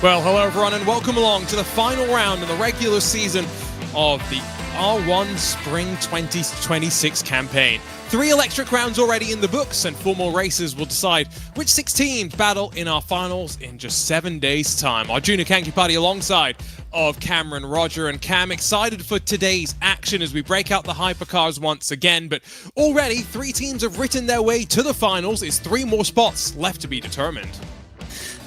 Well, hello everyone and welcome along to the final round in the regular season of the R1 Spring 2026 campaign. 3 electric rounds already in the books and 4 more races will decide which 6 teams battle in our finals in just 7 days' time. Our junior Kanki party alongside of Cameron, Roger and Cam, excited for today's action as we break out the hypercars once again, but already 3 teams have written their way to the finals. It's 3 more spots left to be determined.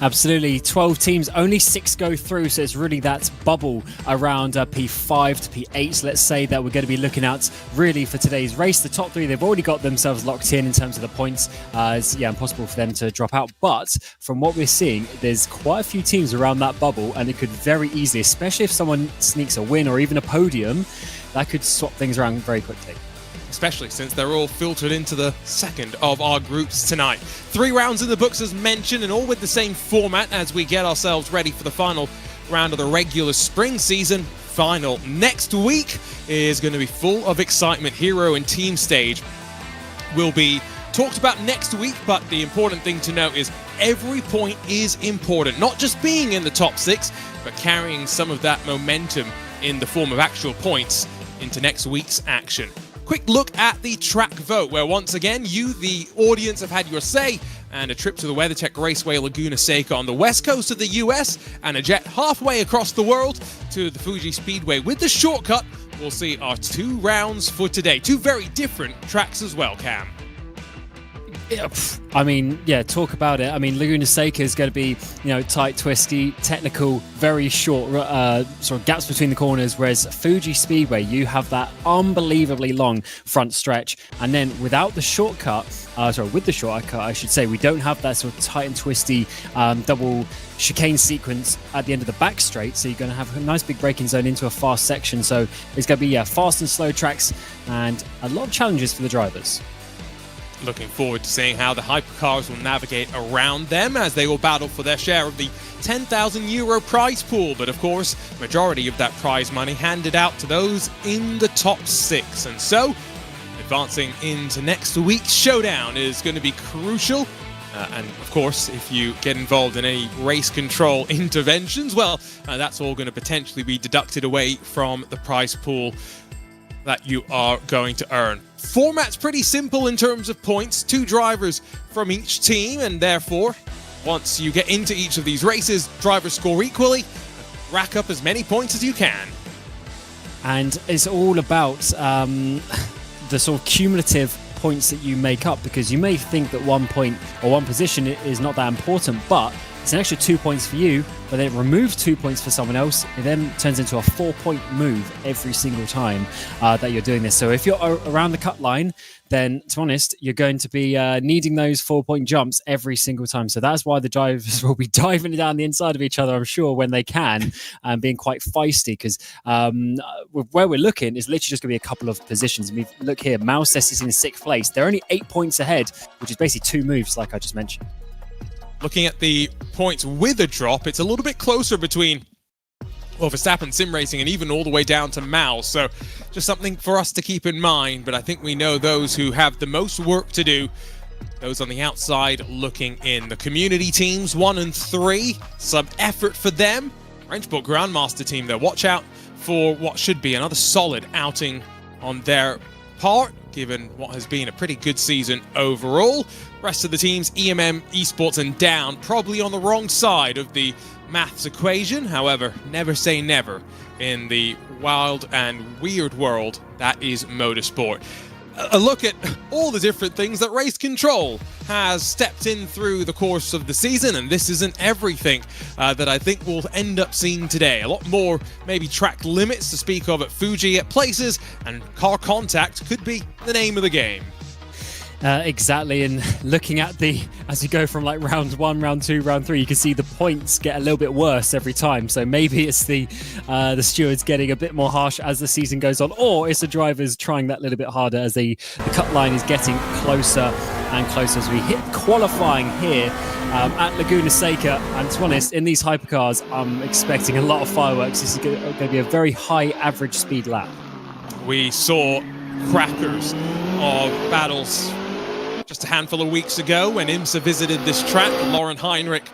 Absolutely, 12 teams, only 6 go through, so it's really that bubble around P5 to P8. So let's say that we're going to be looking at really for today's race. The top 3, they've already got themselves locked in terms of the points. It's impossible for them to drop out. But from what we're seeing, there's quite a few teams around that bubble, and it could very easily, especially if someone sneaks a win or even a podium, that could swap things around very quickly. Especially since they're all filtered into the second of our groups tonight. 3 rounds in the books as mentioned, and all with the same format as we get ourselves ready for the final round of the regular spring season final. Next week is going to be full of excitement. Hero and team stage will be talked about next week, but the important thing to note is every point is important. Not just being in the top 6, but carrying some of that momentum in the form of actual points into next week's action. Quick look at the track vote, where once again, you, the audience, have had your say, and a trip to the WeatherTech Raceway Laguna Seca on the west coast of the US, and a jet halfway across the world to the Fuji Speedway with the shortcut. We'll see our 2 rounds for today. 2 very different tracks as well, Cam. Yeah, talk about it. Laguna Seca is going to be, tight, twisty, technical, very short sort of gaps between the corners, whereas Fuji Speedway, you have that unbelievably long front stretch, and then without the shortcut, with the shortcut, I should say, we don't have that sort of tight and twisty double chicane sequence at the end of the back straight, so you're going to have a nice big braking zone into a fast section. So it's going to be fast and slow tracks and a lot of challenges for the drivers. Looking forward to seeing how the hypercars will navigate around them as they will battle for their share of the €10,000 prize pool. But of course, majority of that prize money handed out to those in the top 6. And so, advancing into next week's showdown is going to be crucial. And of course, if you get involved in any race control interventions, well, that's all going to potentially be deducted away from the prize pool that you are going to earn. Format's pretty simple in terms of points. 2 drivers from each team, and therefore, once you get into each of these races, drivers score equally, rack up as many points as you can. And it's all about the sort of cumulative points that you make up, because you may think that 1 point or 1 position is not that important, but it's an extra 2 points for you, but then it removes 2 points for someone else. It then turns into a 4-point move every single time that you're doing this. So if you're around the cut line, then to be honest, you're going to be needing those 4-point jumps every single time. So that's why the drivers will be diving down the inside of each other, I'm sure, when they can, and being quite feisty, because where we're looking is literally just going to be a couple of positions. Look here, Mouse is in 6th place. They're only 8 points ahead, which is basically 2 moves, like I just mentioned. Looking at the points with a drop, it's a little bit closer between Verstappen, Sim Racing, and even all the way down to Mouse. So just something for us to keep in mind. But I think we know those who have the most work to do, those on the outside looking in. The community teams, 1 and 3, some effort for them. Rennsport Grandmaster team, though, watch out for what should be another solid outing on their part, given what has been a pretty good season overall. Rest of the teams, EMM, Esports and Down, probably on the wrong side of the maths equation. However, never say never in the wild and weird world that is motorsport. A look at all the different things that Race Control has stepped in through the course of the season, and this isn't everything that I think we'll end up seeing today. A lot more maybe track limits to speak of at Fuji at places, and car contact could be the name of the game. Exactly, and looking at as you go from like round 1, round 2, round 3, you can see the points get a little bit worse every time. So maybe it's the stewards getting a bit more harsh as the season goes on, or it's the drivers trying that little bit harder as the cut line is getting closer and closer as we hit qualifying here at Laguna Seca. And to be honest, in these hypercars, I'm expecting a lot of fireworks. This is going to be a very high average speed lap. We saw crackers of battles just a handful of weeks ago when IMSA visited this track. Lauren Heinrich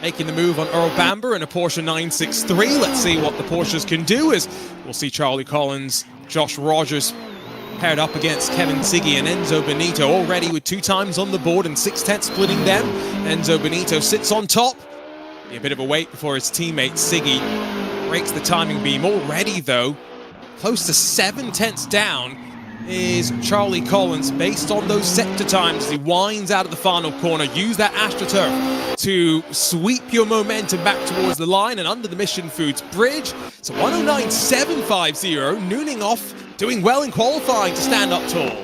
making the move on Earl Bamber in a Porsche 963. Let's see what the Porsches can do, as we'll see Charlie Collins, Josh Rogers paired up against Kevin Siggy and Enzo Benito, already with 2 times on the board and 6/10 splitting them. Enzo Benito sits on top. Be a bit of a wait before his teammate Siggy breaks the timing beam. Already though, close to 7/10 down is Charlie Collins, based on those sector times as he winds out of the final corner. Use that AstroTurf to sweep your momentum back towards the line and under the Mission Foods bridge. So 109.750, nooning off, doing well in qualifying to stand up tall.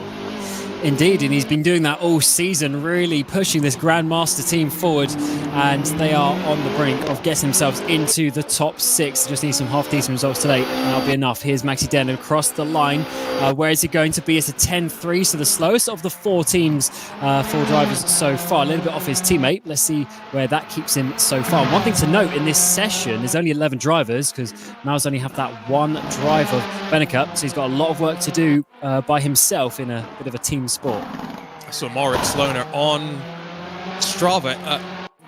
Indeed, and he's been doing that all season, really pushing this Grandmaster team forward, and they are on the brink of getting themselves into the top 6. Just need some half-decent results today, and that'll be enough. Here's Maxi Den across the line. Where is it going to be? It's a 10-3, so the slowest of the 4 teams, 4 drivers so far. A little bit off his teammate. Let's see where that keeps him so far. One thing to note in this session, there's only 11 drivers, because Maus only have that 1 driver, Benica, so he's got a lot of work to do by himself in a bit of a team sport. So Moritz Lohner on Strava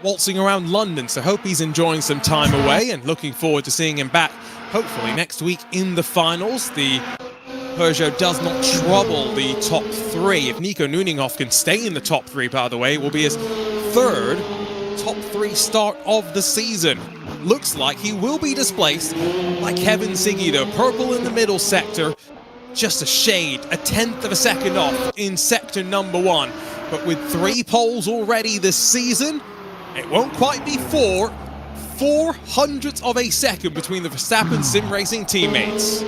waltzing around London, so hope he's enjoying some time away and looking forward to seeing him back hopefully next week in the finals. The Peugeot does not trouble the top 3. If Nico Nuninghoff can stay in the top 3, by the way, it will be his 3rd top 3 start of the season. Looks like he will be displaced by Kevin Siggy though. Purple in the middle sector, just a shade, a 1/10 of a second off in sector number 1. But with 3 poles already this season, it won't quite be 4/400ths of a second between the Verstappen Sim Racing teammates.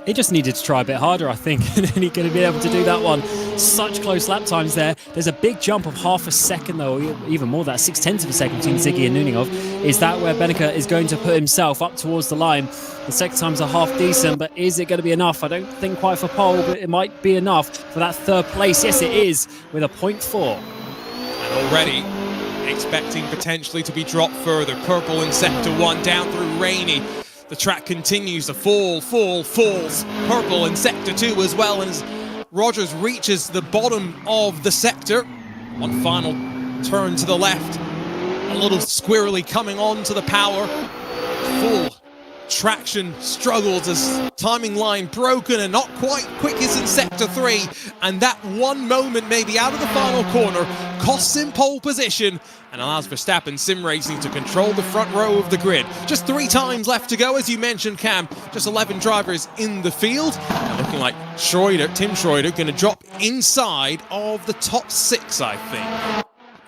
He just needed to try a bit harder, I think, and then he's going to be able to do that one. Such close lap times there. There's a big jump of half a second, though, even more, that 6/10 of a second between Siggy and Nuninghoff. Is that where Benica is going to put himself up towards the line? The second times are half decent, but is it going to be enough? I don't think quite for pole, but it might be enough for that 3rd place. Yes, it is, with a 0.4. And already expecting potentially to be dropped further. Purple in sector 1, down through Rainy. The track continues to falls. Purple in sector 2 as well, and as Rogers reaches the bottom of the sector, one final turn to the left, a little squirrely coming on to the power, full traction struggles as timing line broken and not quite quickest in sector 3, and that one moment maybe out of the final corner costs him pole position and allows Verstappen Sim Racing to control the front row of the grid. Just 3 times left to go, as you mentioned, Cam. Just 11 drivers in the field, and looking like Tim Schroeder going to drop inside of the top 6, I think.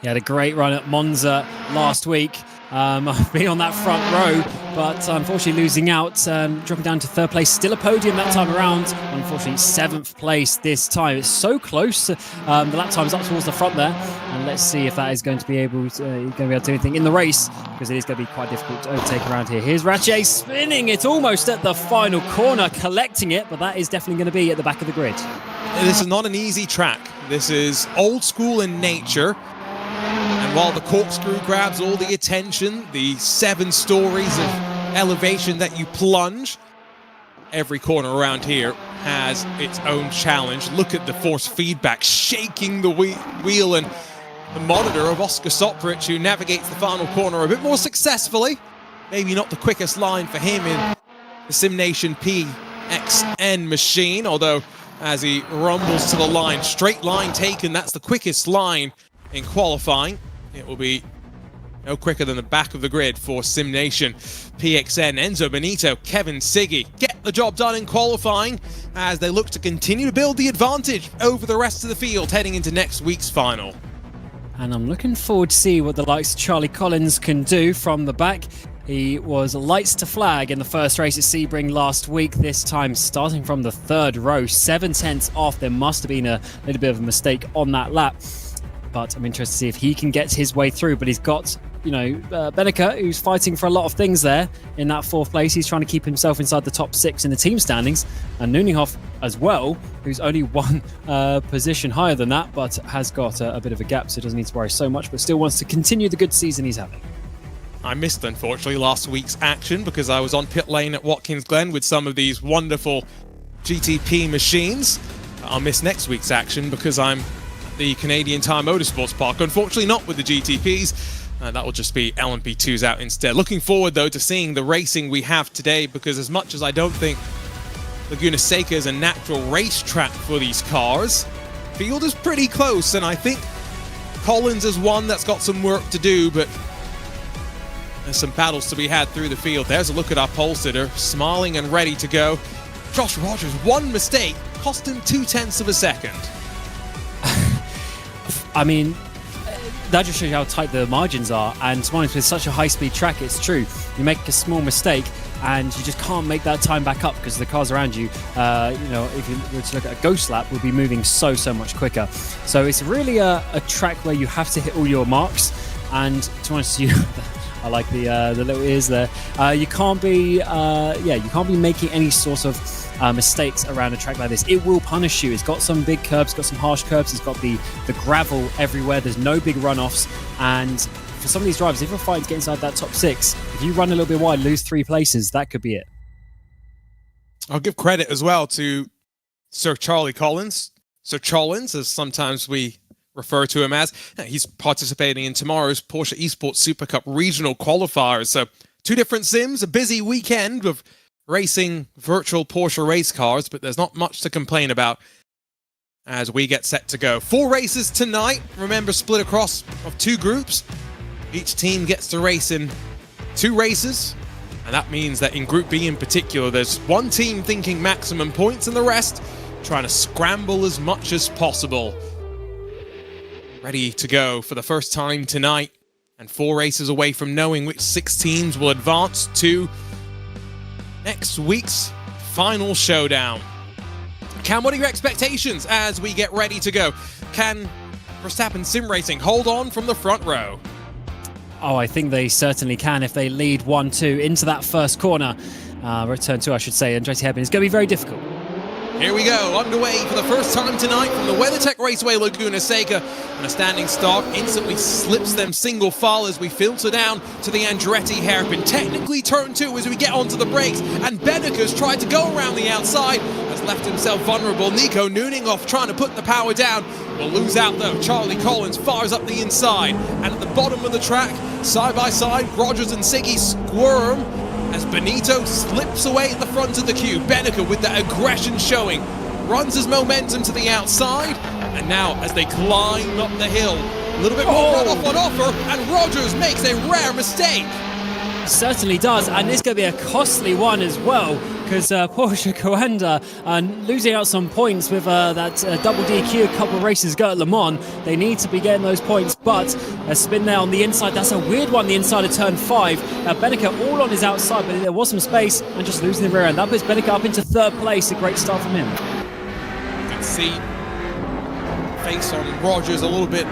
He had a great run at Monza last week. I've been on that front row, but unfortunately losing out, dropping down to 3rd place. Still a podium that time around. Unfortunately, 7th place this time. It's so close. The lap time's up towards the front there, and let's see if that is going to be able to do anything in the race, because it is going to be quite difficult to overtake around here. Here's Ratche spinning it almost at the final corner, collecting it, but that is definitely going to be at the back of the grid. This is not an easy track. This is old school in nature. And while the corkscrew grabs all the attention, the 7 stories of elevation that you plunge, every corner around here has its own challenge. Look at the force feedback shaking the wheel, and the monitor of Oscar Soprich, who navigates the final corner a bit more successfully. Maybe not the quickest line for him in the SimNation PXN machine, although as he rumbles to the line, straight line taken, that's the quickest line in qualifying. It will be no quicker than the back of the grid for SimNation PXN. Enzo Benito, Kevin Siggy get the job done in qualifying as they look to continue to build the advantage over the rest of the field heading into next week's final. And I'm looking forward to see what the likes of Charlie Collins can do from the back. He was lights to flag in the first race at Sebring last week, this time starting from the 3rd row, 7/10 off. There must have been a little bit of a mistake on that lap, but I'm interested to see if he can get his way through. But he's got, Benica, who's fighting for a lot of things there in that 4th place. He's trying to keep himself inside the top 6 in the team standings, and Nuninghoff as well, who's only 1 position higher than that, but has got a bit of a gap, so doesn't need to worry so much, but still wants to continue the good season he's having. I missed, unfortunately, last week's action because I was on pit lane at Watkins Glen with some of these wonderful GTP machines. I'll miss next week's action because I'm at the Canadian Tire Motorsports Park. Unfortunately, not with the GTPs. That will just be LMP2s out instead. Looking forward, though, to seeing the racing we have today, because as much as I don't think Laguna Seca is a natural racetrack for these cars, field is pretty close, and I think Collins is one that's got some work to do, but there's some battles to be had through the field. There's a look at our pole sitter, smiling and ready to go. Josh Rogers, one mistake cost him 0.2 of a second. I mean, that just shows you how tight the margins are, and to be honest, with such a high-speed track, it's true. You make a small mistake, and you just can't make that time back up because the cars around you, if you were to look at a ghost lap, would be moving so much quicker. So it's really a track where you have to hit all your marks, and to be honest, I like the little ears there. You can't be making any sort of mistakes around a track like this. It will punish you. It's got some big curbs, got some harsh curbs. It's got the gravel everywhere. There's no big runoffs, and for some of these drivers, if you're fighting to get inside that top 6, if you run a little bit wide, lose 3 places, that could be it. I'll give credit as well to Sir Charlie Collins. Sir Chollins, as sometimes we refer to him as. He's participating in tomorrow's Porsche Esports Super Cup regional qualifiers. So 2 different sims, a busy weekend of racing virtual Porsche race cars, but there's not much to complain about as we get set to go. 4 races tonight. Remember, split across of 2 groups. Each team gets to race in 2 races, and that means that in Group B in particular, there's one team thinking maximum points and the rest trying to scramble as much as possible. Ready to go for the first time tonight, and 4 races away from knowing which 6 teams will advance to next week's final showdown. Cam, what are your expectations as we get ready to go? Can Verstappen Sim Racing hold on from the front row? Oh, I think they certainly can if they lead 1-2 into that first corner. Turn 2, I should say, and Andretti Hairpin. It's going to be very difficult. Here we go, underway for the first time tonight from the WeatherTech Raceway Laguna Seca, and a standing start instantly slips them single file as we filter down to the Andretti Hairpin. Technically turn 2 as we get onto the brakes, and Benneker's tried to go around the outside, has left himself vulnerable. Nico Nooningoff trying to put the power down, will lose out though. Charlie Collins fires up the inside, and at the bottom of the track, side by side, Rogers and Siggy squirm as Benito slips away at the front of the queue. Benneker with that aggression showing, runs his momentum to the outside, and now as they climb up the hill, a little bit more runoff on offer, and Rogers makes a rare mistake. Certainly does, and it's going to be a costly one as well, because Porsche Coanda losing out some points with that double DQ a couple of races ago at Le Mans. They need to be getting those points, but a spin there on the inside. That's a weird one, the inside of turn 5. Benneker all on his outside, but there was some space, and just losing the rear end. That puts Benneker up into 3rd place. A great start from him. You can see face on Rogers a little bit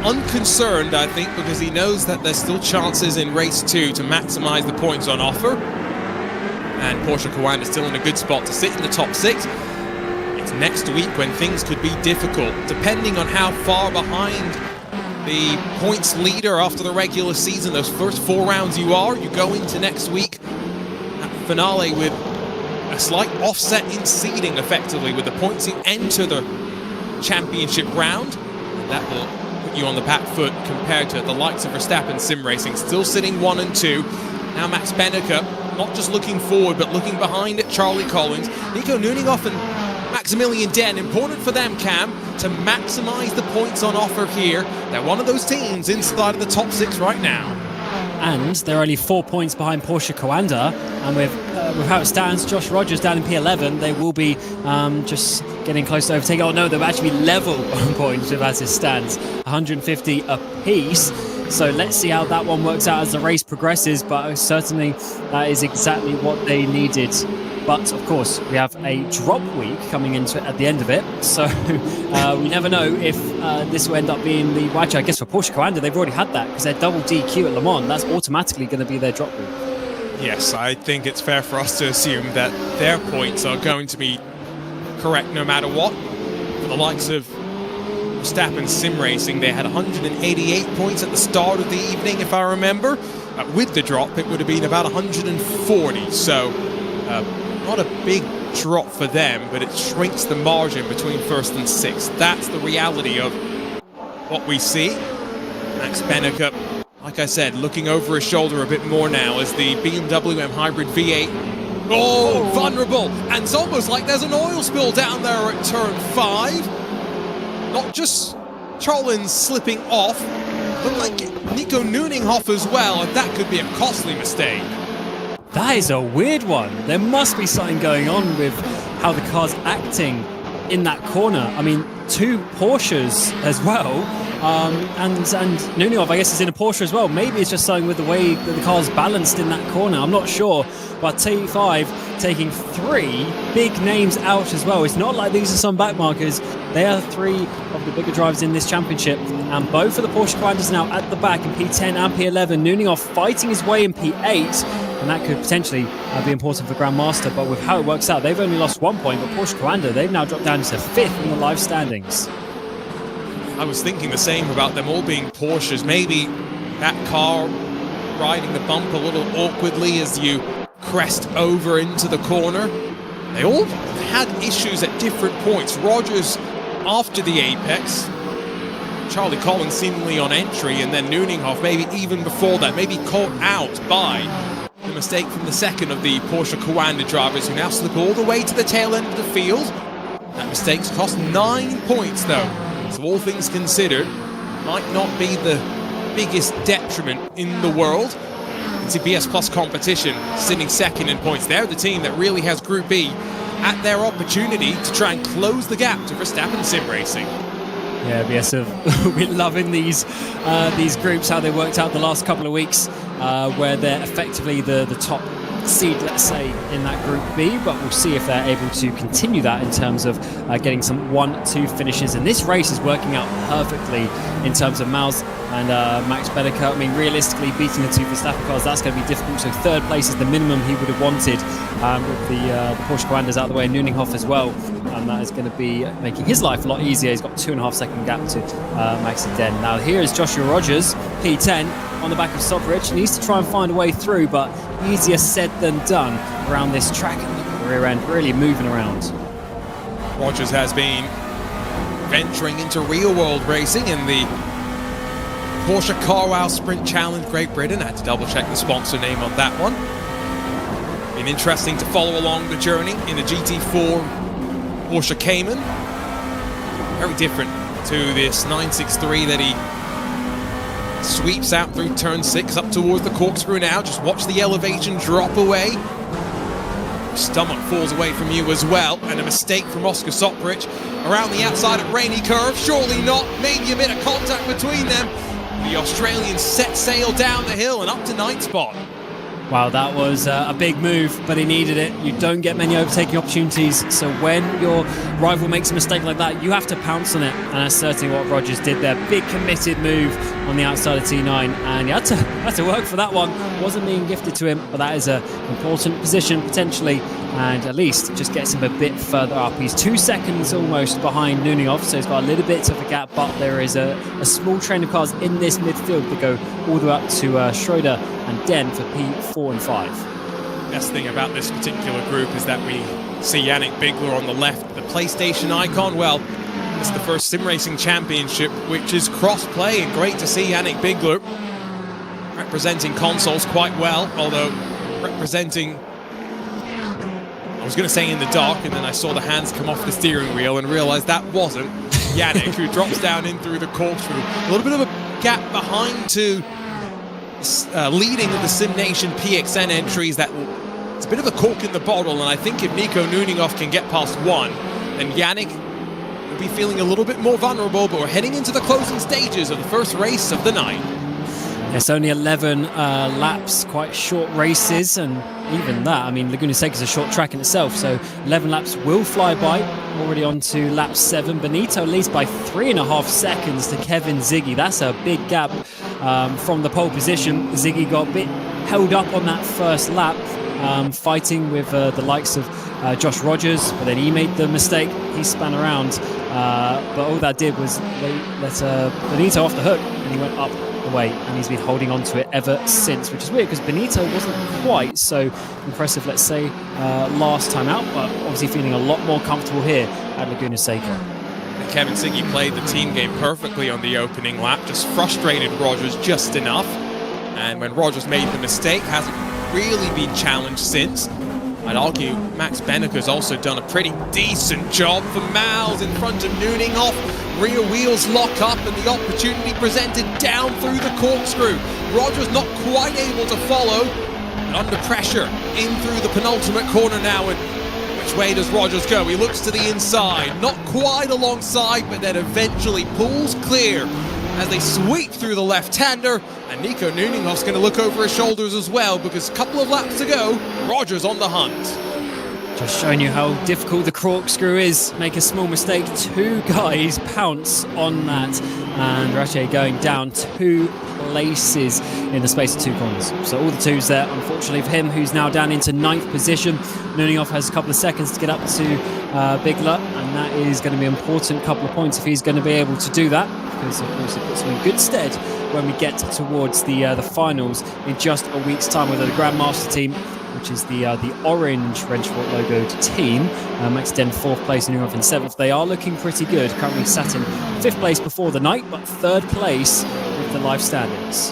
unconcerned, I think, because he knows that there's still chances in race 2 to maximize the points on offer. And Porsche Coanda is still in a good spot to sit in the top 6. It's next week when things could be difficult, depending on how far behind the points leader after the regular season, those first 4 rounds you go into next week at finale with a slight offset in seeding, effectively, with the points you enter the championship round. And that will put you on the back foot compared to the likes of Verstappen Sim Racing, still sitting 1 and 2. Now Max Benneker, not just looking forward, but looking behind at Charlie Collins. Nico Nooningoff and Maximilian Den, important for them, Cam, to maximize the points on offer here. They're one of those teams inside of the top 6 right now. And they're only 4 points behind Porsche Coanda, and with how it stands, Josh Rogers down in P11, they will be just getting close to overtaking. Oh no, they'll actually be level on points with as it stands, 150 apiece. So let's see how that one works out as the race progresses, but certainly that is exactly what they needed. But of course, we have a drop week coming into it at the end of it, so we never know if this will end up being the watch. I guess for Porsche Coanda, they've already had that because they're double DQ at Le Mans. That's automatically going to be their drop week. Yes, I think it's fair for us to assume that their points are going to be correct no matter what. For the likes of Verstappen Sim Racing, they had 188 points at the start of the evening, if I remember. With the drop, it would have been about 140, so not a big drop for them, but it shrinks the margin between 1st and 6th. That's the reality of what we see. Max Benneker, like I said, looking over his shoulder a bit more now as the BMW M Hybrid V8. Oh, vulnerable. And it's almost like there's an oil spill down there at turn 5. Not just Charlins slipping off, but like Nico Nueninghoff as well, and that could be a costly mistake. That is a weird one. There must be something going on with how the car's acting in that corner. I mean, 2 Porsches as well. And Nueninghoff, I guess, is in a Porsche as well. Maybe it's just something with the way that the car's balanced in that corner. I'm not sure. But T5 taking 3 big names out as well. It's not like these are some backmarkers. They are 3 of the bigger drivers in this championship. And both of the Porsche commanders now at the back in P10 and P11. Nueninghoff fighting his way in P8. And that could potentially be important for Grandmaster. But with how it works out, they've only lost 1 point. But Porsche Commander, they've now dropped down to 5th in the live standings. I was thinking the same about them all being Porsches. Maybe that car riding the bump a little awkwardly as you crest over into the corner. They all had issues at different points. Rogers after the apex, Charlie Collins seemingly on entry, and then Nueninghoff maybe even before that, maybe caught out by the mistake from the second of the Porsche Coanda drivers, who now slip all the way to the tail end of the field. That mistake's cost 9 points though. So all things considered, might not be the biggest detriment in the world. You see BS Plus competition sitting second in points. They're the team that really has Group B at their opportunity to try and close the gap to Verstappen Sim Racing. Yeah, BS, we're loving these groups, how they worked out the last couple of weeks, where they're effectively the top seed, let's say, in that Group B, but we'll see if they're able to continue that in terms of getting some 1-2 finishes. And this race is working out perfectly in terms of Miles and Max Benneker. I mean, realistically, beating the 2 Verstappen cars, that's going to be difficult. So 3rd place is the minimum he would have wanted with the Porsche Commanders out of the way, and Nueninghoff as well. And that is going to be making his life a lot easier. He's got 2.5 second gap to Max Den. Now here is Joshua Rogers, P10, on the back of Soprich. Needs to try and find a way through, but easier said than done around this track. And the rear end really moving around. Rogers has been venturing into real-world racing in the Porsche Carwow Sprint Challenge Great Britain. I had to double-check the sponsor name on that one. Been interesting to follow along the journey in a GT4 Porsche Cayman. Very different to this 963 that he sweeps out through turn 6 up towards the corkscrew now. Just watch the elevation drop away. Stomach falls away from you as well, and a mistake from Oscar Soprich around the outside at Rainy Curve. Surely not. Maybe a bit of contact between them. The Australians set sail down the hill and up to 9th spot. Wow, that was a big move, but he needed it. You don't get many overtaking opportunities, so when your rival makes a mistake like that, you have to pounce on it, and that's certainly what Rogers did there. Big committed move on the outside of T9, and he had to work for that one. Wasn't being gifted to him, but that is an important position potentially, and at least just gets him a bit further up. He's 2 seconds almost behind Nueninghoff, so he's got a little bit of a gap, but there is a small train of cars in this midfield that go all the way up to Schroeder and Den for P4 and 5. Best thing about this particular group is that we see Yannick Bigler on the left, the PlayStation icon. Well, it's the first sim racing championship which is cross-play, and great to see Yannick Bigler representing consoles quite well, although representing, I was going to say in the dark, and then I saw the hands come off the steering wheel and realized that wasn't Yannick, who drops down in through the corkscrew. A little bit of a gap behind to leading of the Sim Nation PXN entries. That it's a bit of a cork in the bottle, and I think if Nico Nueninghoff can get past 1, then Yannick will be feeling a little bit more vulnerable. But we're heading into the closing stages of the first race of the night. It's only 11 laps, quite short races, and even that, I mean, Laguna Seca is a short track in itself, so 11 laps will fly by. Already on to lap 7. Benito leads by 3.5 seconds to Kevin Ziggy. That's a big gap from the pole position. Ziggy got a bit held up on that first lap, fighting with the likes of Josh Rogers, but then he made the mistake. He spun around, but all that did was let Benito off the hook, and he went up away, and he's been holding on to it ever since, which is weird because Benito wasn't quite so impressive, let's say, last time out, but obviously feeling a lot more comfortable here at Laguna Seca. Kevin Siggy played the team game perfectly on the opening lap, just frustrated Rogers just enough. And when Rogers made the mistake, hasn't really been challenged since. I'd argue Max Benneker's also done a pretty decent job for Miles in front of Nooning off. Rear wheels lock up and the opportunity presented down through the corkscrew. Rogers not quite able to follow, but under pressure in through the penultimate corner now. And which way does Rogers go? He looks to the inside, not quite alongside, but then eventually pulls clear as they sweep through the left-hander. And Nico Nooninghoff's going to look over his shoulders as well, because a couple of laps to go, Rogers on the hunt. Just showing you how difficult the corkscrew is. Make a small mistake, two guys pounce on that, and Rache going down 2 places in the space of 2 corners. So all the twos there, unfortunately for him, who's now down into 9th position. Nooninghoff has a couple of seconds to get up to Bigler, and that is going to be an important couple of points if he's going to be able to do that, because of course it puts him in good stead when we get towards the finals in just a week's time, with the Grandmaster team, which is the orange Rennsport logoed team. Max Den 4th place, Nooninghoff in 7th. They are looking pretty good. Currently sat in 5th place before the night, but 3rd place with the live standings.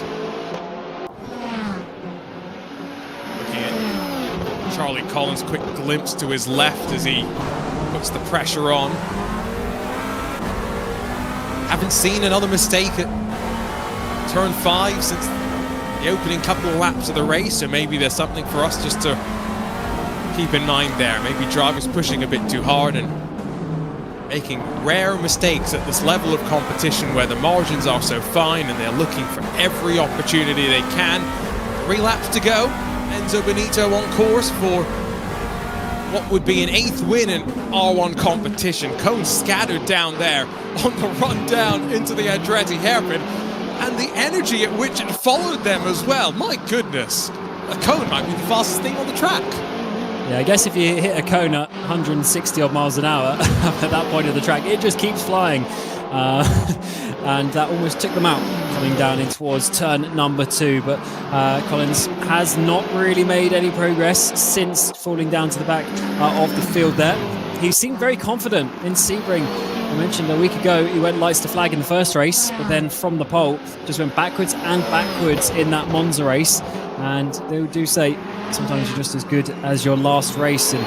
Looking at Charlie Collins' quick glimpse to his left as he puts the pressure on. Haven't seen another mistake at turn 5 since the opening couple of laps of the race, so maybe there's something for us just to keep in mind there. Maybe drivers pushing a bit too hard and making rare mistakes at this level of competition where the margins are so fine, and they're looking for every opportunity they can. 3 laps to go. Enzo Benito on course for what would be an 8th win in R1 competition. Cone scattered down there on the run down into the Andretti hairpin, and the energy at which it followed them as well. My goodness, a cone might be the fastest thing on the track. Yeah, I guess if you hit a cone at 160 odd miles an hour at that point of the track, it just keeps flying. And that almost took them out coming down in towards turn number 2. But Collins has not really made any progress since falling down to the back of the field there. He seemed very confident in Sebring. I mentioned a week ago he went lights to flag in the first race, but then from the pole just went backwards and backwards in that Monza race. And they do say sometimes you're just as good as your last race, and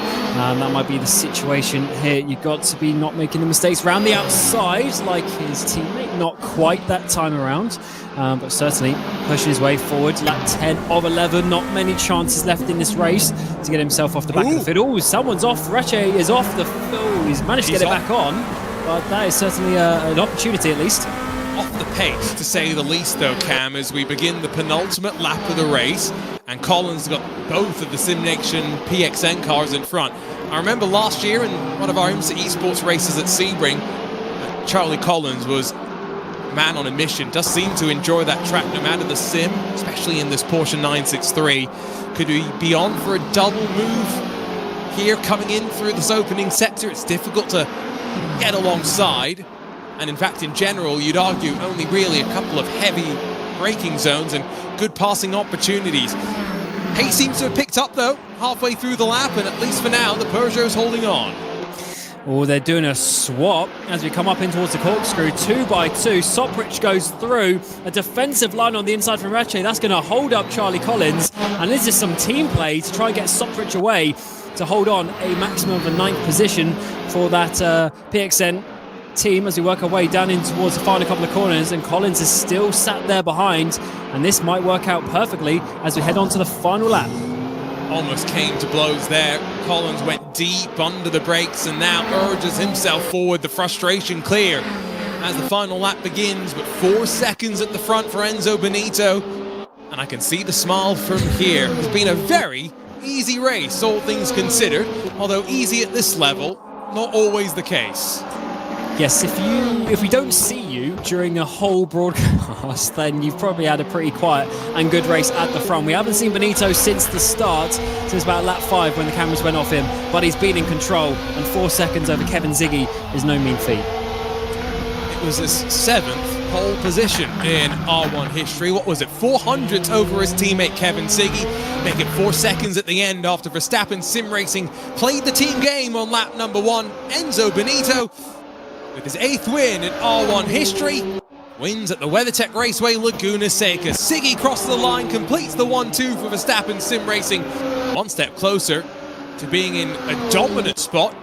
that might be the situation here. You've got to be not making the mistakes around the outside like his teammate, not quite that time around, but certainly pushing his way forward. Lap 10 of 11, not many chances left in this race to get himself off the back of the field. Oh, someone's off. Rache is off the field. He's managed to get it back on, but that is certainly an opportunity at least. Off the pace, to say the least, though, Cam, as we begin the penultimate lap of the race, and Collins got both of the Sim Nation PXN cars in front. I remember last year in one of our IMSA esports races at Sebring, Charlie Collins was a man on a mission. Does seem to enjoy that track no matter the sim, especially in this Porsche 963. Could he be on for a double move here coming in through this opening sector? It's difficult to get alongside. And in fact, in general, you'd argue only really a couple of heavy braking zones and good passing opportunities. Pace seems to have picked up, though, halfway through the lap, and at least for now, the Peugeot's holding on. Oh, they're doing a swap as we come up in towards the corkscrew. 2 by 2. Soprich goes through. A defensive line on the inside from Rache. That's going to hold up Charlie Collins. And this is some team play to try and get Soprich away to hold on a maximum of a 9th position for that PXN team as we work our way down in towards the final couple of corners, and Collins is still sat there behind, and this might work out perfectly as we head on to the final lap. Almost came to blows there. Collins went deep under the brakes and now urges himself forward. The frustration clear as the final lap begins, but 4 seconds at the front for Enzo Benito, and I can see the smile from here. It's been a very easy race, all things considered, although easy at this level, not always the case. Yes, if we don't see you during a whole broadcast, then you've probably had a pretty quiet and good race at the front. We haven't seen Benito since the start, since about lap 5 when the cameras went off him, but he's been in control, and 4 seconds over Kevin Ziggy is no mean feat. It was his 7th pole position in R1 history. What was it, 400th over his teammate Kevin Ziggy, make it 4 seconds at the end after Verstappen Sim Racing played the team game on lap number 1. Enzo Benito with his 8th win in R1 history. Wins at the WeatherTech Raceway Laguna Seca. Siggy crosses the line, completes the 1-2 for Verstappen Sim Racing. One step closer to being in a dominant spot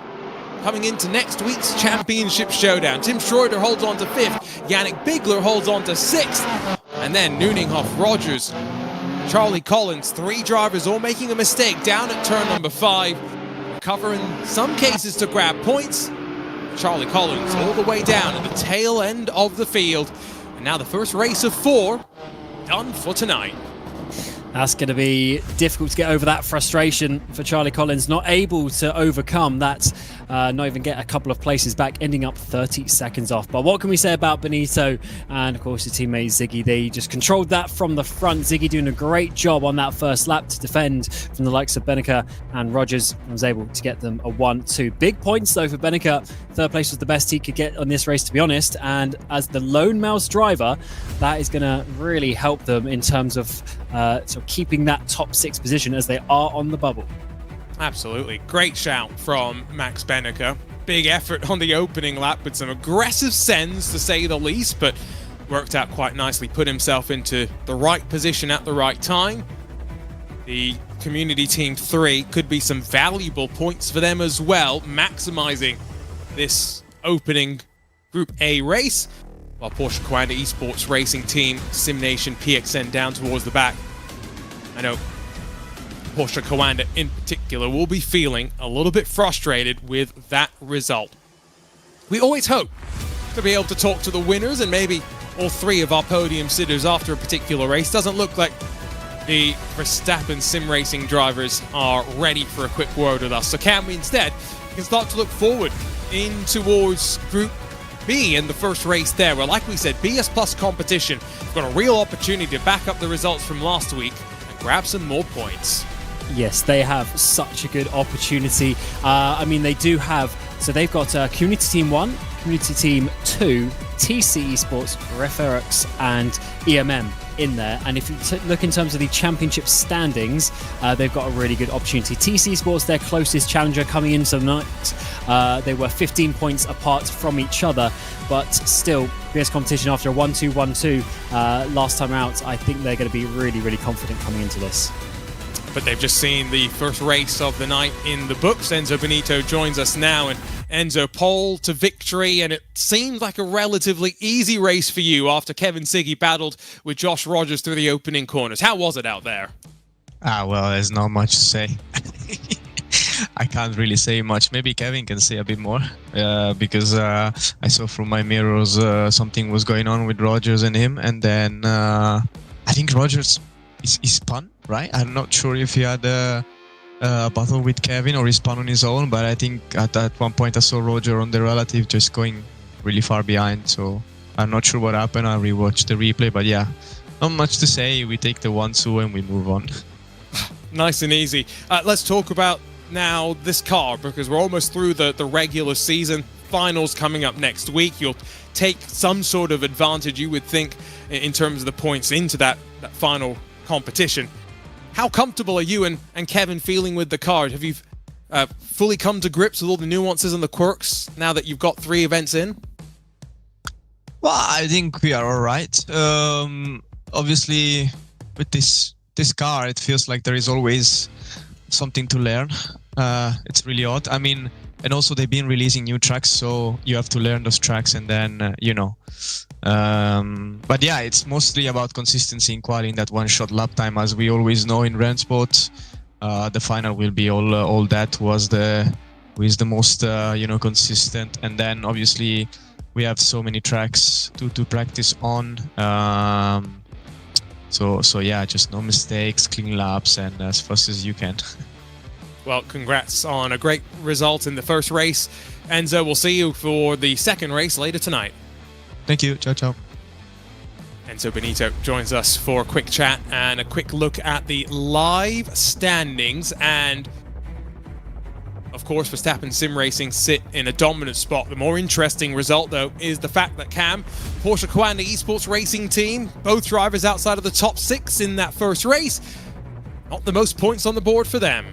coming into next week's championship showdown. Tim Schroeder holds on to 5th. Yannick Bigler holds on to 6th. And then Nuninghoff, Rogers, Charlie Collins, 3 drivers all making a mistake down at turn number 5. Recover in some cases to grab points. Charlie Collins all the way down at the tail end of the field. And now the first race of 4 done for tonight. That's going to be difficult to get over that frustration for Charlie Collins, not able to overcome that, not even get a couple of places back, ending up 30 seconds off. But what can we say about Benito and, of course, his teammate Ziggy? They just controlled that from the front. Ziggy doing a great job on that first lap to defend from the likes of Bennica, and Rogers was able to get them a 1-2. Big points, though, for Bennica. 3rd place was the best he could get on this race, to be honest. And as the lone mouse driver, that is going to really help them in terms of sort of keeping that top 6 position as they are on the bubble. Absolutely. Great shout from Max Bennica. Big effort on the opening lap with some aggressive sends, to say the least, but worked out quite nicely. Put himself into the right position at the right time. The Community Team 3 could be some valuable points for them as well, maximizing this opening Group A race, while Porsche Coanda Esports Racing Team, SimNation, PXN down towards the back. I know Porsche Coanda in particular will be feeling a little bit frustrated with that result. We always hope to be able to talk to the winners and maybe all 3 of our podium sitters after a particular race. Doesn't look like the Verstappen sim racing drivers are ready for a quick word with us. So can we instead can start to look forward in towards Group B in the first race there, where, like we said, BS Plus competition. We've got a real opportunity to back up the results from last week and grab some more points. Yes, they have such a good opportunity. I mean, they do have, so they've got Community Team 1, Community Team 2, TC Esports, Referux, and EMM in there. And if you look in terms of the championship standings, they've got a really good opportunity. TC Sports, their closest challenger coming into the night. They were 15 points apart from each other, but still, BS competition after a 1-2, 1-2 last time out, I think they're going to be really, really confident coming into this. But they've just seen the first race of the night in the books. Enzo Benito joins us now, and Enzo, pole to victory, and it seemed like a relatively easy race for you after Kevin Siggy battled with Josh Rogers through the opening corners. How was it out there? Well, there's not much to say. I can't really say much. Maybe Kevin can say a bit more, because I saw from my mirrors something was going on with Rogers and him, and then I think Rogers is spun, right? I'm not sure if he had a battle with Kevin or he spun on his own, but I think at that one point I saw Roger on the relative just going really far behind, so I'm not sure what happened. I rewatched the replay, but yeah, not much to say. We take the 1-2 and we move on. Nice and easy. Let's talk about now this car, because we're almost through the regular season. Finals coming up next week. You'll take some sort of advantage, you would think, in terms of the points into that final competition. How comfortable are you and Kevin feeling with the car? Have you fully come to grips with all the nuances and the quirks now that you've got 3 events in? Well, I think we are all right. Obviously, with this car, it feels like there is always something to learn. It's really odd. I mean, and also they've been releasing new tracks, so you have to learn those tracks, and then but yeah, it's mostly about consistency in quality in that one-shot lap time, as we always know in Rennsport. The final will be all that who is the most consistent, and then obviously we have so many tracks to practice on. So yeah, just no mistakes, clean laps, and as fast as you can. Well, congrats on a great result in the first race. Enzo, we'll see you for the second race later tonight. Thank you. Ciao, ciao. Enzo Benito joins us for a quick chat and a quick look at the live standings. And of course, Verstappen Sim Racing sit in a dominant spot. The more interesting result, though, is the fact that Cam, Porsche Coanda Esports Racing Team, both drivers outside of the top 6 in that first race, not the most points on the board for them.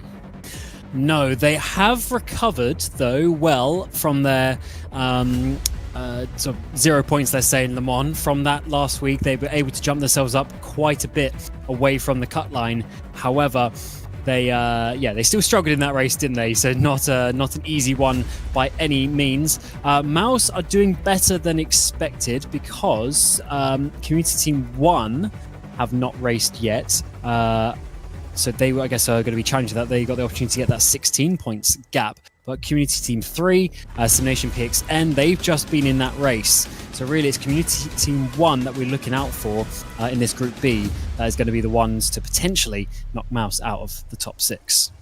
No, they have recovered, though, well from their sort of 0 points, let's say, in Le Mans from that last week. They were able to jump themselves up quite a bit away from the cut line. However, they still struggled in that race, didn't they? So not an easy one by any means. Mouse are doing better than expected because Community Team 1 have not raced yet. So they, I guess, are going to be challenged that. They got the opportunity to get that 16 points gap. But Community Team 3, Simulation PXN, they've just been in that race. So really, it's Community Team 1 that we're looking out for in this Group B. That is going to be the ones to potentially knock Mouse out of the top 6.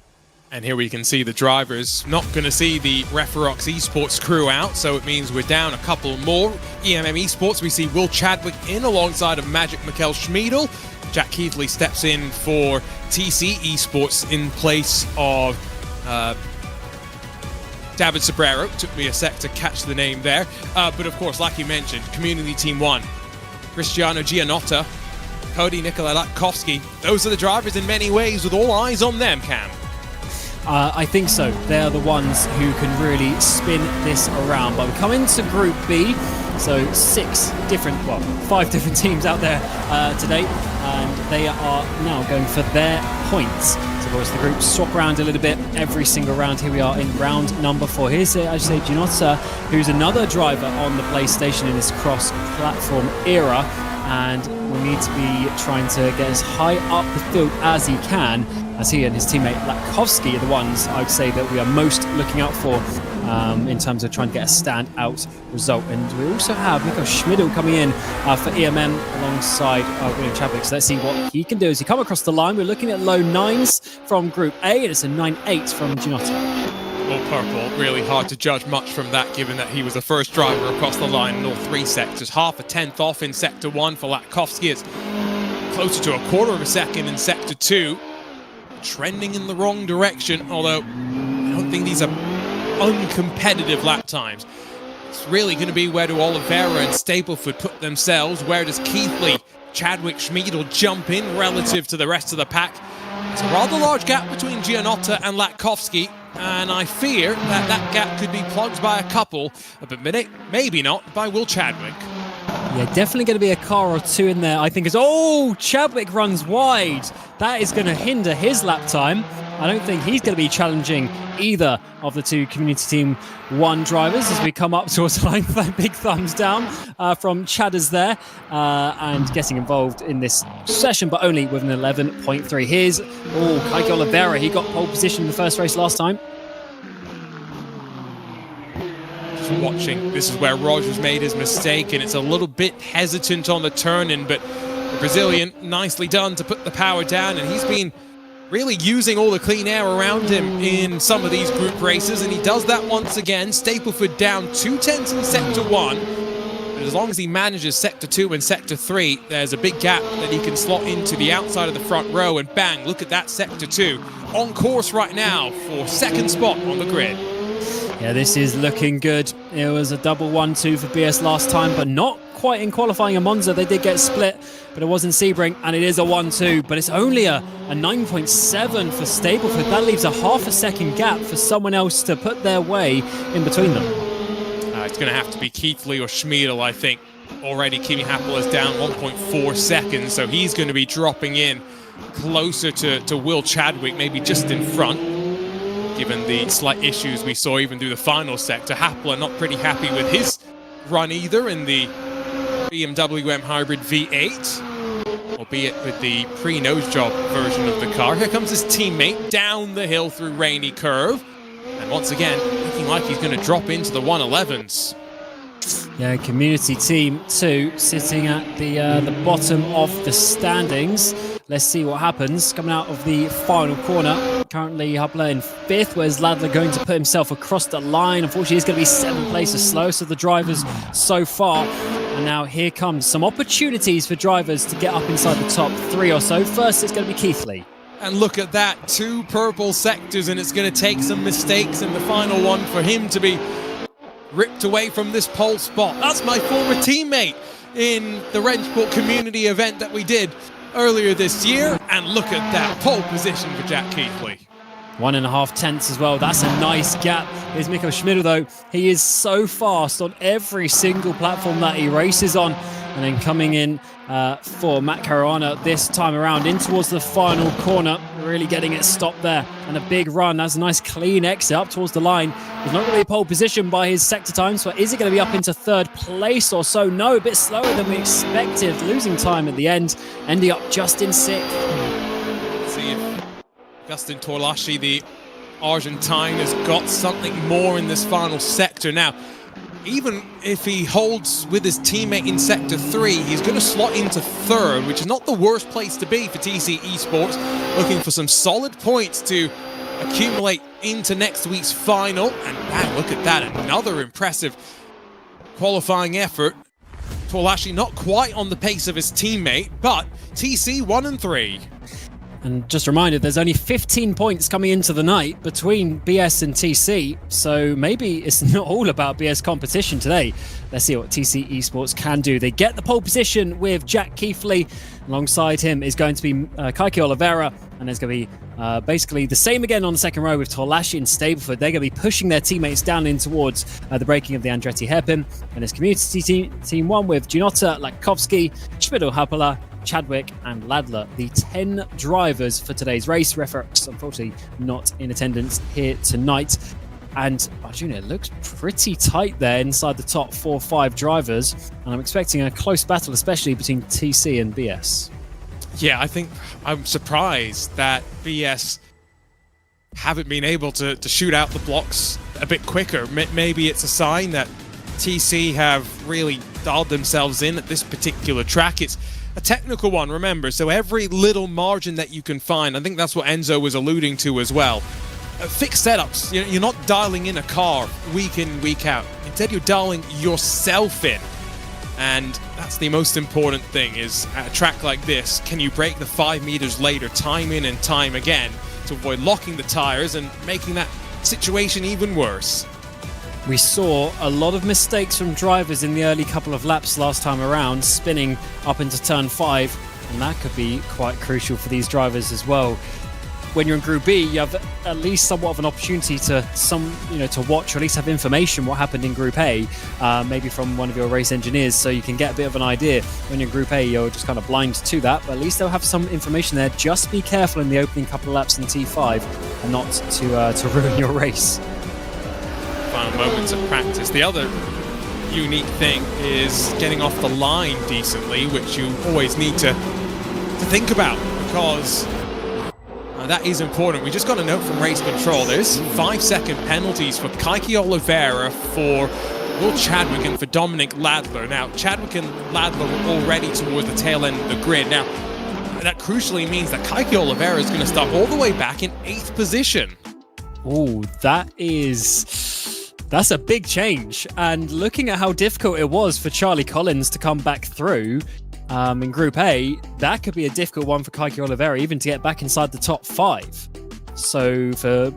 And here we can see the drivers. Not going to see the Referox Esports crew out, so it means we're down a couple more. EMM Esports, we see Will Chadwick in alongside of Magic Mikkel Schmiedel. Jack Keithley steps in for TC Esports in place of David Sobrero. Took me a sec to catch the name there. But of course, like you mentioned, Community Team 1, Cristiano Gianotta, Cody Nikolai Latkovsky. Those are the drivers in many ways, with all eyes on them, Cam. I think so. They're the ones who can really spin this around. But we come into Group B, so 5 different teams out there today, and they are now going for their points. So of course the groups swap around a little bit every single round. Here we are in round number 4. Here's, as you say, Gianotta, who's another driver on the PlayStation in this cross-platform era, and will need to be trying to get as high up the field as he can, as he and his teammate Latkovsky are the ones I would say that we are most looking out for in terms of trying to get a standout result. And we also have Mikkel Schmiedel coming in for EMM alongside William Chadwick. So let's see what he can do as he come across the line. We're looking at low 9s from Group A, and it's a 9.8 from Gianotta. All purple, really hard to judge much from that, given that he was the first driver across the line in all 3 sectors. Half a tenth off in Sector 1 for Latkovsky. It's closer to a quarter of a second in Sector 2. Trending in the wrong direction, although I don't think these are uncompetitive lap times. It's really going to be where do Oliveira and Stapleford put themselves? Where does Keithley, Chadwick, Schmiedel jump in relative to the rest of the pack? It's a rather large gap between Gianotta and Latkovsky, and I fear that that gap could be plugged by a couple, but maybe not by Will Chadwick. Yeah, definitely going to be a car or two in there, I think. Chadwick runs wide. That is going to hinder his lap time. I don't think he's going to be challenging either of the 2 Community Team 1 drivers as we come up towards the line. Big thumbs down from Chadders there and getting involved in this session, but only with an 11.3. Here's Kike Oliveira. He got pole position in the first race last time. Watching, this is where Rogers made his mistake, and it's a little bit hesitant on the turn-in, but the Brazilian, nicely done to put the power down, and he's been really using all the clean air around him in some of these group races, and he does that once again. Stapleford down 2 tenths in Sector 1, but as long as he manages Sector 2 and Sector 3, there's a big gap that he can slot into the outside of the front row, and bang, look at that Sector 2. On course right now for 2nd spot on the grid. Yeah, this is looking good. It was a double 1-2 for BS last time, but not quite in qualifying in Monza. They did get split, but it was in Sebring, and it is a 1-2, but it's only a 9.7 for Stapleford. That leaves a half a second gap for someone else to put their way in between them. It's going to have to be Keithley or Schmiedel, I think. Already Kimi Happel is down 1.4 seconds, so he's going to be dropping in closer to Will Chadwick, maybe just in front. Given the slight issues we saw even through the final sector. Happel not pretty happy with his run either in the BMW M Hybrid V8, albeit with the pre-nose job version of the car. Here comes his teammate down the hill through Rainy Curve, and once again looking like he's going to drop into the 111s. Yeah, Community Team 2 sitting at the bottom of the standings. Let's see what happens coming out of the final corner. Currently Hubler in 5th, whereas Ladler going to put himself across the line. Unfortunately, he's going to be 7 places slowest of the drivers so far. And now here comes some opportunities for drivers to get up inside the top 3 or so. First, it's going to be Keithley. And look at that, 2 purple sectors, and it's going to take some mistakes in the final one for him to be ripped away from this pole spot. That's my former teammate in the Rennsport community event that we did earlier this year, and look at that pole position for Jack Keithley. 1.5 tenths as well. That's a nice gap. Here's Mikko Schmidl though. He is so fast on every single platform that he races on. And then coming in for Matt Caruana this time around in towards the final corner, really getting it stopped there. And a big run. That's a nice clean exit up towards the line. He's not really a pole position by his sector time, so is he going to be up into 3rd place or so? No, a bit slower than we expected. Losing time at the end, ending up just in 6th. See if Agustin Torlaschi, the Argentine, has got something more in this final sector. Now, even if he holds with his teammate in Sector 3, he's going to slot into 3rd, which is not the worst place to be for TC Esports, looking for some solid points to accumulate into next week's final. And man, look at that, another impressive qualifying effort. Torlaschi not quite on the pace of his teammate, but TC 1 and 3. And just a reminder, there's only 15 points coming into the night between BS and TC, so maybe it's not all about BS competition today. Let's see what TC Esports can do. They get the pole position with Jack Keithley. Alongside him is going to be Kaiki Oliveira, and there's going to be basically the same again on the second row with Torlaschi and Stableford. They're going to be pushing their teammates down in towards the breaking of the Andretti hairpin. And it's Community Team 1 with Junota, Lakovsky, Schmidl, Hapola, Chadwick and Ladler, the 10 drivers for today's race. Referex, unfortunately, not in attendance here tonight. And Arjuna, it looks pretty tight there inside the top 4 or 5 drivers. And I'm expecting a close battle, especially between TC and BS. Yeah, I think I'm surprised that BS haven't been able to shoot out the blocks a bit quicker. Maybe it's a sign that TC have really dialed themselves in at this particular track. It's a technical one, remember, so every little margin that you can find, I think that's what Enzo was alluding to as well. Fixed setups, you're not dialing in a car week in, week out. Instead, you're dialing yourself in. And that's the most important thing, is at a track like this, can you brake the 5 meters later, time in and time again, to avoid locking the tires and making that situation even worse. We saw a lot of mistakes from drivers in the early couple of laps last time around, spinning up into turn 5, and that could be quite crucial for these drivers as well. When you're in Group B, you have at least somewhat of an opportunity to to watch or at least have information what happened in Group A, maybe from one of your race engineers, so you can get a bit of an idea. When you're in Group A, you're just kind of blind to that, but at least they'll have some information there. Just be careful in the opening couple of laps in T5 and not to ruin your race. Final moments of practice. The other unique thing is getting off the line decently, which you always need to think about, because that is important. We just got a note from Race Control. There's 5-second penalties for Kaiki Oliveira, for Will Chadwick, and for Dominic Ladler. Now, Chadwick and Ladler were already towards the tail end of the grid. Now, that crucially means that Kaiki Oliveira is going to start all the way back in 8th position. Oh, that's a big change. And looking at how difficult it was for Charlie Collins to come back through in Group A, that could be a difficult one for Kaiki Oliveira, even to get back inside the top 5. So for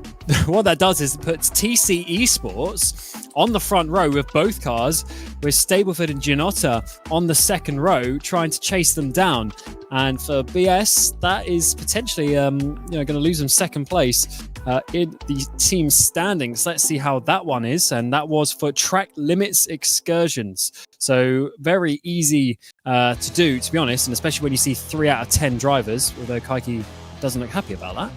what that does is it puts TC Esports on the front row with both cars, with Stableford and Gianotta on the second row trying to chase them down. And for BS, that is potentially going to lose them second place in the team standings. Let's see how that one is. And that was for track limits excursions. So very easy to do, to be honest, and especially when you see 3 out of 10 drivers, although Kaiki doesn't look happy about that.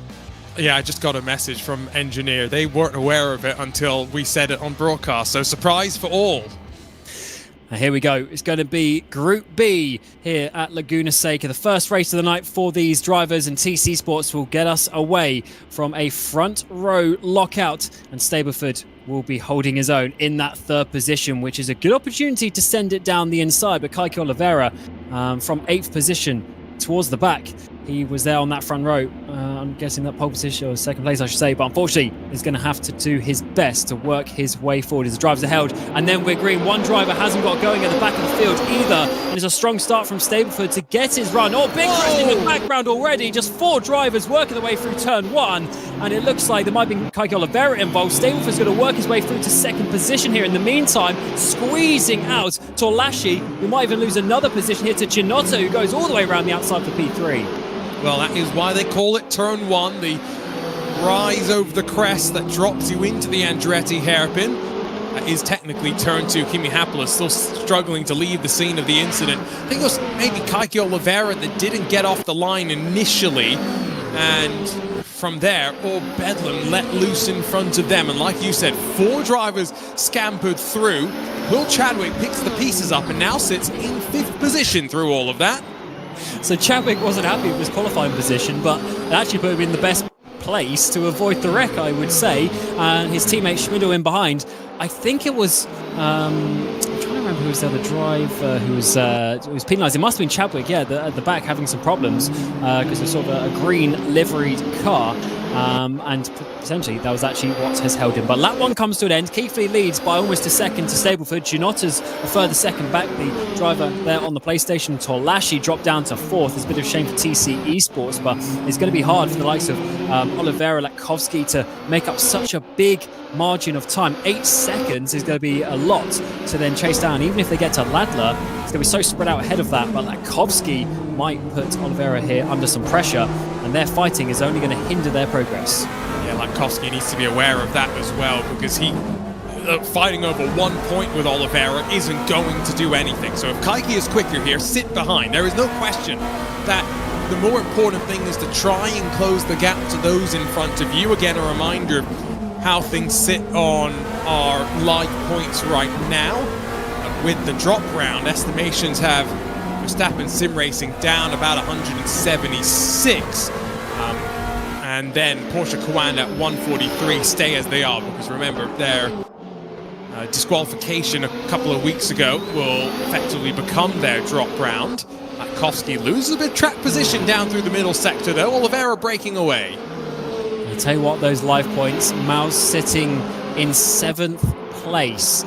Yeah, I just got a message from Engineer. They weren't aware of it until we said it on broadcast, so surprise for all. And here we go. It's going to be Group B here at Laguna Seca. The first race of the night for these drivers, and TC Sports will get us away from a front row lockout, and Stableford will be holding his own in that 3rd position, which is a good opportunity to send it down the inside. But Kaiki Oliveira from 8th position towards the back. He was there on that front row. I'm guessing that pole position, or second place I should say, but unfortunately he's going to have to do his best to work his way forward as the drivers are held. And then we're green. One driver hasn't got going at the back of the field either. And it's a strong start from Stableford to get his run. Oh, big crash in the background already. Just 4 drivers working their way through turn 1. And it looks like there might be Kaiki Oliveira involved. Stableford's going to work his way through to second position here. In the meantime, squeezing out Torlaschi, who might even lose another position here to Gianotta, who goes all the way around the outside for P3. Well, that is why they call it Turn 1, the rise over the crest that drops you into the Andretti hairpin. That is technically turn 2. Kimi Happel still struggling to leave the scene of the incident. I think it was maybe Kaiki Oliveira that didn't get off the line initially, and from there, all Bedlam let loose in front of them. And like you said, 4 drivers scampered through. Will Chadwick picks the pieces up and now sits in 5th position through all of that. So Chadwick wasn't happy with his qualifying position, but it actually put him in the best place to avoid the wreck, I would say. And his teammate Schmidl in behind. I think it was, I'm trying to remember who was the other driver who was penalised. It must have been Chadwick, yeah, at the back having some problems because it was sort of a green liveried car. And potentially that was actually what has held him. But lap 1 comes to an end. Keithley leads by almost a second to Stableford. Ginotta's a further second back. The driver there on the PlayStation, Torlashi, dropped down to 4th. It's a bit of a shame for TC Esports, but it's going to be hard for the likes of Oliveira, Latkovsky to make up such a big margin of time. 8 seconds is going to be a lot to then chase down. Even if they get to Ladler, it's going to be so spread out ahead of that. But Latkovsky might put Oliveira here under some pressure, and their fighting is only going to hinder their progress. Yeah, Latkovsky needs to be aware of that as well, because he fighting over 1 point with Oliveira isn't going to do anything. So if Kaiki is quicker here, sit behind. There is no question that the more important thing is to try and close the gap to those in front of you. Again, a reminder of how things sit on our live points right now. With the drop round, estimations have Verstappen Sim Racing down about 176. And then Porsche Cayenne at 143 stay as they are, because remember, their disqualification a couple of weeks ago will effectively become their drop round. Latkovsky loses a bit of track position down through the middle sector though. Oliveira breaking away. I'll tell you what, those live points, Maus sitting in 7th place.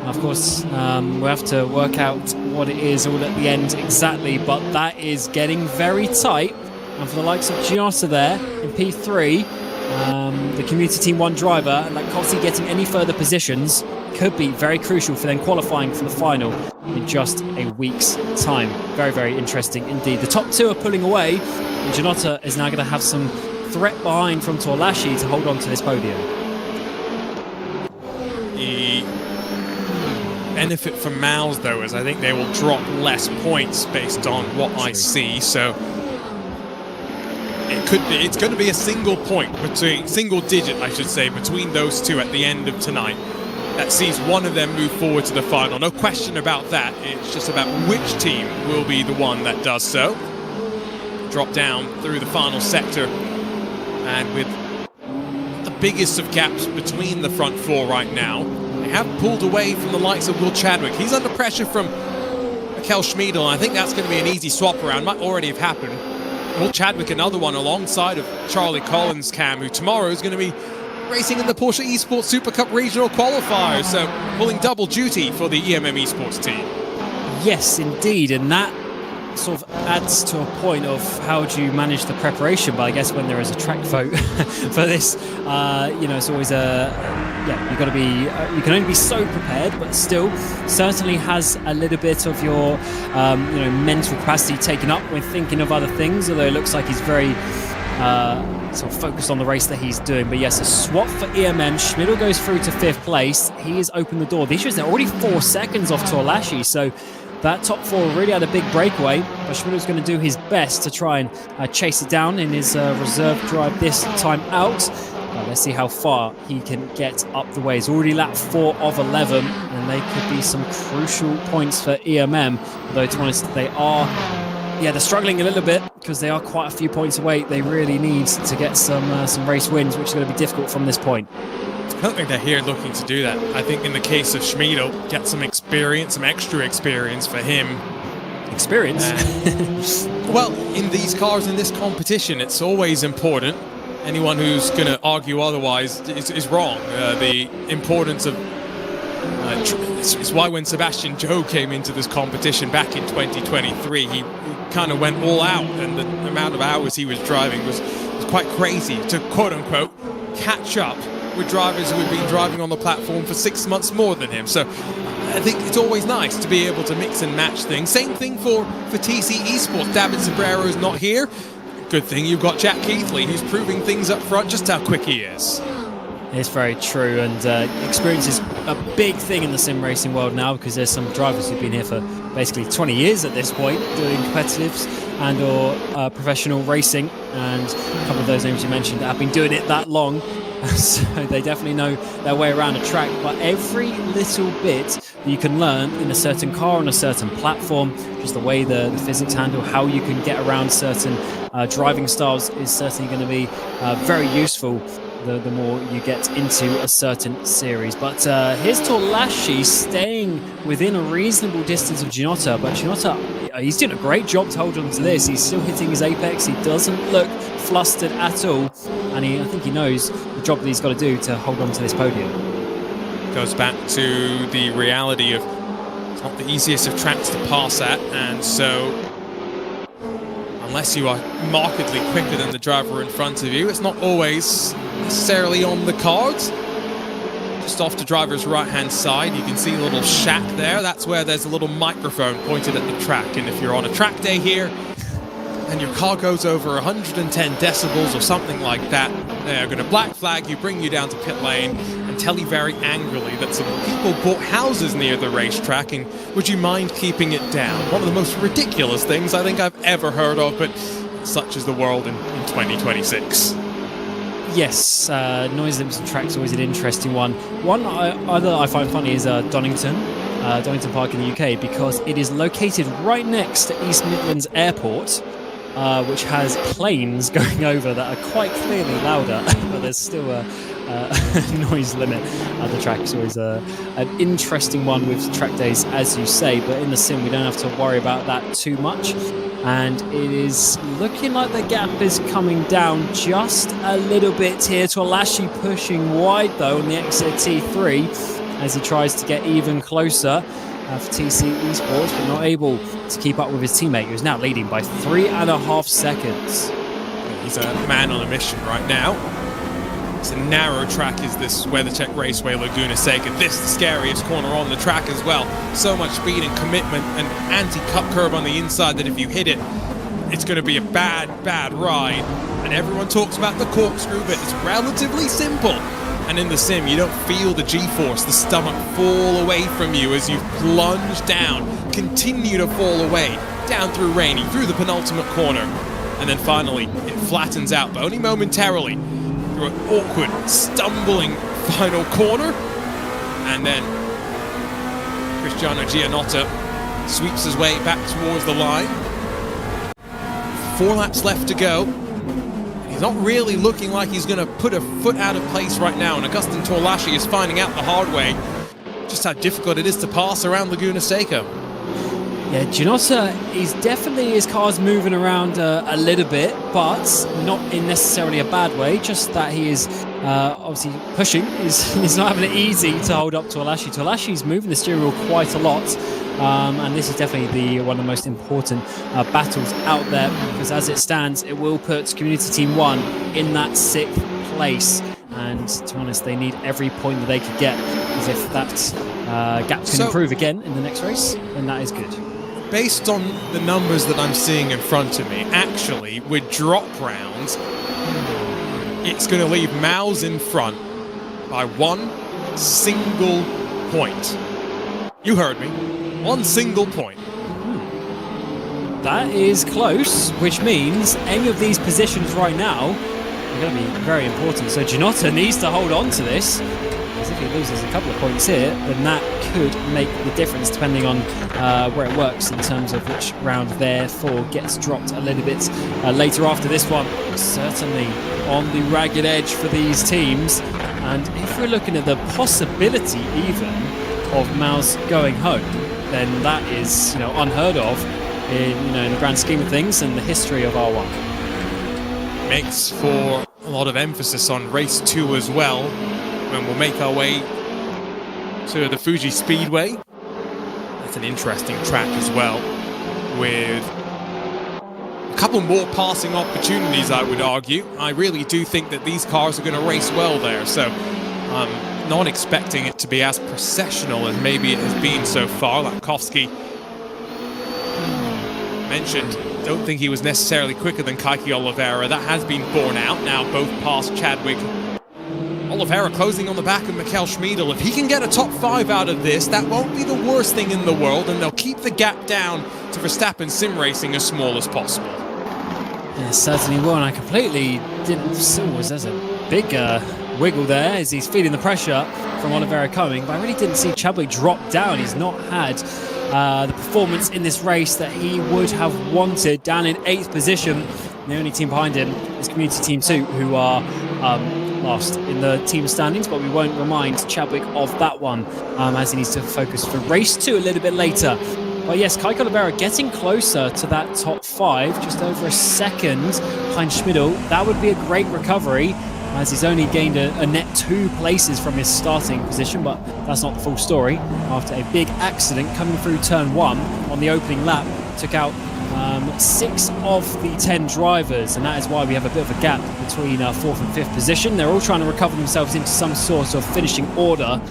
Of course, we'll have to work out what it is all at the end exactly, but that is getting very tight. And for the likes of Ginotta there in P3, the Community Team 1 driver, Latkovsky getting any further positions could be very crucial for them qualifying for the final in just a week's time. Very, very interesting indeed. The top 2 are pulling away, and Ginotta is now going to have some threat behind from Torlashi to hold on to this podium. The benefit for Maus, though, is I think they will drop less points based on what I see. So it's going to be a single digit, I should say, between those 2 at the end of tonight. That sees one of them move forward to the final. No question about that. It's just about which team will be the one that does so. Drop down through the final sector, and with the biggest of gaps between the front 4 right now, they have pulled away from the likes of Will Chadwick. He's under pressure from Mikel Schmidl, and I think that's going to be an easy swap around. Might already have happened. Will Chadwick, another one alongside of Charlie Collins, Cam, who tomorrow is going to be racing in the Porsche Esports Super Cup Regional Qualifiers, so pulling double duty for the EMM Esports team. Yes, indeed, and that sort of adds to a point of how do you manage the preparation. But I guess when there is a track vote for this, it's always you've got to be, you can only be so prepared, but still certainly has a little bit of your, mental capacity taken up when thinking of other things, although it looks like he's very sort of focused on the race that he's doing. But yes, a swap for EMM. Schmidl goes through to 5th place. He has opened the door. The issue is they're already 4 seconds off Torlashi, so that top 4 really had a big breakaway, but Schmidl's going to do his best to try and chase it down in his reserve drive this time out. Let's see how far he can get up the way. He's already lapped 4 of 11, and they could be some crucial points for EMM. Although, to be honest, they're struggling a little bit because they are quite a few points away. They really need to get some race wins, which is going to be difficult from this point. I don't think they're here looking to do that. I think in the case of Schmidl, get some experience, some extra experience for him. Experience? Well, in these cars, in this competition, it's always important. Anyone who's going to argue otherwise is wrong. The importance of... it's why when Sebastian Joe came into this competition back in 2023, he kind of went all out, and the amount of hours he was driving was quite crazy to, quote-unquote, catch up with drivers who had been driving on the platform for 6 months more than him. So I think it's always nice to be able to mix and match things. Same thing for TC Esports. David Sobrero is not here. Good thing you've got Jack Keithley, who's proving things up front just how quick he is. It's very true, and experience is a big thing in the sim racing world now, because there's some drivers who've been here for basically 20 years at this point, doing competitives and or professional racing, and a couple of those names you mentioned have been doing it that long, so they definitely know their way around a track. But every little bit that you can learn in a certain car on a certain platform, just the way the physics handle, how you can get around certain driving styles, is certainly going to be very useful the more you get into a certain series. But here's Torlashi staying within a reasonable distance of Ginotta, but Ginotta, he's doing a great job to hold on to this. He's still hitting his apex. He doesn't look flustered at all, and I think he knows the job that he's got to do to hold on to this podium. Goes back to the reality of it's not the easiest of tracks to pass at, and so unless you are markedly quicker than the driver in front of you, it's not always necessarily on the cards. Just off the driver's right-hand side, you can see a little shack there. That's where there's a little microphone pointed at the track, and if you're on a track day here and your car goes over 110 decibels or something like that, they're going to black flag you, bring you down to pit lane, and tell you very angrily that some people bought houses near the racetrack, and would you mind keeping it down? One of the most ridiculous things I think I've ever heard of, but such is the world in 2026. Yes, noise limits and tracks always an interesting one. One other I find funny is Donington Park in the UK, because it is located right next to East Midlands Airport, which has planes going over that are quite clearly louder, but there's still a noise limit at the track. It's always an interesting one with track days, as you say, but in the sim we don't have to worry about that too much. And it is looking like the gap is coming down just a little bit here. Torlashi pushing wide though on the exit T3 as he tries to get even closer for TC Esports, but not able to keep up with his teammate, who's now leading by 3.5 seconds. He's a man on a mission right now. It's a narrow track, is this WeatherTech Raceway Laguna Seca. This is the scariest corner on the track as well. So much speed and commitment, and anti-cut curve on the inside that if you hit it, it's going to be a bad ride. And everyone talks about the corkscrew, but it's relatively simple. And in the sim, you don't feel the G-force, the stomach fall away from you as you plunge down, continue to fall away, down through Rainy, through the penultimate corner. And then finally, it flattens out, but only momentarily, through an awkward, stumbling final corner. And then Cristiano Gianotta sweeps his way back towards the line. 4 laps left to go. He's not really looking like he's going to put a foot out of place right now, and Augustin Torlashi is finding out the hard way just how difficult it is to pass around Laguna Seca. Yeah, Ginotta, he's definitely, his car's moving around a little bit, but not in necessarily a bad way, just that he is obviously pushing. He's not having it easy to hold up Torlashi. Torlashi's moving the steering wheel quite a lot, and this is definitely one of the most important battles out there, because as it stands, it will put Community Team 1 in that 6th place. And to be honest, they need every point that they could get, because if that gap can improve again in the next race, then that is good. Based on the numbers that I'm seeing in front of me, actually, with drop rounds, it's going to leave Mouse in front by 1 single point. You heard me. 1 single point. That is close, which means any of these positions right now are going to be very important. So Ginotta needs to hold on to this, because if he loses a couple of points here, then that could make the difference depending on where it works in terms of which round therefore gets dropped a little bit later after this one. Certainly on the ragged edge for these teams, and if we're looking at the possibility even of Mouse going home, then that is unheard of in the grand scheme of things and the history of R1. Makes for a lot of emphasis on race 2 as well, when we'll make our way to the Fuji Speedway. That's an interesting track as well, with a couple more passing opportunities, I would argue. I really do think that these cars are going to race well there, so I'm not expecting it to be as processional as maybe it has been so far. Lapkowski mentioned, don't think he was necessarily quicker than Kaiki Oliveira. That has been borne out now, both past Chadwick. Oliveira closing on the back of Mikel Schmiedel. If he can get a top 5 out of this, that won't be the worst thing in the world, and they'll keep the gap down to Verstappen sim racing as small as possible. Yeah, certainly will, and I completely didn't... There's a big wiggle there as he's feeling the pressure from Oliveira coming, but I really didn't see Chadwick drop down. He's not had the performance in this race that he would have wanted, down in 8th position. And the only team behind him is Community Team 2, who are last in the team standings, but we won't remind Chadwick of that one as he needs to focus for race 2 a little bit later. But yes, Kaiki Oliveira getting closer to that top 5, just over a second behind Schmiedel. That would be a great recovery, as he's only gained a net 2 places from his starting position, but that's not the full story. After a big accident coming through turn 1 on the opening lap, took out 6 of the 10 drivers, and that is why we have a bit of a gap between 4th and 5th position. They're all trying to recover themselves into some sort of finishing order,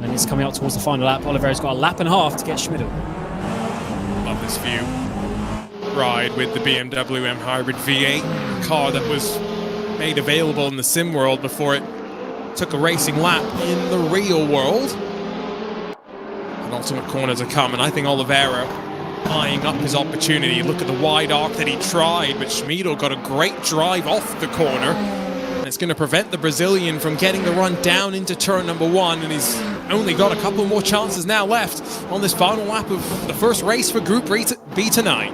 and it's coming up towards the final lap. Oliveira's got a lap and a half to get Schmiedel. Love this view. Ride with the BMW M Hybrid V8, a car that was made available in the sim world before it took a racing lap in the real world. Penultimate corner to come, and I think Oliveira eyeing up his opportunity. Look at the wide arc that he tried, but Schmiedel got a great drive off the corner, and it's going to prevent the Brazilian from getting the run down into turn number 1, and he's only got a couple more chances now left on this final lap of the first race for Group B tonight.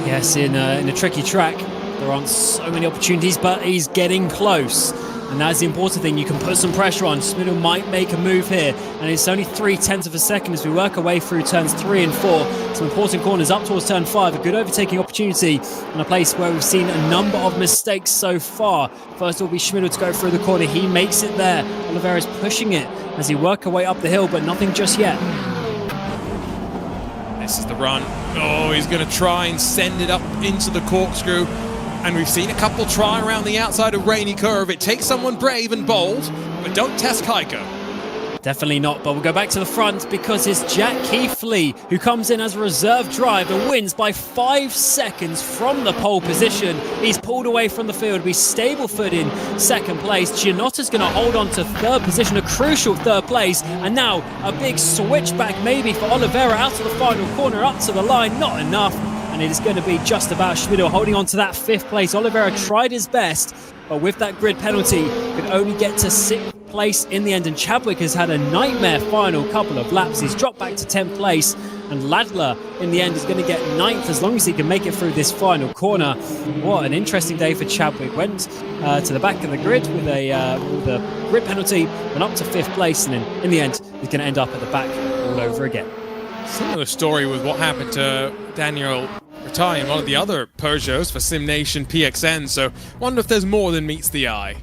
Yes, in a tricky track, there aren't so many opportunities, but he's getting close. And that's the important thing. You can put some pressure on. Schmiedel might make a move here. And it's only 0.3 of a second as we work our way through turns 3 and 4. Some important corners up towards turn 5. A good overtaking opportunity in a place where we've seen a number of mistakes so far. First it will be Schmiedel to go through the corner. He makes it there. Oliveira's pushing it as he work our way up the hill, but nothing just yet. This is the run. Oh, he's going to try and send it up into the corkscrew. And we've seen a couple try around the outside of Rainy Curve. It takes someone brave and bold, but don't test Kaiko. Definitely not, but we'll go back to the front because it's Jack Keithley who comes in as a reserve driver, wins by 5 seconds from the pole position. He's pulled away from the field. We Stableford in 2nd place. Gianotta's going to hold on to 3rd position, a crucial 3rd place. And now a big switchback maybe for Oliveira out to the final corner, up to the line, not enough. And it is going to be just about Schmiedel holding on to that 5th place. Oliveira tried his best, but with that grid penalty, could only get to 6th place in the end. And Chadwick has had a nightmare final couple of laps. He's dropped back to 10th place. And Ladler, in the end, is going to get 9th as long as he can make it through this final corner. What an interesting day for Chadwick. Went to the back of the grid with a grid penalty, went up to 5th place, and then in the end, he's going to end up at the back all over again. Similar story with what happened to Daniel Ratai in one of the other Peugeots for Sim Nation PXN, so wonder if there's more than meets the eye.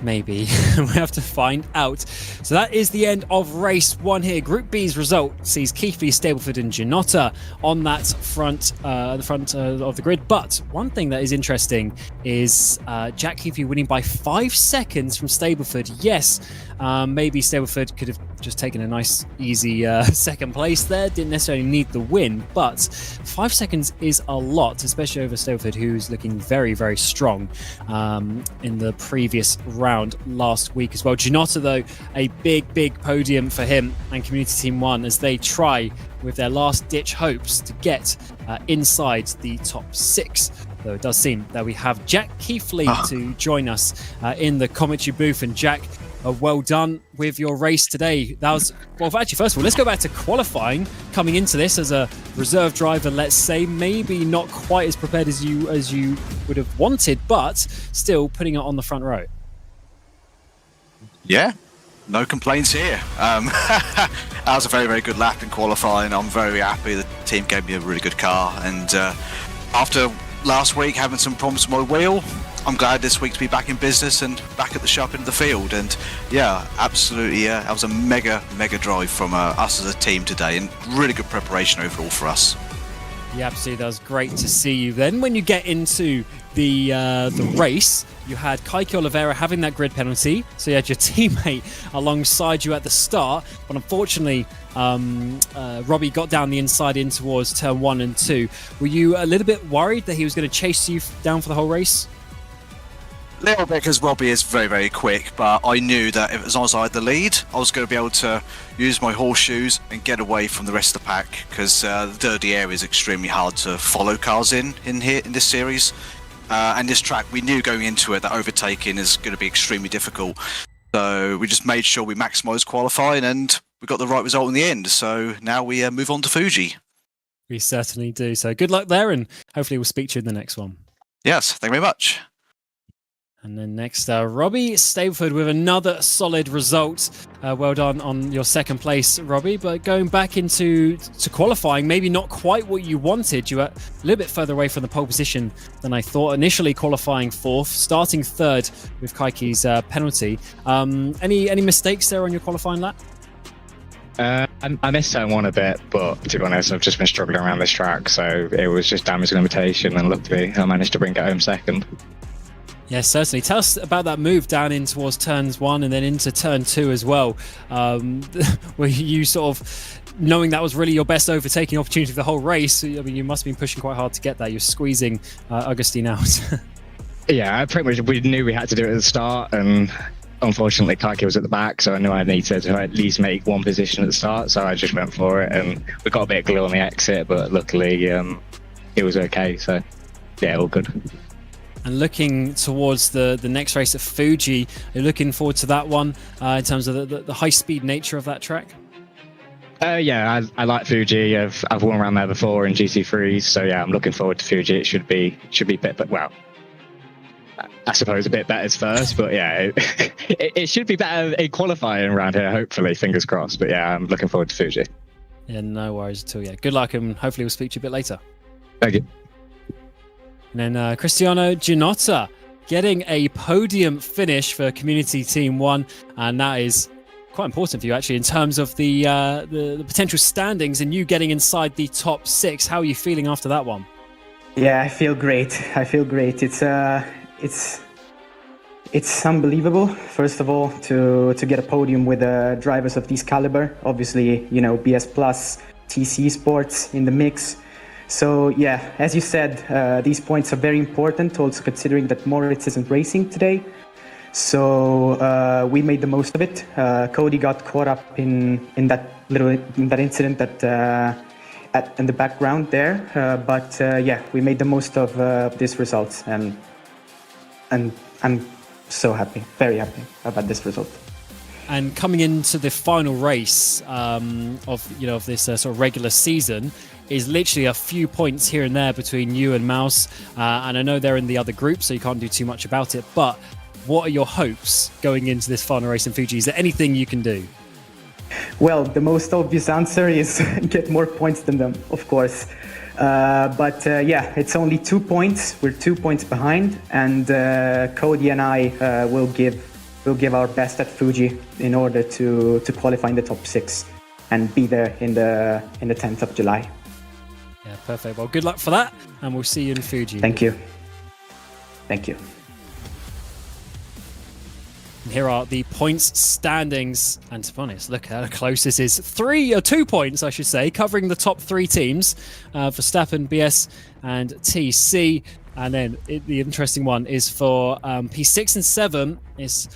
Maybe. We have to find out. So that is the end of race 1 here. Group B's result sees Keithley, Stableford and Gianotta on that front, of the grid. But one thing that is interesting is Jack Keithley winning by 5 seconds from Stableford. Yes, maybe Stableford could have just taken a nice, easy 2nd place there. Didn't necessarily need the win, but 5 seconds is a lot, especially over Stableford, who's looking very, very strong in the previous round last week as well. Gianotta, though, a big podium for him and Community Team 1 as they try with their last-ditch hopes to get inside the top 6. Though it does seem that we have Jack Keithley to join us in the commentary booth. And Jack, well done with your race today. That was, well, actually, first of all, let's go back to qualifying. Coming into this as a reserve driver, let's say, maybe not quite as prepared as you would have wanted, but still putting it on the front row. Yeah, no complaints here. That was a very good lap in qualifying. I'm very happy. The team gave me a really good car, and after last week having some problems with my wheel, I'm glad this week to be back in business and back at the sharp end of the field. And yeah, absolutely, that was a mega drive from us as a team today, and really good preparation overall for us. Yeah, absolutely. That was great to see you. Then when you get into the race, you had Kaiki Oliveira having that grid penalty. So you had your teammate alongside you at the start. But unfortunately, Robbie got down the inside in towards turn 1 and 2. Were you a little bit worried that he was going to chase you down for the whole race? A little bit, because Robbie is very, very quick, but I knew that as long as I had the lead, I was going to be able to use my horseshoes and get away from the rest of the pack, because the dirty area is extremely hard to follow cars in here in this series. And this track, we knew going into it that overtaking is going to be extremely difficult. So we just made sure we maximised qualifying, and we got the right result in the end. So now we move on to Fuji. We certainly do. So good luck there, and hopefully we'll speak to you in the next one. Yes, thank you very much. And then next, Robbie Stableford with another solid result. Well done on your second place, Robbie. But going back into qualifying, maybe not quite what you wanted. You were a little bit further away from the pole position than I thought. Initially qualifying 4th, starting 3rd with Kaiki's penalty. Any mistakes there on your qualifying lap? I missed turn 1 a bit, but to be honest, I've just been struggling around this track. So it was just damage limitation, and luckily I managed to bring it home second. Yes, certainly. Tell us about that move down in towards turns 1 and then into turn 2 as well. Were you sort of knowing that was really your best overtaking opportunity of the whole race? I mean, you must have been pushing quite hard to get that. You're squeezing Augustine out. Yeah, pretty much. We knew we had to do it at the start, and unfortunately, Kaiki was at the back, so I knew I needed to at least make one position at the start. So I just went for it, and we got a bit of glue on the exit, but luckily it was okay. So yeah, all good. And looking towards the next race at Fuji, you're looking forward to that one in terms of the high-speed nature of that track? Yeah, I like Fuji. I've won around there before in GT3s, so yeah, I'm looking forward to Fuji. It should be a bit, but well, I suppose a bit better is first, but yeah, it should be better in qualifying around here, hopefully, fingers crossed. But yeah, I'm looking forward to Fuji. Yeah, no worries at all. Yeah, good luck, and hopefully we'll speak to you a bit later. Thank you. And then Cristiano Ginotta getting a podium finish for Community Team 1, and that is quite important for you actually in terms of the potential standings and you getting inside the top 6. How are you feeling after that one? Yeah, I feel great. It's unbelievable. First of all, to get a podium with drivers of this caliber. Obviously, you know, BS Plus, TC Sports in the mix. So yeah, as you said, these points are very important, also considering that Moritz isn't racing today. So we made the most of it. Cody got caught up in that incident that in the background there. But yeah, we made the most of this result, and I'm so happy, very happy about this result. And coming into the final race of this sort of regular season is literally a few points here and there between you and Mouse. And I know they're in the other group, so you can't do too much about it. But what are your hopes going into this final race in Fuji? Is there anything you can do? Well, the most obvious answer is get more points than them, of course. But yeah, it's only 2 points. We're 2 points behind, and Cody and I will give our best at Fuji in order to qualify in the top 6 and be there in the 10th of July. Yeah, perfect. Well, good luck for that, and we'll see you in Fuji. Thank you. Thank you. And here are the points standings, and to be honest, look how close this is. 2 points, I should say, covering the top 3 teams, Verstappen, BS, and TC. And then the interesting one is for P6 and 7 is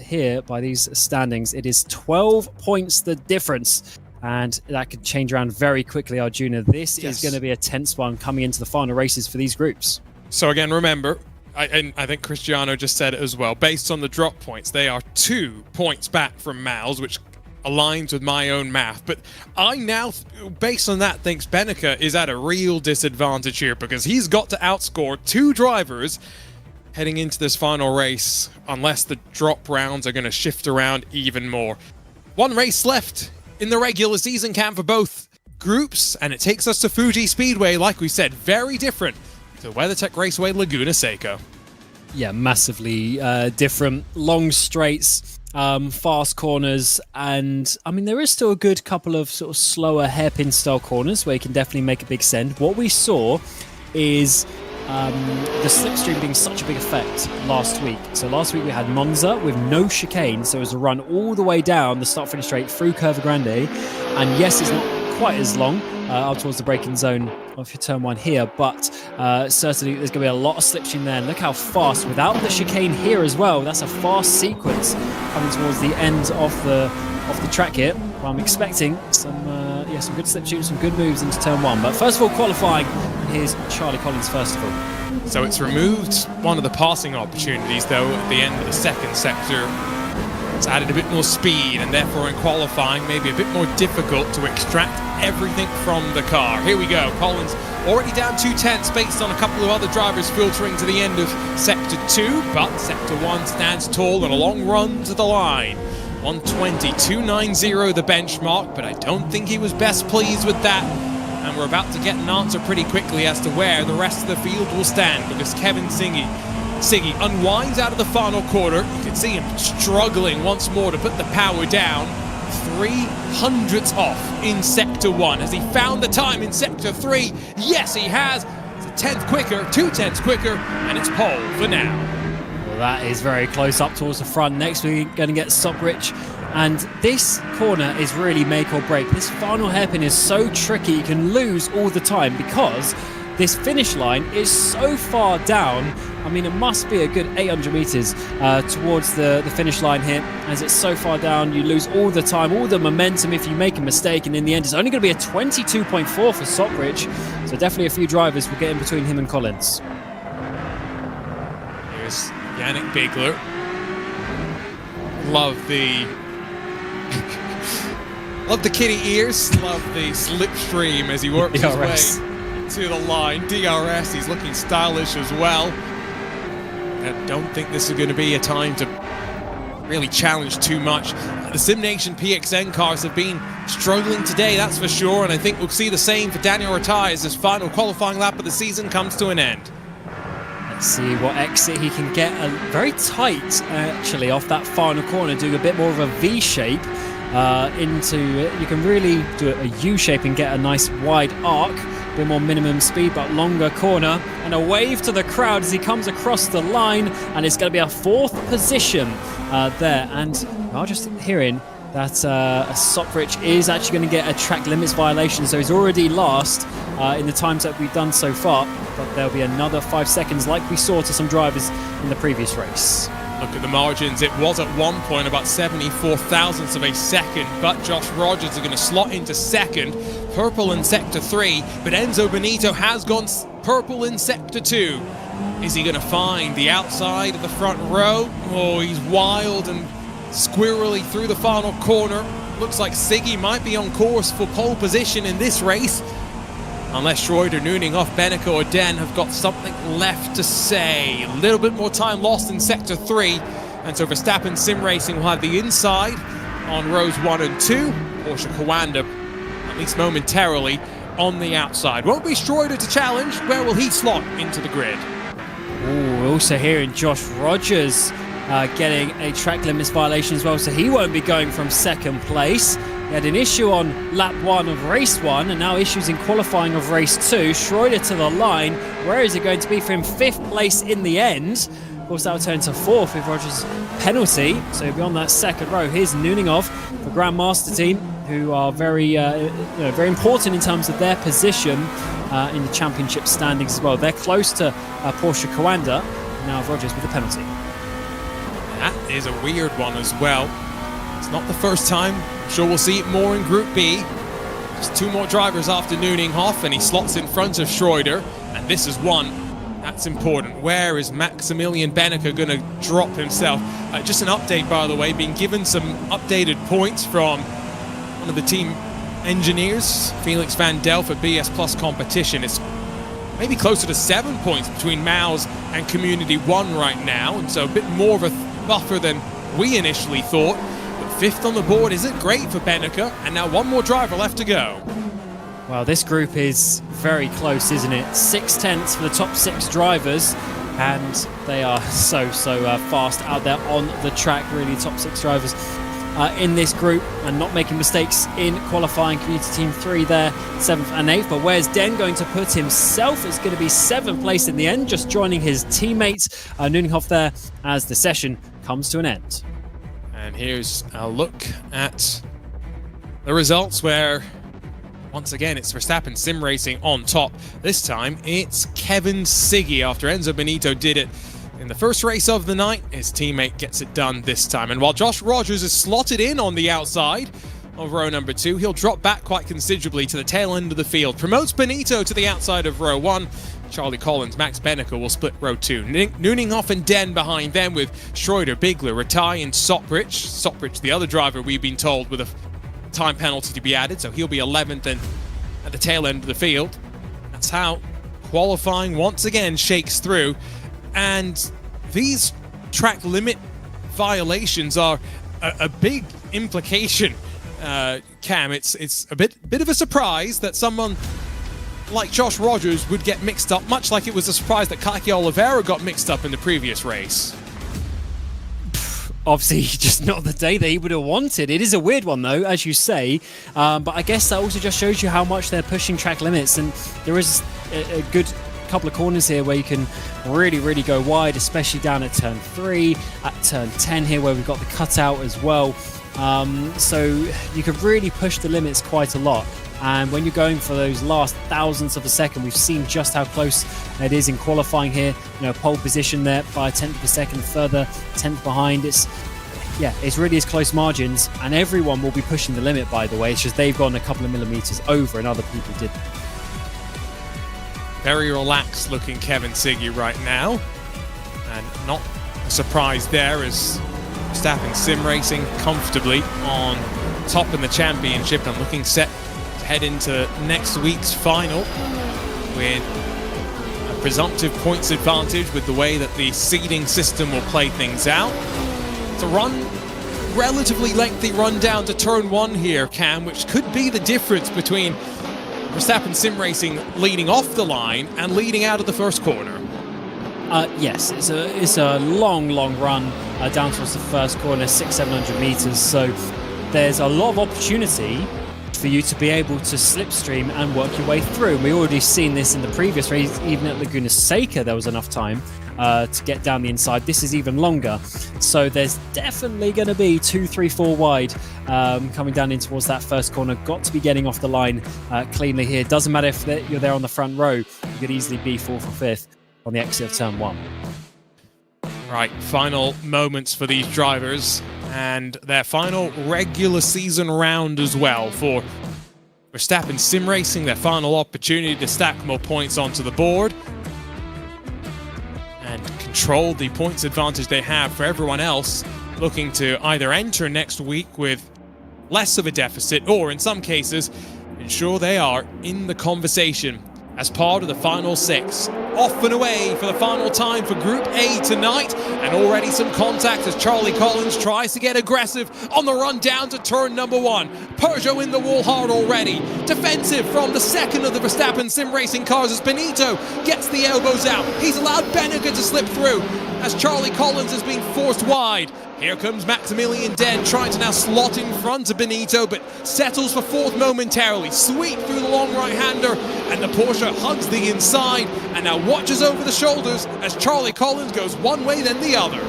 here by these standings. It is 12 points the difference, and that could change around very quickly, Arjuna. This is going to be a tense one coming into the final races for these groups. So again, remember, I think Cristiano just said it as well, based on the drop points, they are 2 points back from Miles, which aligns with my own math. But I now, based on that, thinks Benica is at a real disadvantage here, because he's got to outscore 2 drivers heading into this final race, unless the drop rounds are going to shift around even more. 1 race left in the regular season camp for both groups, and it takes us to Fuji Speedway, like we said, very different to WeatherTech Raceway Laguna Seca. Yeah, massively different. Long straights, fast corners, and I mean there is still a good couple of sort of slower hairpin style corners where you can definitely make a big send. What we saw is the slipstream being such a big effect last week. So last week we had Monza with no chicane, so it was a run all the way down the start finish straight through Curva Grande, and yes, it's not quite as long out towards the braking zone of your turn 1 here, but certainly there's going to be a lot of slipstream there. And look how fast, without the chicane here as well, that's a fast sequence coming towards the end of the track here. Well, I'm expecting some good slipstream, some good moves into turn 1. But first of all, qualifying, here's Charlie Collins first of all. So it's removed one of the passing opportunities, though, at the end of the second sector. It's added a bit more speed, and therefore in qualifying, maybe a bit more difficult to extract everything from the car. Here we go. Collins already down 2/10 based on a couple of other drivers filtering to the end of Sector 2, but Sector 1 stands tall and a long run to the line. 1:20.290 the benchmark, but I don't think he was best pleased with that. And we're about to get an answer pretty quickly as to where the rest of the field will stand, because Kevin Siggy unwinds out of the final corner. You can see him struggling once more to put the power down. 300ths off in Sector 1. Has he found the time in Sector 3? Yes, he has. It's a 10th quicker, 2/10 quicker, and it's pole for now. Well, that is very close up towards the front. Next we're going to get Stockbridge, and this corner is really make or break. This final hairpin is so tricky, you can lose all the time because this finish line is so far down. I mean, it must be a good 800 meters towards the finish line here. As it's so far down, you lose all the time, all the momentum if you make a mistake, and in the end, it's only going to be a 22.4 for Stockbridge. So definitely a few drivers will get in between him and Collins. Here's Yannick Bigler. Love the kitty ears. Love the slipstream as he works his way to the line. DRS, he's looking stylish as well. I don't think this is going to be a time to really challenge too much. The SimNation PXN cars have been struggling today, that's for sure, and I think we'll see the same for Daniel Rota as his final qualifying lap of the season comes to an end. Let's see what exit he can get. Very tight, actually, off that final corner, doing a bit more of a V shape into it. You can really do a U shape and get a nice wide arc. A bit more minimum speed, but longer corner. And a wave to the crowd as he comes across the line. And it's going to be a 4th position there. And I'm just hearing that Stockbridge is actually going to get a track limits violation. So he's already last in the times that we've done so far. But there'll be another 5 seconds like we saw to some drivers in the previous race. Look at the margins. It was at one point about 74 thousandths of a second, but Josh Rogers is going to slot into second. Purple in Sector 3, but Enzo Benito has gone purple in Sector 2. Is he going to find the outside of the front row? Oh, he's wild and squirrely through the final corner. Looks like Siggy might be on course for pole position in this race. Unless Schroeder, Nooning off, Beneke or Den have got something left to say. A little bit more time lost in Sector 3. And so Verstappen Sim Racing will have the inside on rows 1 and 2. Porsche Coanda, at least momentarily, on the outside. Won't be Schroeder to challenge. Where will he slot into the grid? Ooh, also hearing Josh Rogers getting a track limits violation as well, so he won't be going from second place. He had an issue on lap 1 of race 1 and now issues in qualifying of race 2. Schroeder to the line. Where is it going to be for him? 5th place in the end. Of course, that will turn to 4th with Rogers' penalty. So he'll be on that second row. Here's Nooninov, the Grandmaster team, who are very important in terms of their position in the championship standings as well. They're close to Porsche Coanda. Now Rogers with the penalty. That is a weird one as well. It's not the first time. I'm sure we'll see it more in Group B. Just 2 more drivers after Nooninghoff, and he slots in front of Schroeder. And this is one that's important. Where is Maximilian Beneke going to drop himself? Just an update, by the way, being given some updated points from one of the team engineers, Felix van Delft at BS Plus competition. It's maybe closer to 7 points between Maus and Community 1 right now, and so a bit more of a buffer than we initially thought. But 5th on the board isn't great for Beneke, and now 1 more driver left to go. Well, this group is very close, isn't it? 6 tenths for the top 6 drivers. and they are so fast out there on the track. Really top 6 drivers in this group, and not making mistakes in qualifying. Community Team 3 there, 7th and 8th. But where's Den going to put himself? It's going to be 7th place in the end, just joining his teammates Nuninghoff there as the session comes to an end. And here's a look at the results, where once again it's Verstappen Sim Racing on top. This time it's Kevin Siggy. After Enzo Benito did it in the first race of the night, his teammate gets it done this time. And while Josh Rogers is slotted in on the outside of row number 2, he'll drop back quite considerably to the tail end of the field. Promotes Benito to the outside of row 1. Charlie Collins, Max Benecker will split row 2. Nuninghoff and Den behind them, with Schroeder, Bigler, Ratai and Soprich. Soprich, the other driver, we've been told, with a time penalty to be added, so he'll be 11th and at the tail end of the field. That's how qualifying once again shakes through. And these track limit violations are a big implication, Cam. It's a bit of a surprise that someone like Josh Rogers would get mixed up, much like it was a surprise that Kaki Oliveira got mixed up in the previous race. Obviously, just not the day that he would have wanted. It is a weird one, though, as you say. But I guess that also just shows you how much they're pushing track limits. And there is a good couple of corners here where you can really go wide, especially down at turn 3, at turn 10 here where we've got the cutout as well. So you can really push the limits quite a lot. And when you're going for those last thousandths of a second, we've seen just how close it is in qualifying here. You know, pole position there by a 10th of a second, further 10th behind. It's really is close margins, and everyone will be pushing the limit, by the way. It's just they've gone a couple of millimeters over and other people didn't. Very relaxed looking Kevin Siggy right now, and not a surprise there, as Verstappen Sim Racing comfortably on top in the championship and looking set to head into next week's final with a presumptive points advantage with the way that the seeding system will play things out. It's a relatively lengthy run down to turn 1 here, Cam, which could be the difference between Verstappen Sim Racing leading off the line and leading out of the first corner. Yes, it's a long run down towards the first corner, 600-700 meters. So there's a lot of opportunity for you to be able to slipstream and work your way through. We already seen this in the previous race. Even at Laguna Seca, there was enough time to get down the inside. This is even longer. So there's definitely going to be 2, 3, 4 wide coming down in towards that first corner. Got to be getting off the line cleanly here. Doesn't matter if you're there on the front row. You could easily be 4th or 5th on the exit of turn 1. Right, final moments for these drivers and their final regular season round as well for Verstappen Sim Racing, their final opportunity to stack more points onto the board and control the points advantage they have for everyone else looking to either enter next week with less of a deficit or, in some cases, ensure they are in the conversation as part of the final 6. Off and away for the final time for Group A tonight, and already some contact as Charlie Collins tries to get aggressive on the run down to turn number 1. Peugeot in the wall hard already. Defensive from the second of the Verstappen Sim Racing cars as Benito gets the elbows out. He's allowed Benecker to slip through as Charlie Collins is being forced wide. Here comes Maximilian Den trying to now slot in front of Benito, but settles for 4th momentarily. Sweep through the long right-hander, and the Porsche hugs the inside and now watches over the shoulders as Charlie Collins goes one way then the other.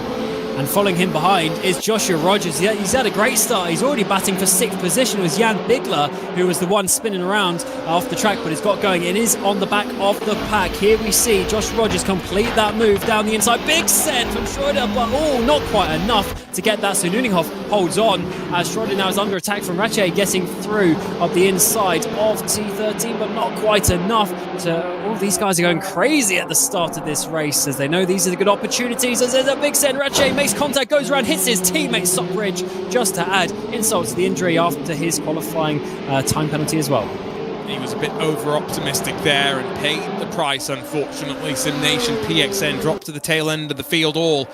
And following him behind is Joshua Rogers. Yeah, he's had a great start. He's already batting for 6th position. It was Jan Bigler who was the one spinning around off the track, but he's got going. It is on the back of the pack. Here we see Josh Rogers complete that move down the inside. Big set from Schroeder, but not quite enough to get that. So Nuninghoff holds on as Schroeder now is under attack from Rache, getting through of the inside of T13, but not quite enough. All these guys are going crazy at the start of this race as they know these are the good opportunities. As there's a big set, Rache makes contact, goes around, hits his teammate Sockbridge, just to add insult to the injury after his qualifying time penalty as well. He was a bit over-optimistic there and paid the price, unfortunately. SimNation PXN dropped to the tail end of the field all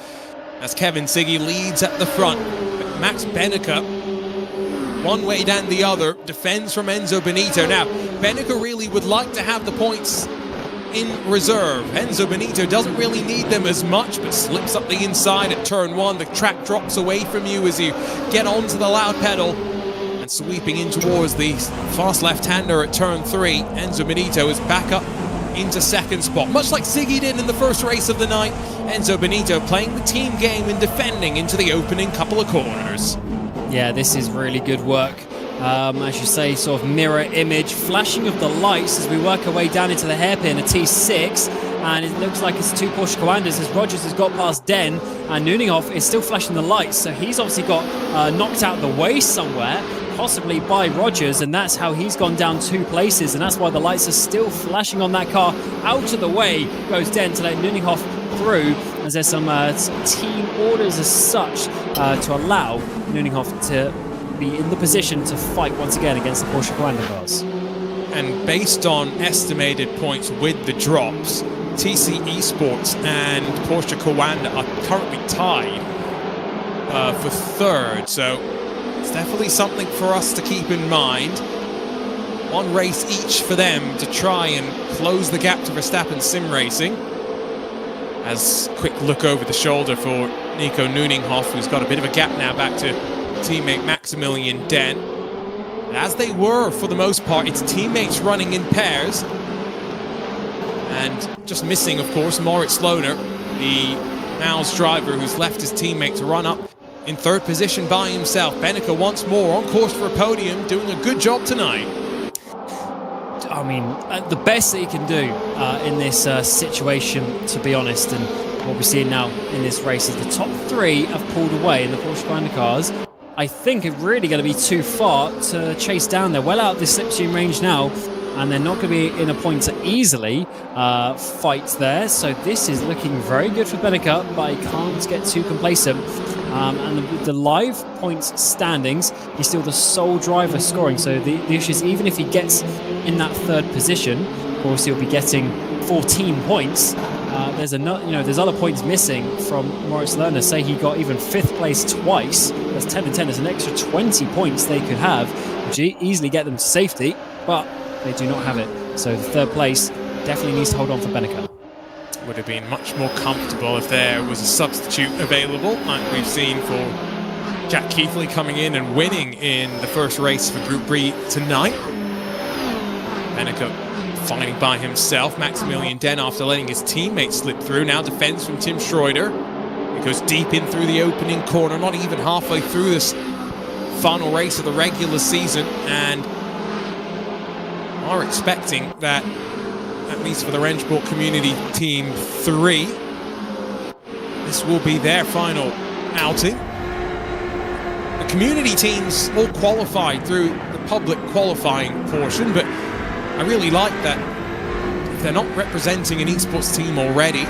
as Kevin Siggy leads at the front. But Max Benecker, one way down the other, defends from Enzo Benito. Now, Benecker really would like to have the points in reserve. Enzo Benito doesn't really need them as much, but slips up the inside at turn 1. The track drops away from you as you get onto the loud pedal. And sweeping in towards the fast left-hander at turn 3, Enzo Benito is back up into second spot. Much like Siggy did in the first race of the night, Enzo Benito playing the team game and defending into the opening couple of corners. Yeah, this is really good work. As you say, sort of mirror image, flashing of the lights as we work our way down into the hairpin, a T6, and it looks like it's 2 Porsche Commanders as Rogers has got past Den, and Nuninghoff is still flashing the lights, so he's obviously got knocked out the way somewhere, possibly by Rogers, and that's how he's gone down 2 places, and that's why the lights are still flashing on that car. Out of the way goes Den to let Nuninghoff through, as there's some team orders as such to allow Nuninghoff to be in the position to fight once again against the Porsche Commander cars. And based on estimated points with the drops, TC Esports and Porsche Coanda are currently tied for 3rd, so it's definitely something for us to keep in mind. 1 race each for them to try and close the gap to Verstappen Sim Racing. As quick look over the shoulder for Nico Nuninghoff, who's got a bit of a gap now back to teammate Maximilian Den. As they were for the most part, it's teammates running in pairs. And just missing, of course, Moritz Lohner, the Maus driver who's left his teammate to run up in 3rd position by himself. Benica once more on course for a podium, doing a good job tonight. I mean, the best that he can do in this situation, to be honest, and what we're seeing now in this race is the top 3 have pulled away in the Porsche Commander cars. I think it's really going to be too far to chase down. They're well out of the slipstream range now, and they're not going to be in a point to easily fight there. So this is looking very good for Benica, but he can't get too complacent. And the live points standings, he's still the sole driver scoring. So the issue is, even if he gets in that 3rd position, of course he'll be getting 14 points. There's other points missing from Moritz Lohner. Say he got even 5th place twice. That's 10 and 10. There's an extra 20 points they could have, which easily get them to safety, but they do not have it. So the 3rd place definitely needs to hold on for Benica. Would have been much more comfortable if there was a substitute available, like we've seen for Jack Keithley coming in and winning in the first race for Group B tonight. Benica fighting by himself. Maximilian Den, after letting his teammate slip through, now defends from Tim Schroeder. He goes deep in through the opening corner, not even halfway through this final race of the regular season, and are expecting that, at least for the Rennsport Community Team 3, this will be their final outing. The community teams all qualified through the public qualifying portion, but I really like that if they're not representing an esports team already,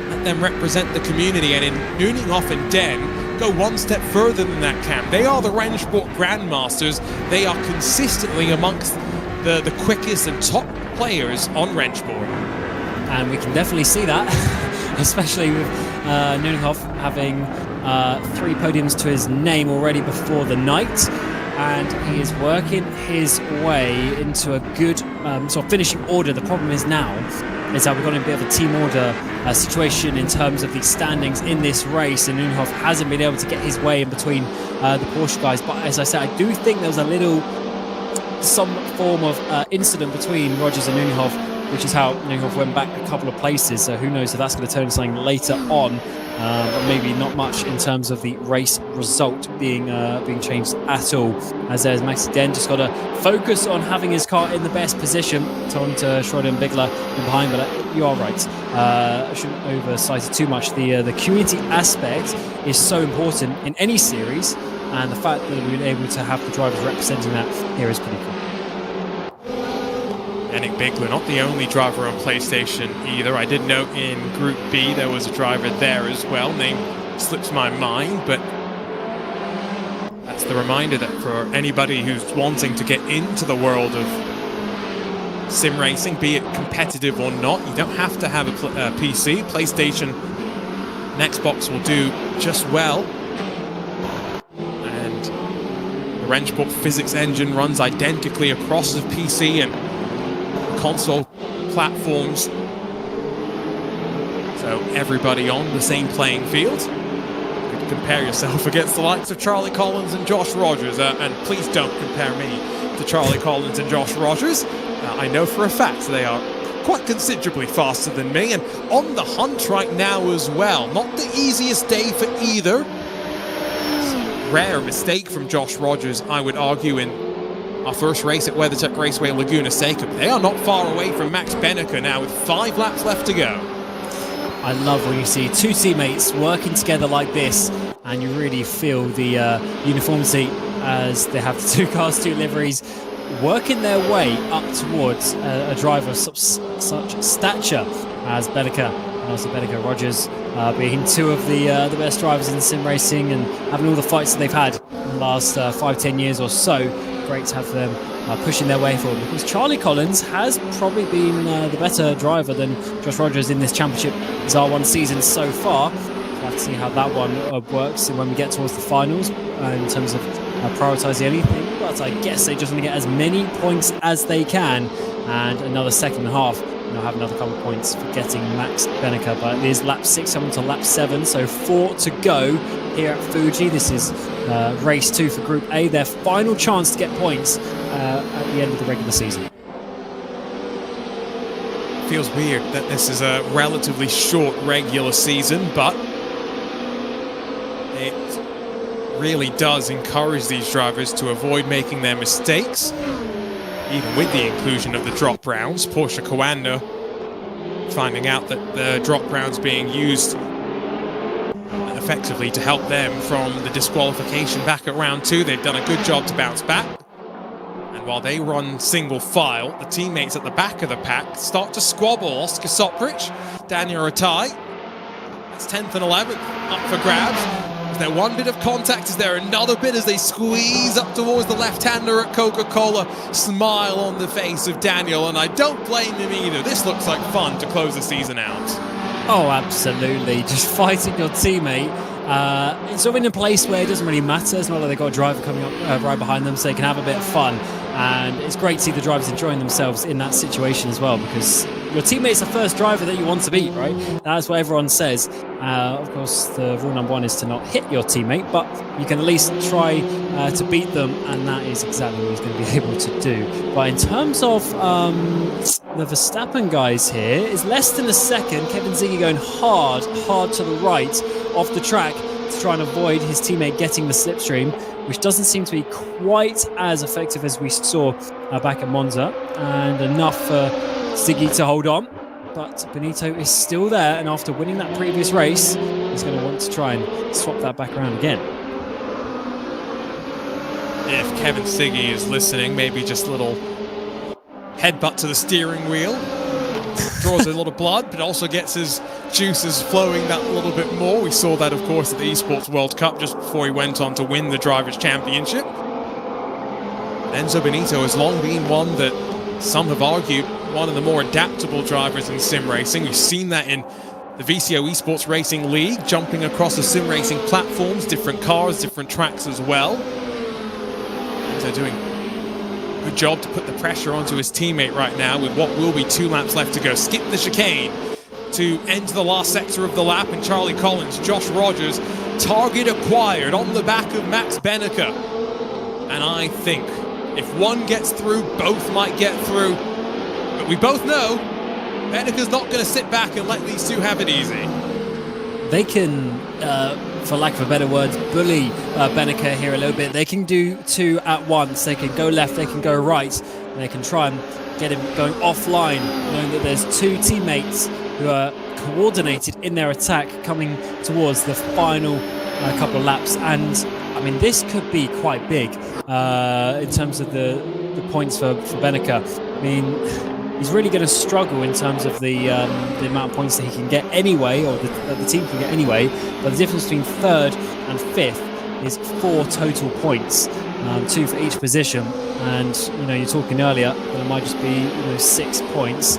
let them represent the community, and in Nuninghoff and Den go 1 step further than that camp. They are the Rennsport Grandmasters. They are consistently amongst the quickest and top players on Rennsport. And we can definitely see that, especially with Nuninghoff having 3 podiums to his name already before the night. And he is working his way into a good sort of finishing order. The problem is now is that we've got a bit of a team order situation in terms of the standings in this race, and Nuninghoff hasn't been able to get his way in between the Porsche guys. But as I said, I do think there was some form of incident between Rogers and Nuninghoff, which is how Nuninghoff went back a couple of places. So who knows if that's going to turn into something later on. But maybe not much in terms of the race result being changed at all. As there's Maxi Den just got to focus on having his car in the best position. Told to Schroeder and Bigler in behind, but you are right. I shouldn't oversight it too much. The community aspect is so important in any series, and the fact that we've been able to have the drivers representing that here is pretty cool. Yannick Bigler, not the only driver on PlayStation either. I did note in Group B there was a driver there as well. Name slips my mind, but that's the reminder that for anybody who's wanting to get into the world of sim racing, be it competitive or not, you don't have to have a PC. PlayStation and Xbox will do just well. And the Rennsport physics engine runs identically across the PC and console platforms. So everybody on the same playing field. You could compare yourself against the likes of Charlie Collins and Josh Rogers, and please don't compare me to Charlie Collins and Josh Rogers. I know for a fact they are quite considerably faster than me, and on the hunt right now as well. Not the easiest day for either. Rare mistake from Josh Rogers, I would argue, in our first race at WeatherTech Raceway Laguna Seca. They are not far away from Max Benneker now with 5 laps left to go. I love when you see two teammates working together like this, and you really feel the uniformity as they have the 2 cars, 2 liveries, working their way up towards a driver of such stature as Benneker, and also Benneker Rogers being 2 of the best drivers in sim racing and having all the fights that they've had in the last 5-10 years or so. Great to have them pushing their way forward, because Charlie Collins has probably been the better driver than Josh Rogers in this championship his R1 season so far. We'll have to see how that one works when we get towards the finals in terms of prioritising anything, but I guess they just want to get as many points as they can, and another second and a half. I'll have another couple of points for getting Max Benneker, but it is lap 6 coming to lap 7, so 4 to go here at Fuji. This is race 2 for Group A, their final chance to get points at the end of the regular season. Feels weird that this is a relatively short regular season, but it really does encourage these drivers to avoid making their mistakes. Even with the inclusion of the drop rounds, Porsche Coanda finding out that the drop rounds being used effectively to help them from the disqualification back at round 2. They've done a good job to bounce back. And while they run single file, the teammates at the back of the pack start to squabble. Oscar Soprich, Daniel Ratai, that's 10th and 11th up for grabs. Is there one bit of contact? Is there another bit as they squeeze up towards the left-hander at Coca-Cola? Smile on the face of Daniel, and I don't blame him either. This looks like fun to close the season out. Oh, absolutely. Just fighting your teammate. It's sort of in a place where it doesn't really matter. It's not like they've got a driver coming up right behind them, so they can have a bit of fun. And it's great to see the drivers enjoying themselves in that situation as well, because your teammate's the first driver that you want to beat, right? That's what everyone says. Of course, the rule number 1 is to not hit your teammate, but you can at least try to beat them, and that is exactly what he's going to be able to do. But in terms of the Verstappen guys here, it's less than a second. Kevin Ziggy going hard to the right off the track to try and avoid his teammate getting the slipstream, which doesn't seem to be quite as effective as we saw back at Monza, and enough for Ziggy to hold on. But Benito is still there, and after winning that previous race, he's going to want to try and swap that back around again. If Kevin Ziggy is listening, maybe just a little headbutt to the steering wheel. Draws a lot of blood, but also gets his juices flowing that little bit more. We saw that, of course, at the Esports World Cup just before he went on to win the Drivers' Championship. Enzo Benito has long been one that some have argued one of the more adaptable drivers in sim racing. We've seen that in the VCO Esports Racing League, jumping across the sim racing platforms, different cars, different tracks as well. Enzo doing a good job to put the pressure onto his teammate right now with what will be 2 laps left to go. Skip the chicane to enter the last sector of the lap, and Charlie Collins, Josh Rogers, target acquired on the back of Max Benneker. And I think if one gets through, both might get through. But we both know Benneker's not going to sit back and let these 2 have it easy. They can, for lack of a better word, bully Benneker here a little bit. They can do 2 at once. They can go left, they can go right, and they can try and get him going offline, knowing that there's 2 teammates who are coordinated in their attack coming towards the final couple of laps. And I mean, this could be quite big in terms of the points for Benneker. I mean, he's really going to struggle in terms of the amount of points that he can get anyway, or that the team can get anyway. But the difference between 3rd and 5th is 4 total points, 2 for each position. And you're talking earlier that it might just be 6 points.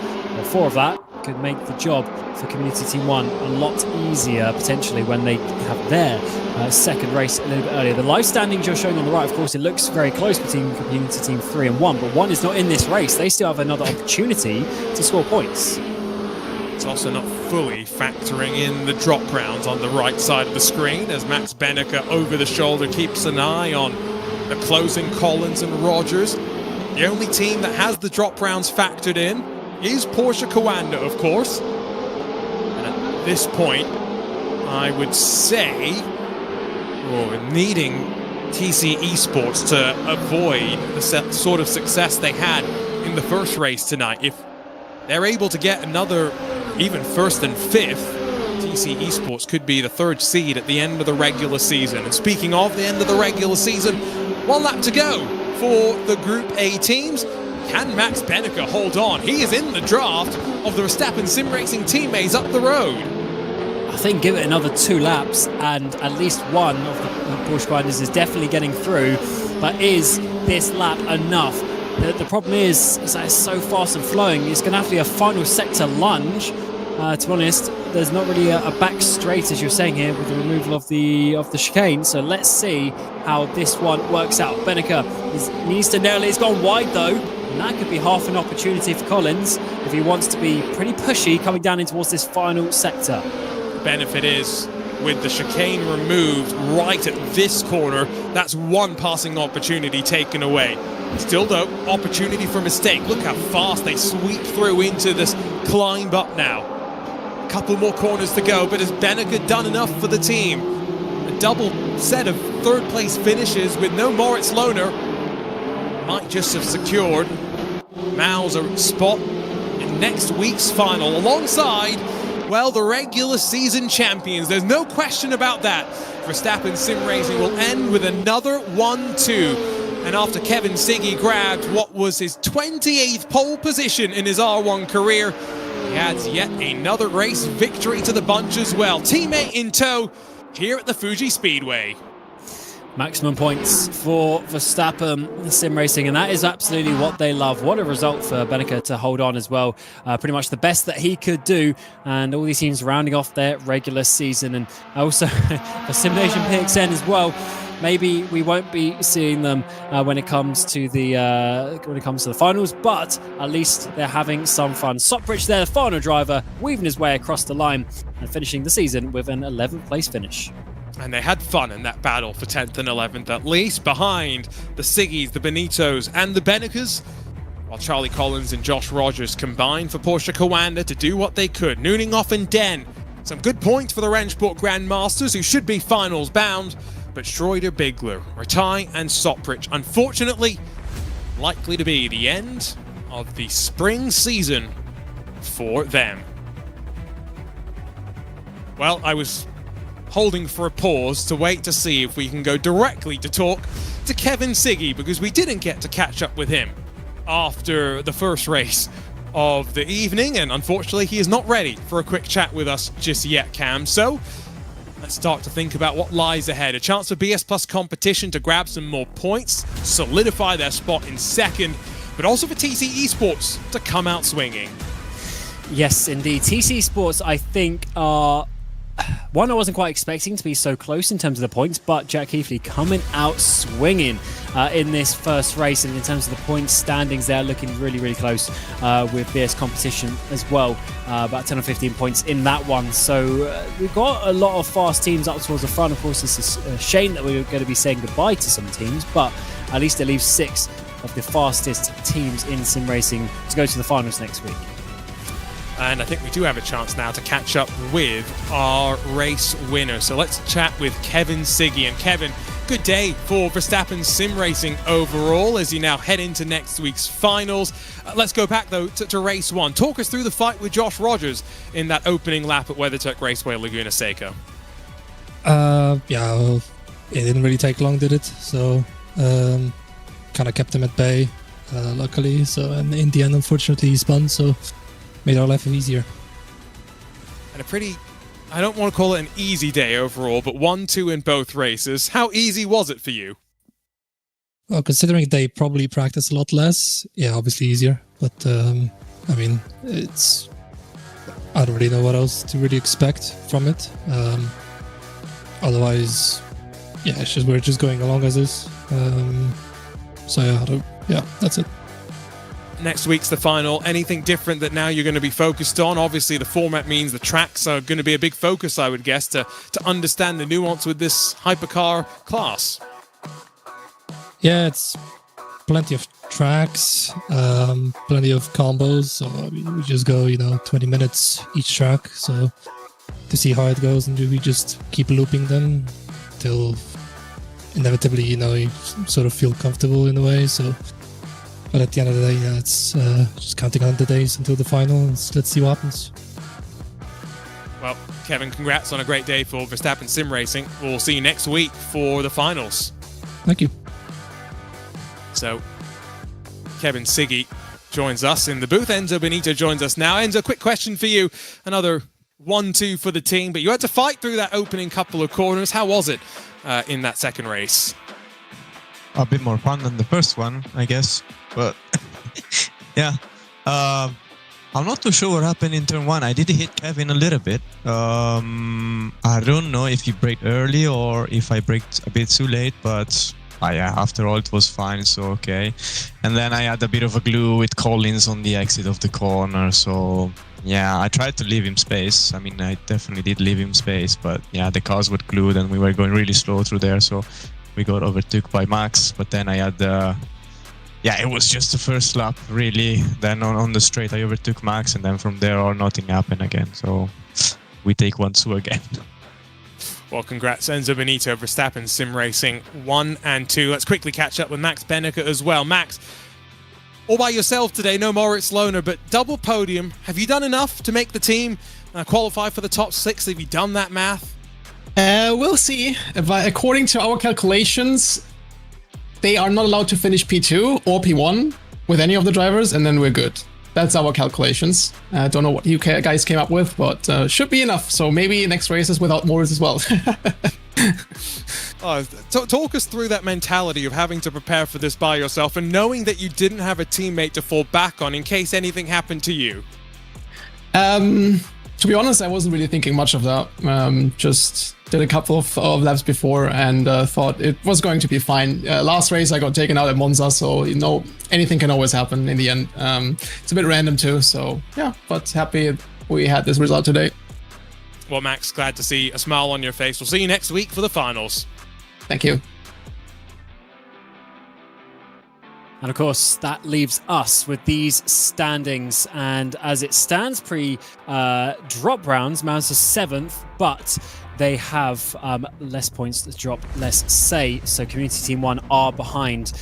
4 of that could make the job for Community Team 1 a lot easier, potentially, when they have their second race a little bit earlier. The live standings you're showing on the right, of course, it looks very close between Community Team 3 and 1, but 1 is not in this race. They still have another opportunity to score points. It's also not fully factoring in the drop rounds on the right side of the screen, as Max Benneker over the shoulder keeps an eye on the closing Collins and Rogers. The only team that has the drop rounds factored in is Porsche Coanda, of course. And at this point, I would say, needing TC Esports to avoid the sort of success they had in the first race tonight. If they're able to get another, even first and fifth, TC Esports could be the third seed at the end of the regular season. And speaking of the end of the regular season, 1 lap to go for the Group A teams. Can Max Benneker hold on? He is in the draft of the Verstappen Sim Racing teammates up the road. I think give it another 2 laps and at least one of the Porsche Coanders is definitely getting through. But is this lap enough? The problem is that it's so fast and flowing. It's going to have to be a final sector lunge. To be honest, there's not really a back straight, as you're saying here, with the removal of the chicane. So let's see how this one works out. Benneker needs to nail it. He's gone wide though, and that could be half an opportunity for Collins if he wants to be pretty pushy coming down in towards this final sector. The benefit is, with the chicane removed right at this corner, that's one passing opportunity taken away. Still though, opportunity for mistake. Look how fast they sweep through into this climb up now. Couple more corners to go, but has Benneker done enough for the team? A double set of third place finishes with no Moritz Lohner might just have secured Mao's a spot in next week's final alongside, well, the regular season champions. There's no question about that. Verstappen Sim Racing will end with another 1-2. And after Kevin Siggy grabbed what was his 28th pole position in his R1 career, he adds yet another race victory to the bunch as well. Teammate in tow here at the Fuji Speedway. Maximum points for Verstappen Sim Racing, and that is absolutely what they love. What a result for Benneker to hold on as well. Pretty much the best that he could do, and all these teams rounding off their regular season. And also for Simulation PXN as well. Maybe we won't be seeing them when it comes to the finals, but at least they're having some fun. Sopridge there, the final driver, weaving his way across the line and finishing the season with an 11th place finish. And they had fun in that battle for 10th and 11th, at least, behind the Siggys, the Benitos, and the Bennekers, while Charlie Collins and Josh Rogers combined for Porsche Coanda to do what they could. Nooninghoff and Den, some good points for the Rennsport Grandmasters, who should be finals bound, but Schroeder, Bigler, Ratai, and Sopridge, unfortunately, likely to be the end of the spring season for them. Well, I was holding for a pause to wait to see if we can go directly to talk to Kevin Siggy, because we didn't get to catch up with him after the first race of the evening, and unfortunately he is not ready for a quick chat with us just yet, Cam. So let's start to think about what lies ahead. A chance for BS Plus competition to grab some more points, solidify their spot in second, but also for TC Esports to come out swinging. Yes, indeed. TC Esports, I think, are one I wasn't quite expecting to be so close in terms of the points, but Jack Heafley coming out swinging in this first race, and in terms of the points standings, they're looking really, really close with BS competition as well. About 10 or 15 points in that one. So we've got a lot of fast teams up towards the front. Of course, it's a shame that we're going to be saying goodbye to some teams, but at least it leaves 6 of the fastest teams in sim racing to go to the finals next week. And I think we do have a chance now to catch up with our race winner. So let's chat with Kevin Siggy. And Kevin, good day for Verstappen Sim Racing overall as you now head into next week's finals. Let's go back though to race 1. Talk us through the fight with Josh Rogers in that opening lap at WeatherTech Raceway Laguna Seca. Yeah, it didn't really take long, did it? So kind of kept him at bay, luckily. So and in the end, unfortunately, he spun. So made our life easier. And a pretty, I don't want to call it an easy day overall, but 1-2 in both races. How easy was it for you? Well, considering they probably practice a lot less, yeah, obviously easier. But I mean, it's I don't really know what else to really expect from it. Otherwise, yeah, we're just going along as is. So yeah, that's it. Next week's the final. Anything different that now you're going to be focused on? Obviously, the format means the tracks are going to be a big focus, I would guess, to understand the nuance with this hypercar class. Yeah, it's plenty of tracks, plenty of combos. So we just go, 20 minutes each track. So to see how it goes, and we just keep looping them till inevitably, you sort of feel comfortable in a way. So. But at the end of the day, yeah, it's just counting on the days until the final. Let's see what happens. Well, Kevin, congrats on a great day for Verstappen Sim Racing. We'll see you next week for the finals. Thank you. So, Kevin Siggy joins us in the booth. Enzo Benito joins us now. Enzo, quick question for you. Another 1-2 for the team, but you had to fight through that opening couple of corners. How was it in that second race? A bit more fun than the first one, I guess. But yeah, I'm not too sure what happened in turn 1. I did hit Kevin a little bit. I don't know if he braked early or if I braked a bit too late, but yeah, after all, it was fine, so okay. And then I had a bit of a glue with Collins on the exit of the corner, so yeah, I tried to leave him space. I mean, I definitely did leave him space, but yeah, the cars were glued and we were going really slow through there, so we got overtook by Max. But then I had yeah, it was just the first lap, really. Then on the straight, I overtook Max, and then from there on, nothing happened again. So we take 1-2 again. Well, congrats, Enzo Benito, Verstappen Sim Racing 1 and 2. Let's quickly catch up with Max Benecke as well. Max, all by yourself today, no Moritz Lohner, but double podium. Have you done enough to make the team qualify for the top 6? Have you done that math? We'll see. According to our calculations, they are not allowed to finish P2 or P1 with any of the drivers, and then we're good. That's our calculations. Don't know what you guys came up with, but should be enough. So maybe next race is without Moritz as well. Talk us through that mentality of having to prepare for this by yourself and knowing that you didn't have a teammate to fall back on in case anything happened to you. To be honest, I wasn't really thinking much of that. Just did a couple of laps before and thought it was going to be fine. Last race I got taken out at Monza, so anything can always happen in the end. It's a bit random too, so yeah, but happy we had this result today. Well, Max, glad to see a smile on your face. We'll see you next week for the finals. Thank you. And of course, that leaves us with these standings. And as it stands pre-drop rounds, Mouse is 7th, but they have less points to drop, less say. So Community Team 1 are behind.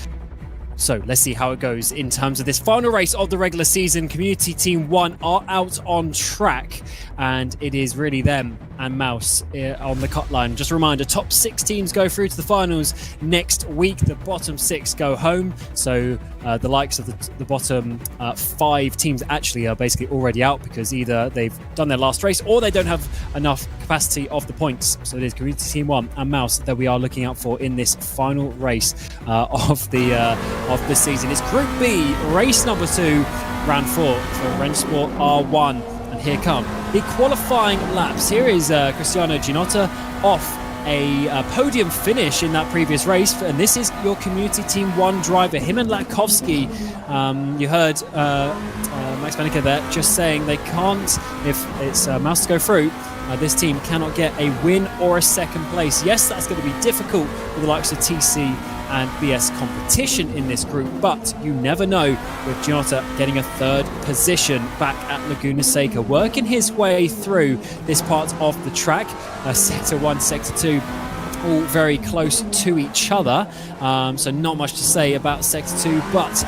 So let's see how it goes in terms of this final race of the regular season. Community Team 1 are out on track, and it is really them and Mouse on the cut line. Just a reminder, top 6 teams go through to the finals next week. The bottom 6 go home. So the likes of the bottom 5 teams actually are basically already out because either they've done their last race or they don't have enough capacity of the points. So it is Community Team 1 and Mouse that we are looking out for in this final race of the season. It's Group B, race number 2, round 4 for Rennsport R1. And here come the qualifying laps. Here is Cristiano Ginotto off a podium finish in that previous race, and this is your Community Team 1 driver, him and Latkovsky. You heard Max Benecke there just saying they can't, if it's Mouse to go through, this team cannot get a win or a second place. Yes, that's going to be difficult with the likes of TC and BS competition in this group, but you never know with Ginotto getting a 3rd position back at Laguna Seca, working his way through this part of the track. Sector 1, Sector 2, all very close to each other, so not much to say about Sector 2, but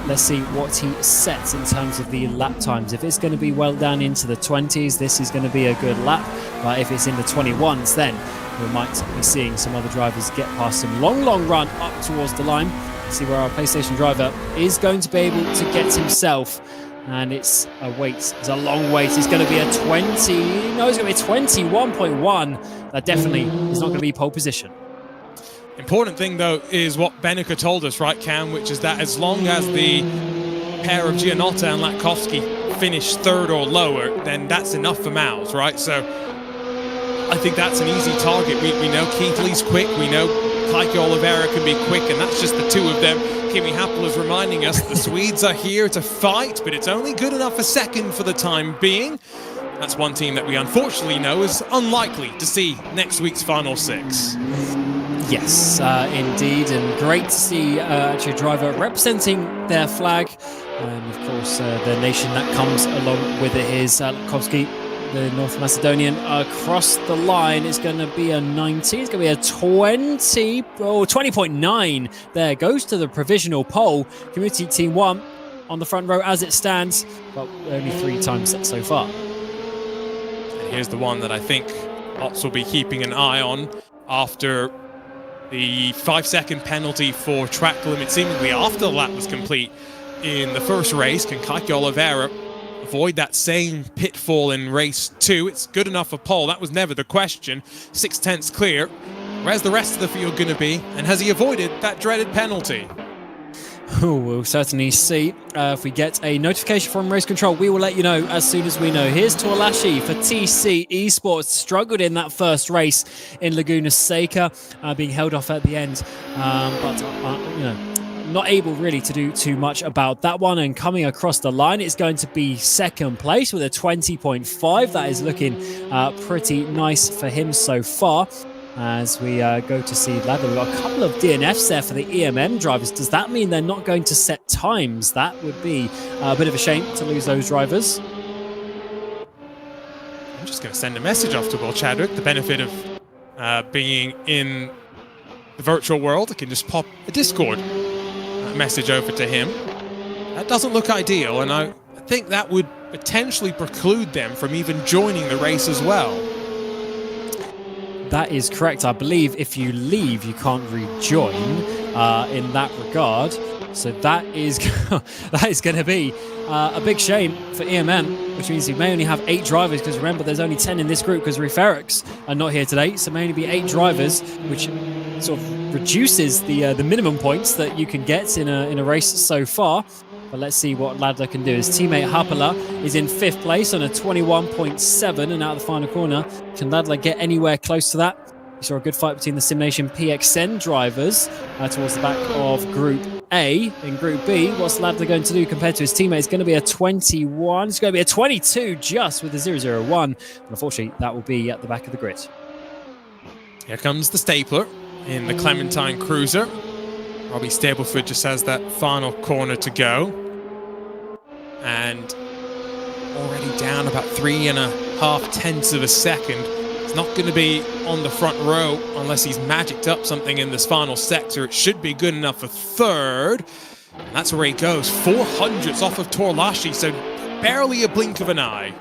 let's see what he sets in terms of the lap times. If it's going to be well down into the 20s, this is going to be a good lap, but if it's in the 21s, then we might be seeing some other drivers get past him. Long run up towards the line. See where our PlayStation driver is going to be able to get himself. And it's a wait. It's a long wait. It's going to be a 20. No, it's going to be a 21.1. That definitely is not going to be pole position. Important thing, though, is what Benecke told us, right, Cam? Which is that as long as the pair of Ginotto and Latkovsky finish third or lower, then that's enough for Miles, right? So I think that's an easy target. We know Keith Lee's quick, we know Heike Oliveira can be quick, and that's just the two of them. Kimi Happel is reminding us the Swedes are here to fight, but it's only good enough for second for the time being. That's one team that we unfortunately know is unlikely to see next week's Final Six. Yes, indeed, and great to see actually a driver representing their flag, and of course the nation that comes along with it is Latkovsky, the North Macedonian, across the line. It's going to be a 90, it's going to be a 20, oh, 20.9. There goes to the provisional pole. Community Team 1 on the front row as it stands, but only 3 times set so far. And here's the one that I think Ots will be keeping an eye on after the 5-second penalty for track limit seemingly after the lap was complete in the first race. Can Heike Oliveira avoid that same pitfall in race 2? It's good enough for pole. That was never the question. 6/10 clear. Where's the rest of the field going to be? And has he avoided that dreaded penalty? We'll certainly see. If we get a notification from Race Control, we will let you know as soon as we know. Here's Tuolashi for TC Esports. Struggled in that first race in Laguna Seca, being held off at the end. But you know, not able really to do too much about that one. And coming across the line, it's going to be second place with a 20.5. That is looking pretty nice for him so far. As we go to see Ladder, we've got a couple of DNFs there for the EMM drivers. Does that mean they're not going to set times? That would be a bit of a shame to lose those drivers. I'm just going to send a message off to Will Chadwick. The benefit of being in the virtual world, I can just pop a Discord message over to him. That doesn't look ideal, and I think that would potentially preclude them from even joining the race as well. That is correct. I believe if you leave, you can't rejoin in that regard. So that is that is going to be a big shame for EMM, which means you may only have 8 drivers, because remember, there's only 10 in this group because Referrix are not here today. So may only be 8 drivers, which sort of reduces the minimum points that you can get in a race so far. But let's see what Ladler can do. His teammate Hapala is in 5th place on a 21.7, and out of the final corner. Can Ladler get anywhere close to that? We saw a good fight between the Simulation PXN drivers towards the back of Group A. In Group B, what's Ladler going to do compared to his teammate? It's going to be a 21. It's going to be a 22 just with the 001. And unfortunately, that will be at the back of the grid. Here comes the Stapler in the Clementine Cruiser. Robbie Stableford just has that final corner to go. And already down about 3.5 tenths of a second. It's not going to be on the front row unless he's magicked up something in this final sector. It should be good enough for third. And that's where he goes. 400s off of Tuolashi, so barely a blink of an eye.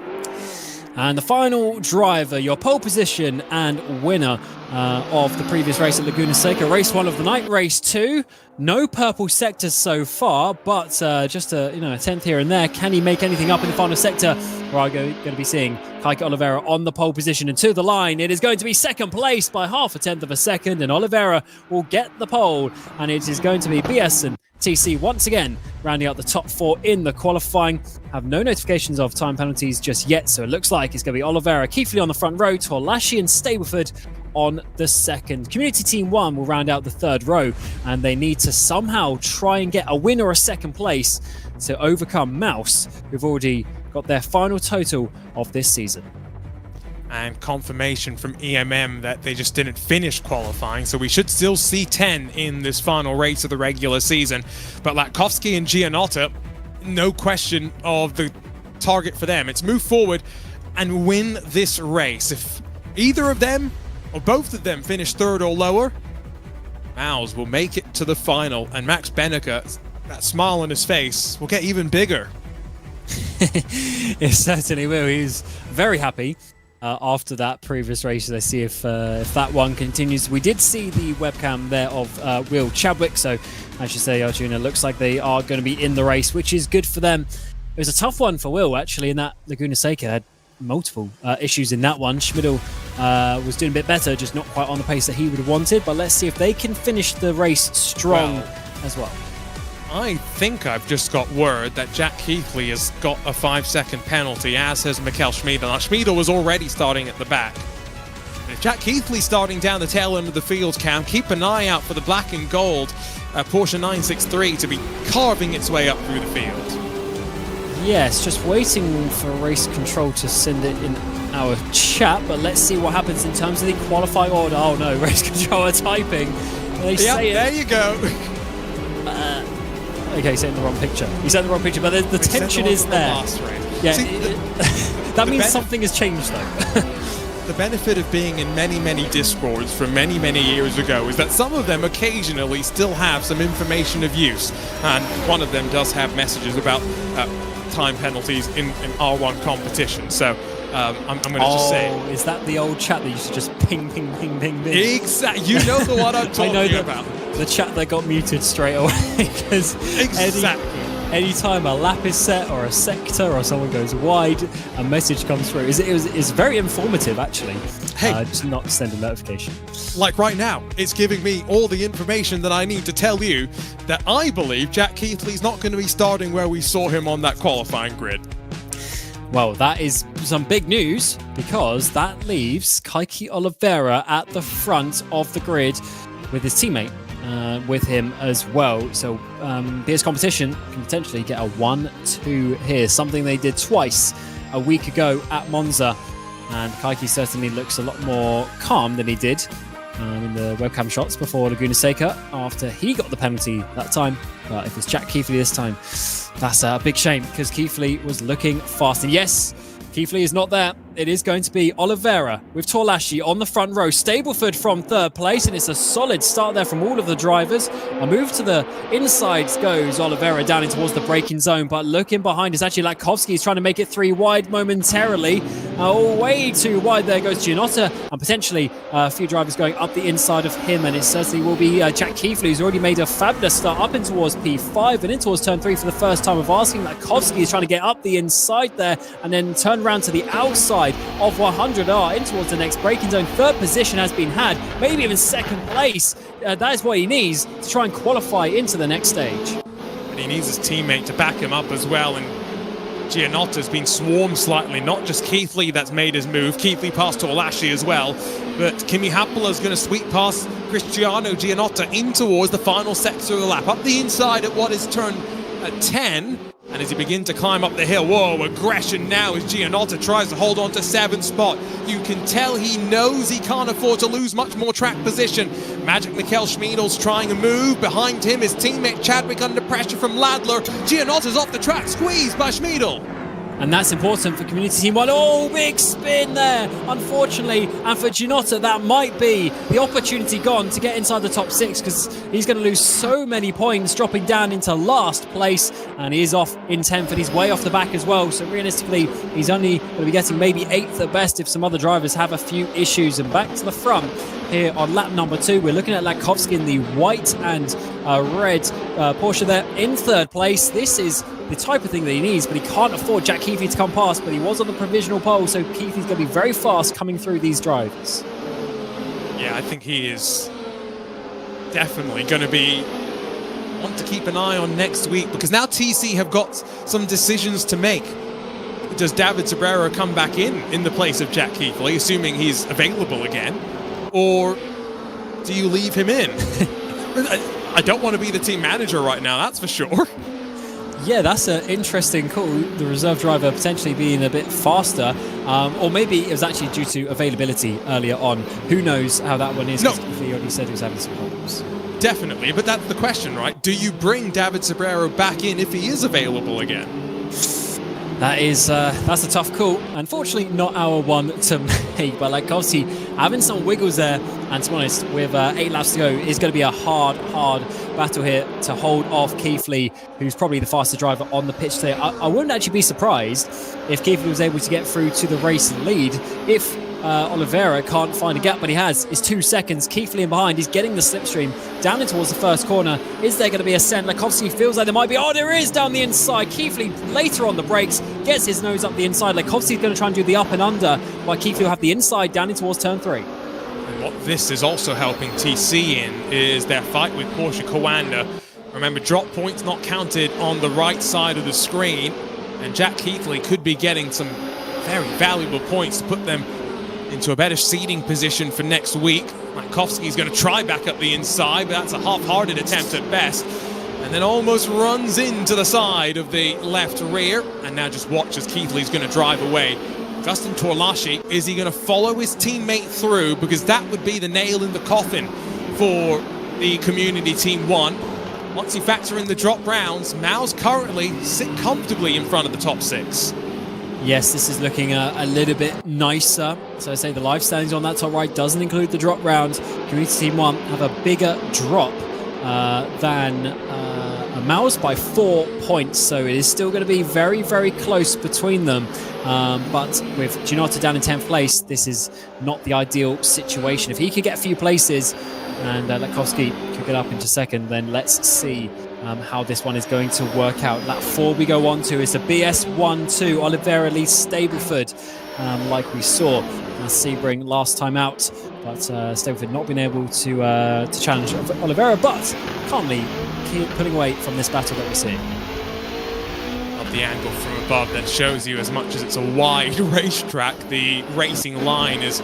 And the final driver, your pole position and winner of the previous race at Laguna Seca, race 1 of the night, race 2. No purple sectors so far, but just a 10th here and there. Can he make anything up in the final sector? We're going to be seeing Heike Oliveira on the pole position, and to the line, it is going to be second place by 0.5 tenth of a second, and Oliveira will get the pole, and it is going to be BS and TC once again rounding out the top 4 in the qualifying. Have no notifications of time penalties just yet, so it looks like it's going to be Oliveira, Keithley on the front row, Tuolashi and Stableford on the second. Community Team 1 will round out the third row, and they need to somehow try and get a win or a second place to overcome Mouse, who've already got their final total of this season. And confirmation from EMM that they just didn't finish qualifying, so we should still see 10 in this final race of the regular season. But Latkovsky and Gianotta, no question of the target for them. It's move forward and win this race. If either of them or both of them finish third or lower, Mouse will make it to the final, and Max Benneker, that smile on his face, will get even bigger. It certainly will. He's very happy. After that previous race, let's see if that one continues. We did see the webcam there of Will Chadwick, so I should say, Arjuna, looks like they are going to be in the race, which is good for them. It was a tough one for Will, actually, in that Laguna Seca had multiple issues in that one. Schmidl was doing a bit better, just not quite on the pace that he would have wanted, but let's see if they can finish the race strong as well. I think I've just got word that Jack Keithley has got a 5-second penalty, as has Mikkel Schmiedel. Now, Schmiedel was already starting at the back. If Jack Keithley's starting down the tail end of the field, Cam, keep an eye out for the black and gold Porsche 963 to be carving its way up through the field. Yes, just waiting for race control to send it in our chat, but let's see what happens in terms of the qualifying order. Oh no, race control are typing. They say there you go. Okay, he's in the wrong picture. He's in the wrong picture, but the tension is there. Yeah, See, that means something has changed though. The benefit of being in many, many Discords from many, many years ago is that some of them occasionally still have some information of use. And one of them does have messages about time penalties in R1 competition. So I'm going to just say... Oh, is that the old chat that used to just ping, ping, ping, ping, ping? Exactly. You know the one I'm talking about. The chat that got muted straight away. Because anytime a lap is set or a sector or someone goes wide, a message comes through. It's very informative, actually. Hey, just not send a notification. Like right now, it's giving me all the information that I need to tell you that I believe Jack Keithley's not going to be starting where we saw him on that qualifying grid. Well, that is some big news because that leaves Kaiki Oliveira at the front of the grid with his teammate. With him as well. So BS Competition can potentially get a 1-2 here, something they did twice a week ago at Monza. And Kaiki certainly looks a lot more calm than he did in the webcam shots before Laguna Seca after he got the penalty that time. But if it's Jack Keithley this time, that's a big shame because Keithley was looking fast. And yes, Keithley is not there. It is going to be Oliveira with Torlashi on the front row. Stableford from third place, and it's a solid start there from all of the drivers. A move to the inside goes Oliveira down in towards the braking zone, but looking behind is actually Latkovsky. He's trying to make it 3 wide momentarily. Way too wide there goes Gianotta, and potentially a few drivers going up the inside of him, and it certainly will be Jack Keithley, who's already made a fabulous start up in towards P5 and in towards turn 3 for the first time of asking. Latkovsky is trying to get up the inside there and then turn around to the outside of 100R in towards the next braking zone. Third position has been had, maybe even second place. That is what he needs to try and qualify into the next stage. And he needs his teammate to back him up as well. And Gianotta's been swarmed slightly, not just Keithley that's made his move. Keithley past Torlashi as well. But Kimi Happela's going to sweep past Cristiano Gianotta in towards the final sector of the lap. Up the inside at what is turn 10. And as he begins to climb up the hill, whoa, aggression now as Gianotta tries to hold on to 7th spot. You can tell he knows he can't afford to lose much more track position. Magic Mikkel Schmiedel's trying a move. Behind him is teammate Chadwick under pressure from Ladler. Gianotta's off the track, squeezed by Schmiedel. And that's important for Community Team 1. Oh, big spin there, unfortunately. And for Gianotta, that might be the opportunity gone to get inside the top 6 because he's going to lose so many points, dropping down into last place. And he is off in 10th, and he's way off the back as well. So realistically, he's only going to be getting maybe 8th at best if some other drivers have a few issues. And back to the front here on lap number 2, we're looking at Latkovsky in the white and red Porsche there in 3rd place. This is the type of thing that he needs, but he can't afford Jack Keithley to come past, but he was on the provisional pole, so Keithley's going to be very fast coming through these drivers. Yeah, I think he is definitely going to be one to keep an eye on next week, because now TC have got some decisions to make. Does David Sobrero come back in the place of Jack Keithley, assuming he's available again, or do you leave him in? I don't want to be the team manager right now, that's for sure. Yeah, that's an interesting call. The reserve driver potentially being a bit faster, or maybe it was actually due to availability earlier on. Who knows how that one is? No. He already said he was having some problems. Definitely, but that's the question, right? Do you bring David Sobrero back in if he is available again? That's a tough call. Unfortunately, not our one to make, but Latkovsky having some wiggles there, and to be honest, with 8 laps to go, it's going to be a hard battle here to hold off Keithley, who's probably the fastest driver on the pitch today. I wouldn't actually be surprised if Keithley was able to get through to the race lead if Oliveira can't find a gap, but he has. It's 2 seconds. Keithley in behind. He's getting the slipstream down in towards the first corner. Is there going to be a ascent? Latkovsky feels like there might be. Oh, there is down the inside. Keithley later on the brakes gets his nose up the inside. Latkovsky's going to try and do the up and under, while Keithley will have the inside down in towards turn 3. And what this is also helping TC in is their fight with Porsche Coanda. Remember, drop points not counted on the right side of the screen, and Jack Keithley could be getting some very valuable points to put them into a better seeding position for next week. Matkowski's going to try back up the inside, but that's a half-hearted attempt at best. And then almost runs into the side of the left rear. And now just watch as Keithley's going to drive away. Justin Torlashi, is he going to follow his teammate through? Because that would be the nail in the coffin for the Community Team 1. Once you factor in the drop rounds, Mao's currently sit comfortably in front of the top 6. Yes, this is looking a little bit nicer. So I say the live standings on that top right doesn't include the drop round. Community Team 1 have a bigger drop than Mao's by 4 points. So it is still going to be very, very close between them. But with Ginotto down in 10th place, this is not the ideal situation. If he could get a few places and Latkowski could get up into second, then let's see how this one is going to work out. Lap 4 we go on to is the BS1-2 Oliveira leads Stableford, like we saw Sebring last time out, but Stableford not been able to challenge Oliveira, but calmly keep pulling away from this battle that we're seeing. Love the angle from above that shows you, as much as it's a wide racetrack, the racing line is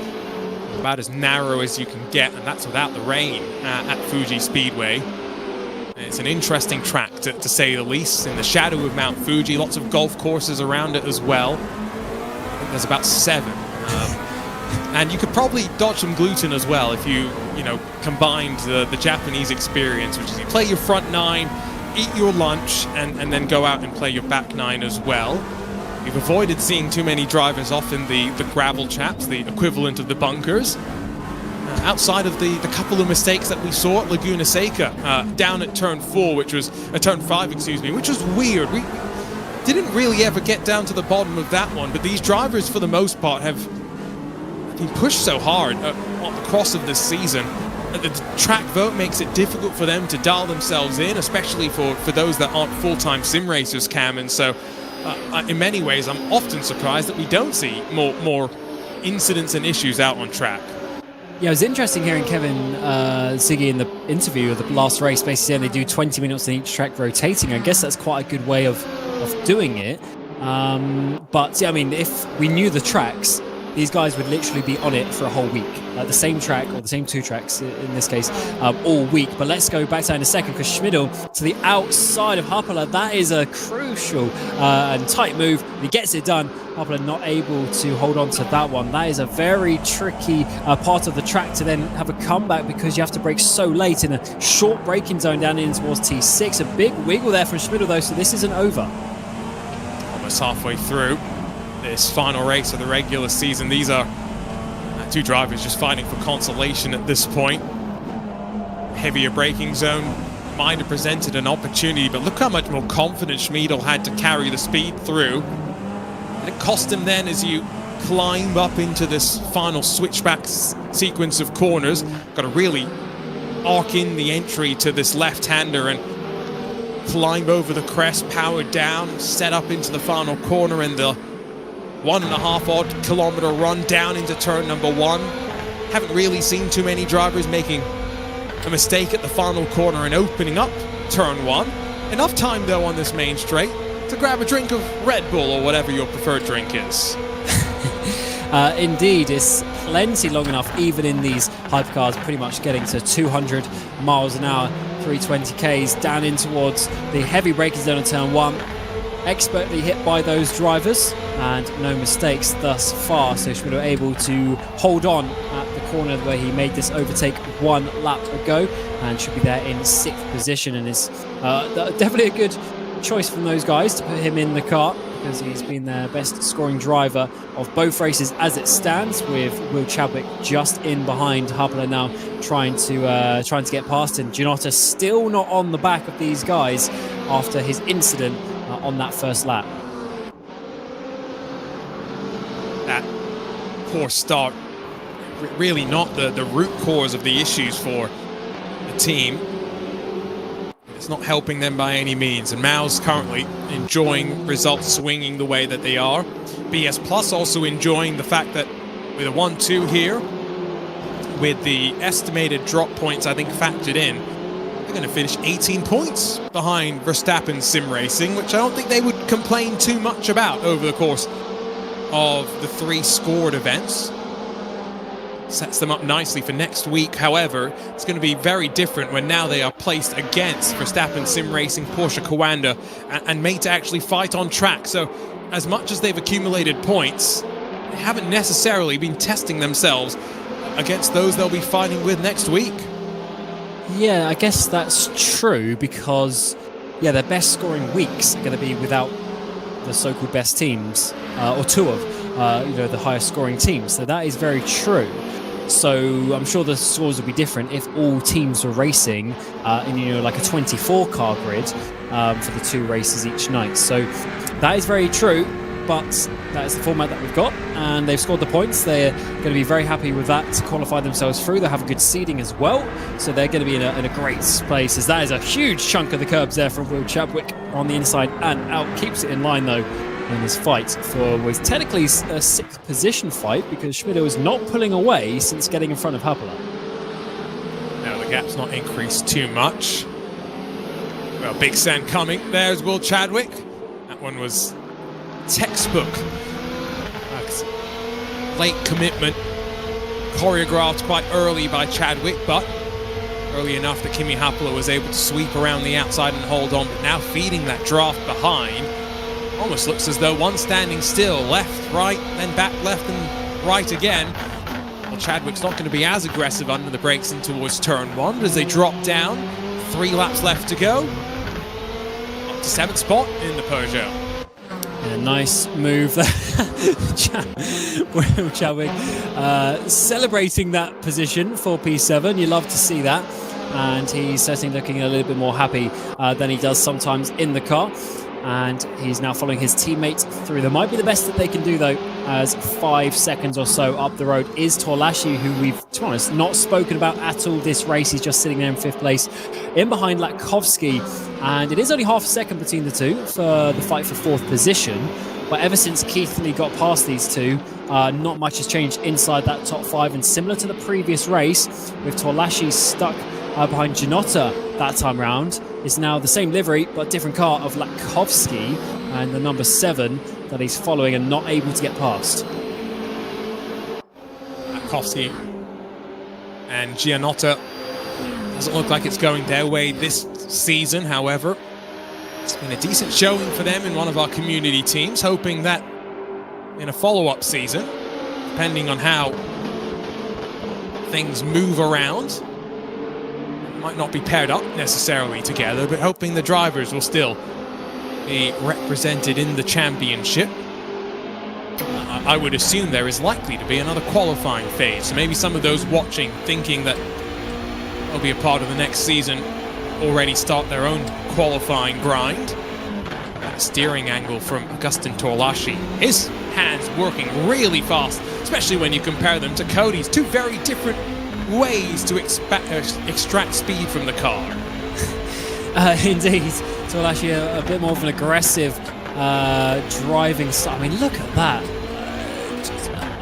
about as narrow as you can get, and that's without the rain at Fuji Speedway. It's an interesting track, to say the least, in the shadow of Mount Fuji. Lots of golf courses around it as well. I think there's about 7. And you could probably dodge some gluten as well if you combined the Japanese experience, which is you play your front 9, eat your lunch, and then go out and play your back 9 as well. You've avoided seeing too many drivers off in the gravel chaps, the equivalent of the bunkers. Outside of the couple of mistakes that we saw at Laguna Seca, down at turn 4, turn 5, excuse me, which was weird. We didn't really ever get down to the bottom of that one, but these drivers, for the most part, have been pushed so hard on the cross of this season. The track vote makes it difficult for them to dial themselves in, especially for those that aren't full-time sim racers, Cam. And so, in many ways, I'm often surprised that we don't see more incidents and issues out on track. Yeah, it was interesting hearing Kevin Ziggy in the interview of the last race basically saying they do 20 minutes on each track rotating. I guess that's quite a good way of doing it. But yeah, I mean, if we knew the tracks, these guys would literally be on it for a whole week. Like the same track, or the same 2 tracks in this case, all week. But let's go back to that in a second, because Schmidl to the outside of Haapala, that is a crucial and tight move. He gets it done. Haapala not able to hold on to that one. That is a very tricky part of the track to then have a comeback, because you have to brake so late in a short braking zone down in towards T6. A big wiggle there from Schmidl though, so this isn't over. Almost halfway through this final race of the regular season. These are 2 drivers just fighting for consolation at this point. Heavier braking zone might have presented an opportunity, but look how much more confidence Schmidl had to carry the speed through. And it cost him then as you climb up into this final switchback sequence of corners. Got to really arc in the entry to this left-hander and climb over the crest, power down, set up into the final corner, and the 1.5 odd kilometer run down into turn number 1. Haven't really seen too many drivers making a mistake at the final corner and opening up turn 1. Enough time though on this main straight to grab a drink of Red Bull or whatever your preferred drink is. Indeed, it's plenty long enough, even in these hypercars, pretty much getting to 200 miles an hour, 320 Ks down in towards the heavy braking zone of turn 1. Expertly hit by those drivers and no mistakes thus far, so Schmidl able to hold on at the corner where he made this overtake 1 lap ago and should be there in 6th position, and is definitely a good choice from those guys to put him in the car, because he's been their best scoring driver of both races as it stands, with Will Chadwick just in behind Haapala now trying to get past him. Ginotto still not on the back of these guys after his incident on that first lap. That poor start, really not the root cause of the issues for the team. It's not helping them by any means, and Mao's currently enjoying results swinging the way that they are. BS Plus also enjoying the fact that with a 1-2 here, with the estimated drop points I think factored in, They're going to finish 18 points behind Verstappen Sim Racing, which I don't think they would complain too much about over the course of the 3 scored events. Sets them up nicely for next week. However, it's going to be very different when now they are placed against Verstappen Sim Racing, Porsche Coanda, and made to actually fight on track. So as much as they've accumulated points, they haven't necessarily been testing themselves against those they'll be fighting with next week. Yeah, I guess that's true because, yeah, their best scoring weeks are going to be without the so-called best teams, or 2 of the highest scoring teams. So that is very true. So I'm sure the scores will be different if all teams were racing in like a 24 car grid for the 2 races each night. So that is very true, but that is the format that we've got, and they've scored the points. They're going to be very happy with that to qualify themselves through. They have a good seeding as well, so they're going to be in a great place, as that is a huge chunk of the curbs there from Will Chadwick on the inside and out. Keeps it in line though in his fight for was technically a 6th position fight, because Schmidt was not pulling away since getting in front of Hapola. Now the gap's not increased too much. Well, Big Sen coming. There's Will Chadwick. That one was textbook. Late commitment, choreographed quite early by Chadwick, but early enough that Kimi Hapola was able to sweep around the outside and hold on. But now feeding that draft behind, almost looks as though one standing still, left, right, then back, left and right again. Well, Chadwick's not going to be as aggressive under the brakes in towards turn 1, but as they drop down, 3 laps left to go. Up to 7th spot in the Peugeot. A nice move there. Will Chadwick celebrating that position for P7. You love to see that. And he's certainly looking a little bit more happy than he does sometimes in the car. And he's now following his teammates through. That might be the best that they can do, though, as 5 seconds or so up the road is Torlashi, who we've, to be honest, not spoken about at all this race. He's just sitting there in 5th place, in behind Latkovsky. And it is only half a second between the two for the fight for 4th position. But ever since Keithley got past these two, not much has changed inside that top 5. And similar to the previous race, with Torlashi stuck behind Janota that time round, is now the same livery but different car of Latkovsky and the number 7 that he's following and not able to get past. Latkovsky and Gianotta doesn't look like it's going their way this season. However, it's been a decent showing for them in one of our community teams, hoping that in a follow-up season, depending on how things move around, might not be paired up necessarily together, but hoping the drivers will still be represented in the championship. I would assume there is likely to be another qualifying phase, so maybe some of those watching thinking that they'll be a part of the next season already start their own qualifying grind. That steering angle from Augustin Torlashi, his hands working really fast, especially when you compare them to Cody's. 2 very different ways to extract speed from the car. Indeed, Torlashi a bit more of an aggressive driving style. I mean, look at that.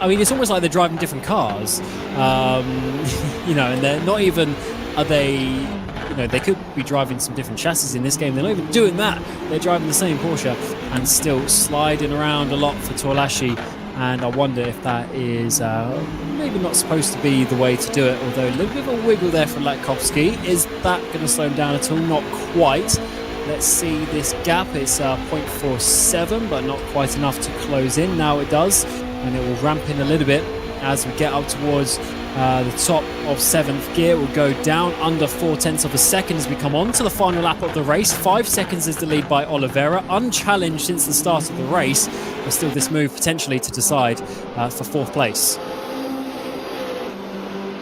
I mean, it's almost like they're driving different cars. And they're not even, are they, they could be driving some different chassis in this game. They're not even doing that. They're driving the same Porsche and still sliding around a lot for Torlashi. And I wonder if that is maybe not supposed to be the way to do it, although a little bit of a wiggle there from Latkovsky. Is that going to slow him down at all? Not quite. Let's see this gap. It's 0.47, but not quite enough to close in. Now it does, and it will ramp in a little bit as we get up towards the top of 7th gear. Will go down under 0.4 of a second as we come on to the final lap of the race. 5 seconds is the lead by Oliveira, unchallenged since the start of the race, but still this move potentially to decide for 4th place.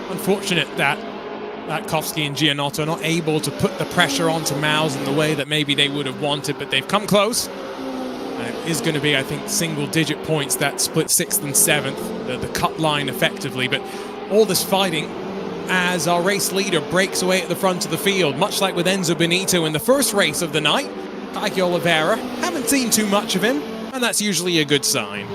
Unfortunate that Latkovsky and Gianotta are not able to put the pressure onto Maus in the way that maybe they would have wanted, but they've come close. It is going to be, I think, single-digit points that split 6th and 7th, the cut line effectively, but all this fighting as our race leader breaks away at the front of the field, much like with Enzo Benito in the first race of the night. Keke Oliveira, haven't seen too much of him, and that's usually a good sign.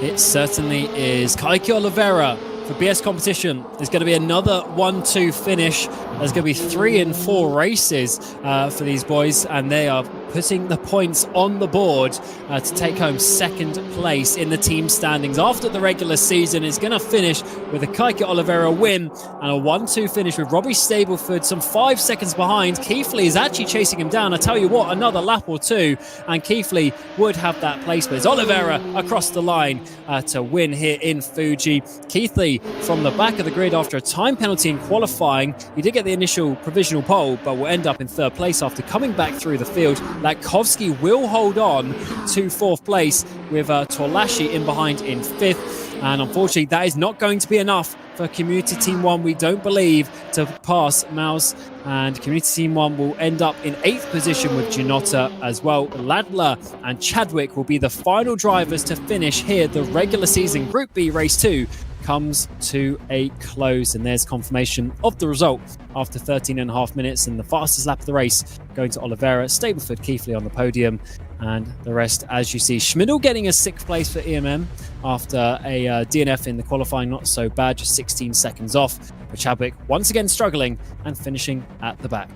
It certainly is. Keke Oliveira, for BS competition is going to be another 1-2 finish. There's going to be 3 and 4 races for these boys, and they are putting the points on the board to take home second place in the team standings. After the regular season, is going to finish with a Kike Oliveira win and a 1-2 finish with Robbie Stableford some 5 seconds behind. Keithley is actually chasing him down. I tell you what, another lap or two and Keithley would have that place, but it's Oliveira across the line to win here in Fuji. Keithley from the back of the grid after a time penalty in qualifying. He did get the initial provisional pole, but will end up in third place after coming back through the field. Latkovsky will hold on to fourth place with Torlashi in behind in fifth. And unfortunately, that is not going to be enough for Community Team 1, we don't believe, to pass Mouse. And Community Team 1 will end up in 8th position with Ginotta as well. Ladler and Chadwick will be the final drivers to finish here. The regular season Group B Race 2 comes to a close, and there's confirmation of the result after 13.5 minutes, and the fastest lap of the race going to Oliveira, Stableford, Keithley on the podium, and the rest as you see. Schmidl getting a 6th place for EMM after a DNF in the qualifying, not so bad, just 16 seconds off, but Chadwick once again struggling and finishing at the back.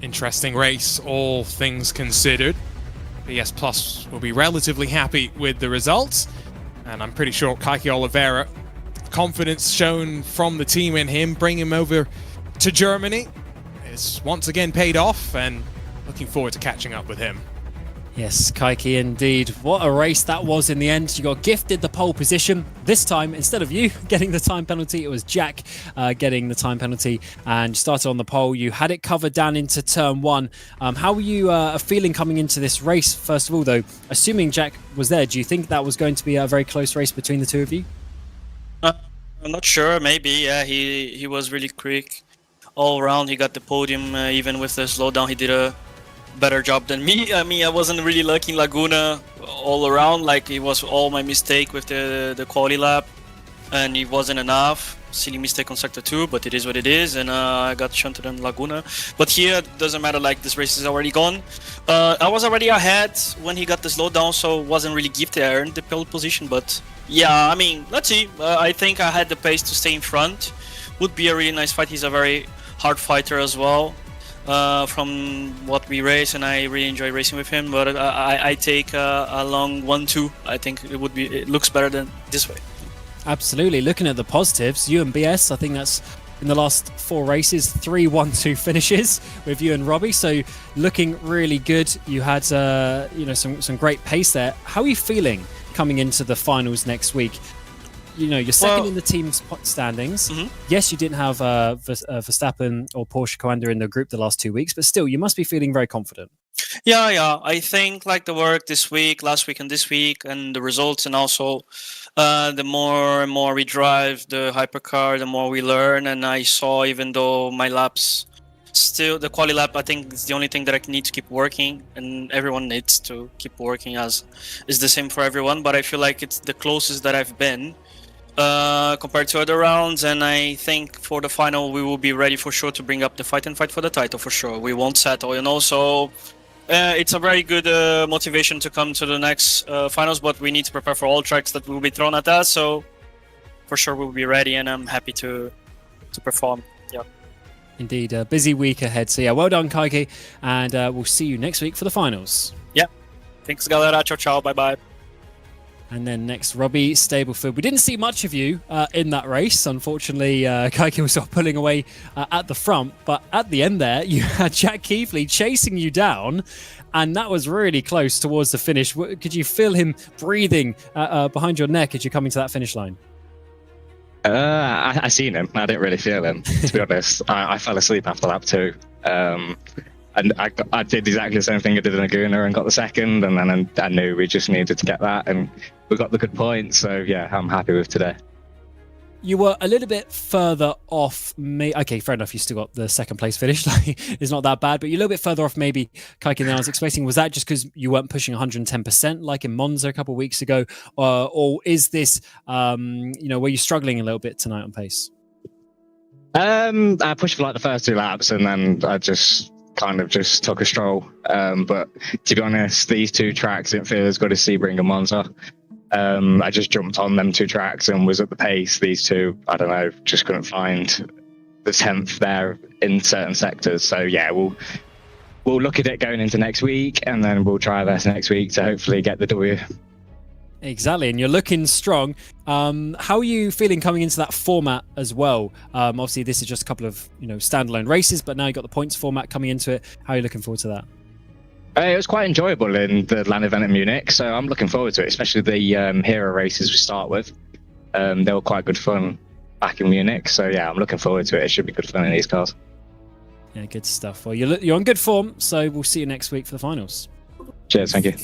Interesting race, all things considered. BS Plus will be relatively happy with the results. And I'm pretty sure Kike Oliveira, confidence shown from the team in him, bring him over to Germany, is once again paid off, and looking forward to catching up with him. Yes, Kike indeed. What a race that was in the end. You got gifted the pole position. This time, instead of you getting the time penalty, it was Jack getting the time penalty, and started on the pole. You had it covered down into turn 1. How were you feeling coming into this race? First of all, though, assuming Jack was there, do you think that was going to be a very close race between the two of you? I'm not sure. Maybe, yeah. He was really quick all around. He got the podium, even with the slowdown. He did a better job than me. I mean, I wasn't really lucky in Laguna all around. Like, it was all my mistake with the quality lap, and it wasn't enough. Silly mistake on sector 2, but it is what it is, and I got shunted in Laguna. But here, it doesn't matter, like, this race is already gone. I was already ahead when he got the slowdown, so it wasn't really gifted. I earned the pole position, but yeah, I mean, let's see. I think I had the pace to stay in front. Would be a really nice fight. He's a very hard fighter as well. From what we race, and I really enjoy racing with him, but I take a long 1-2. I think it looks better than this way. Absolutely. Looking at the positives, you and BS, I think that's in the last 4 races, 3 1-2 finishes with you and Robbie, so looking really good. You had some great pace there. How are you feeling coming into the finals next week? You know, you're second in the team's standings. Mm-hmm. Yes, you didn't have Verstappen or Porsche Commander in the group the last 2 weeks, but still, you must be feeling very confident. Yeah. I think like the work this week, last week and this week, and the results, and also the more and more we drive the hypercar, the more we learn. And I saw, even though my laps, still the quali lap, I think is the only thing that I need to keep working, and everyone needs to keep working, as is the same for everyone. But I feel like it's the closest that I've been compared to other rounds, and I think for the final we will be ready for sure to bring up the fight and fight for the title for sure. We won't settle, so it's a very good motivation to come to the next finals, but we need to prepare for all tracks that will be thrown at us, so for sure we'll be ready, and I'm happy to perform. Yeah, indeed. A busy week ahead, so yeah, well done, Kike, and we'll see you next week for the finals. Yeah, thanks galera, ciao, bye bye. And then next, Robbie Stableford. We didn't see much of you in that race. Unfortunately, Kike was sort of pulling away at the front. But at the end there, you had Jack Keithley chasing you down. And that was really close towards the finish. Could you feel him breathing behind your neck as you're coming to that finish line? I seen him. I didn't really feel him, to be honest. I fell asleep after lap 2. And I did exactly the same thing I did in Laguna and got the second, and then I knew we just needed to get that, and we got the good points, so yeah, I'm happy with today. You were a little bit further off me. Okay, fair enough, you still got the second place finish. It's not that bad, but you're a little bit further off maybe, Kike, than I was expecting. Was that just because you weren't pushing 110% like in Monza a couple of weeks ago? Or is this, were you struggling a little bit tonight on pace? I pushed for like the first 2 laps, and then I just took a stroll. But to be honest, these 2 tracks didn't feel as good as Sebring and Monza. I just jumped on them 2 tracks and was at the pace. These two, I don't know, just couldn't find the 10th there in certain sectors. So yeah, we'll look at it going into next week, and then we'll try our best next week to hopefully get the W. Exactly, and you're looking strong. How are you feeling coming into that format as well? Obviously, this is just a couple of standalone races, but now you've got the points format coming into it. How are you looking forward to that? It was quite enjoyable in the LAN event in Munich, so I'm looking forward to it, especially the hero races we start with. They were quite good fun back in Munich, so yeah, I'm looking forward to it. It should be good fun in these cars. Yeah, good stuff. Well, you're on good form, so we'll see you next week for the finals. Cheers, thank you.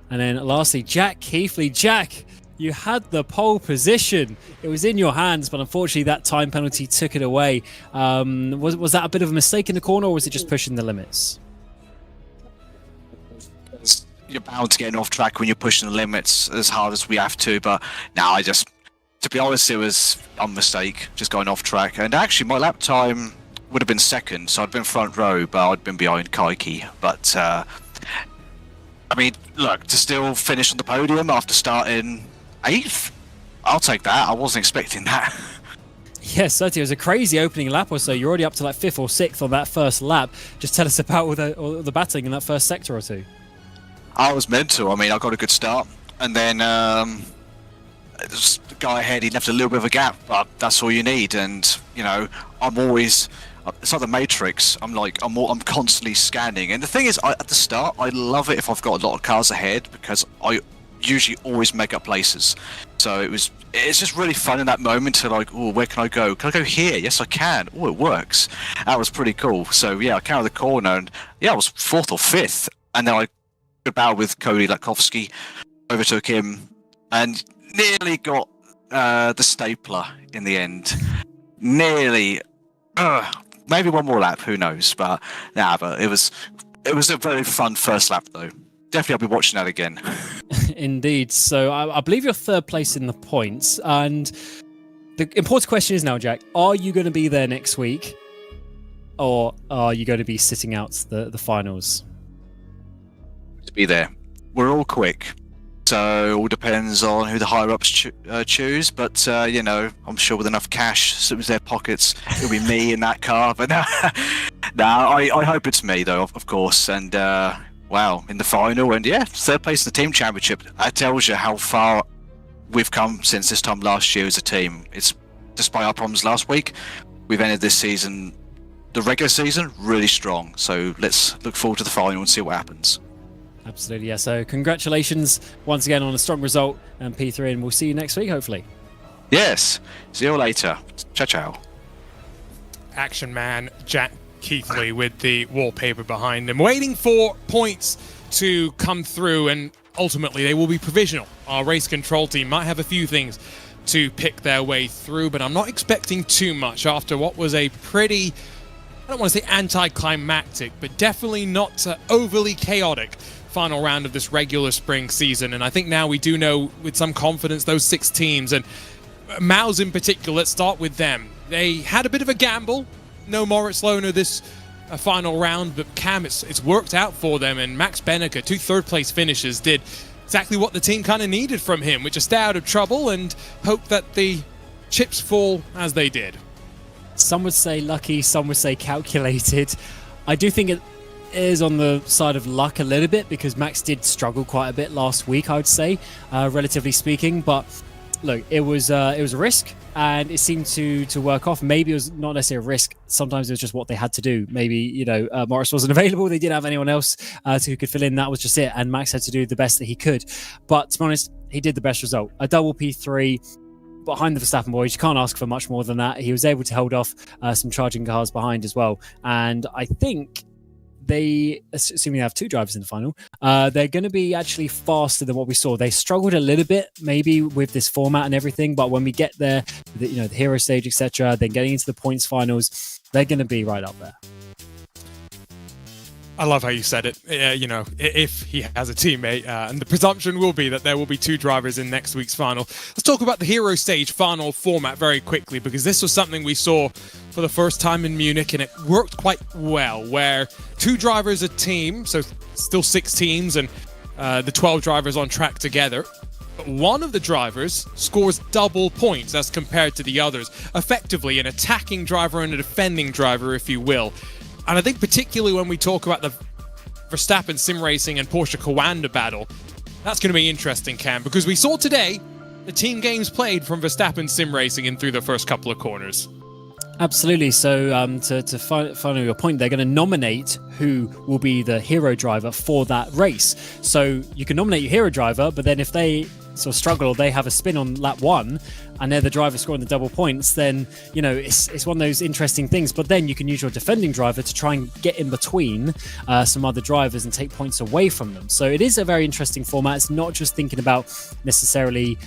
And then lastly, Jack Keithley. Jack, you had the pole position. It was in your hands, but unfortunately that time penalty took it away. Was that a bit of a mistake in the corner, or was it just pushing the limits? You're bound to get off track when you're pushing the limits as hard as we have to, but now to be honest, it was a mistake, just going off track. And actually my lap time would have been second, so I'd been front row, but I'd been behind Kaiki. But I mean, look, to still finish on the podium after starting 8th, I'll take that. I wasn't expecting that. Yes, certainly. It was a crazy opening lap or so. You're already up to like 5th or 6th on that first lap. Just tell us about all the battling in that first sector or two. I was mental. I mean, I got a good start, and then the guy ahead, he left a little bit of a gap, but that's all you need. And I'm always, it's like the Matrix. I'm constantly scanning. And the thing is, at the start, I love it if I've got a lot of cars ahead, because I usually always make up places. So it's just really fun in that moment to like, oh, where can I go? Can I go here? Yes, I can. Oh, it works. That was pretty cool. So yeah, I came out of the corner, and yeah, I was 4th or 5th, and then I good battle with Cody Latkovsky, overtook him, and nearly got the stapler in the end. Nearly. Maybe one more lap, who knows? But it was a very fun first lap though. Definitely I'll be watching that again. Indeed. So I believe you're 3rd place in the points, and the important question is now, Jack, are you going to be there next week, or are you going to be sitting out the finals? To be there. We're all quick, so it all depends on who the higher ups choose, but I'm sure with enough cash slipping in their pockets, it'll be me in that car. But I hope it's me though, of course. And wow, in the final, and yeah, 3rd place in the team championship. That tells you how far we've come since this time last year as a team. It's despite our problems last week, we've ended this season, the regular season, really strong. So let's look forward to the final and see what happens. Absolutely, yeah. So congratulations once again on a strong result and P3, and we'll see you next week, hopefully. Yes. See you later. Ciao, ciao. Action man Jack Keithley with the wallpaper behind him, waiting for points to come through, and ultimately they will be provisional. Our race control team might have a few things to pick their way through, but I'm not expecting too much after what was a pretty, I don't want to say anticlimactic, but definitely not overly chaotic final round of this regular spring season. And I think now we do know with some confidence those 6 teams, and Maus in particular, let's start with them. They had a bit of a gamble. No Moritz Lohner this final round, but Cam, it's worked out for them, and Max Benneker, 2 third-place finishes, did exactly what the team kind of needed from him, which is stay out of trouble and hope that the chips fall as they did. Some would say lucky, some would say calculated. I do think it is on the side of luck a little bit, because Max did struggle quite a bit last week, I would say, relatively speaking. But look, it was a risk, and it seemed to work off. Maybe it was not necessarily a risk. Sometimes it was just what they had to do. Maybe Morris wasn't available. They didn't have anyone else who could fill in. That was just it. And Max had to do the best that he could. But to be honest, he did the best result. A double P3 behind the Verstappen boys. You can't ask for much more than that. He was able to hold off some charging cars behind as well. And I think they, assuming they have 2 drivers in the final, they're going to be actually faster than what we saw. They struggled a little bit, maybe with this format and everything, but when we get there, the hero stage, etc., then getting into the points finals, they're going to be right up there. I love how you said it. If he has a teammate, and the presumption will be that there will be 2 drivers in next week's final. Let's talk about the hero stage final format very quickly, because this was something we saw for the first time in Munich, and it worked quite well, where 2 drivers a team, so still 6 teams, and the 12 drivers on track together. but one of the drivers scores double points as compared to the others, effectively an attacking driver and a defending driver, if you will. And I think particularly when we talk about the Verstappen Sim Racing and Porsche Coanda battle, that's going to be interesting, Cam, because we saw today the team games played from Verstappen Sim Racing in through the first couple of corners. Absolutely. So to follow your point, they're going to nominate who will be the hero driver for that race. So you can nominate your hero driver, but then if they sort of struggle or they have a spin on lap one and they're the driver scoring the double points, then, you know, it's one of those interesting things. But then you can use your defending driver to try and get in between some other drivers and take points away from them. So it is a very interesting format. It's not just thinking about necessarily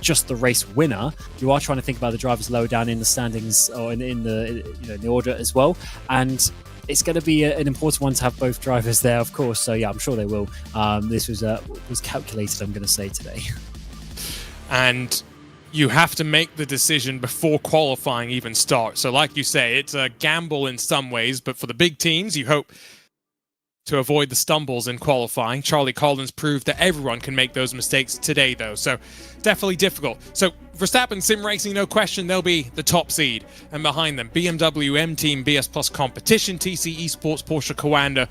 just the race winner. You are trying to think about the drivers lower down in the standings or in the order as well. And it's going to be an important one to have both drivers there, of course. So yeah, I'm sure they will. This was calculated, I'm going to say, today. And you have to make the decision before qualifying even starts. So like you say, it's a gamble in some ways, but for the big teams, you hope to avoid the stumbles in qualifying. Charlie Collins proved that everyone can make those mistakes today, though. So definitely difficult. So Verstappen Sim Racing, no question, they'll be the top seed. And behind them, BMW M Team, BS Plus Competition, TC Esports, Porsche Coanda,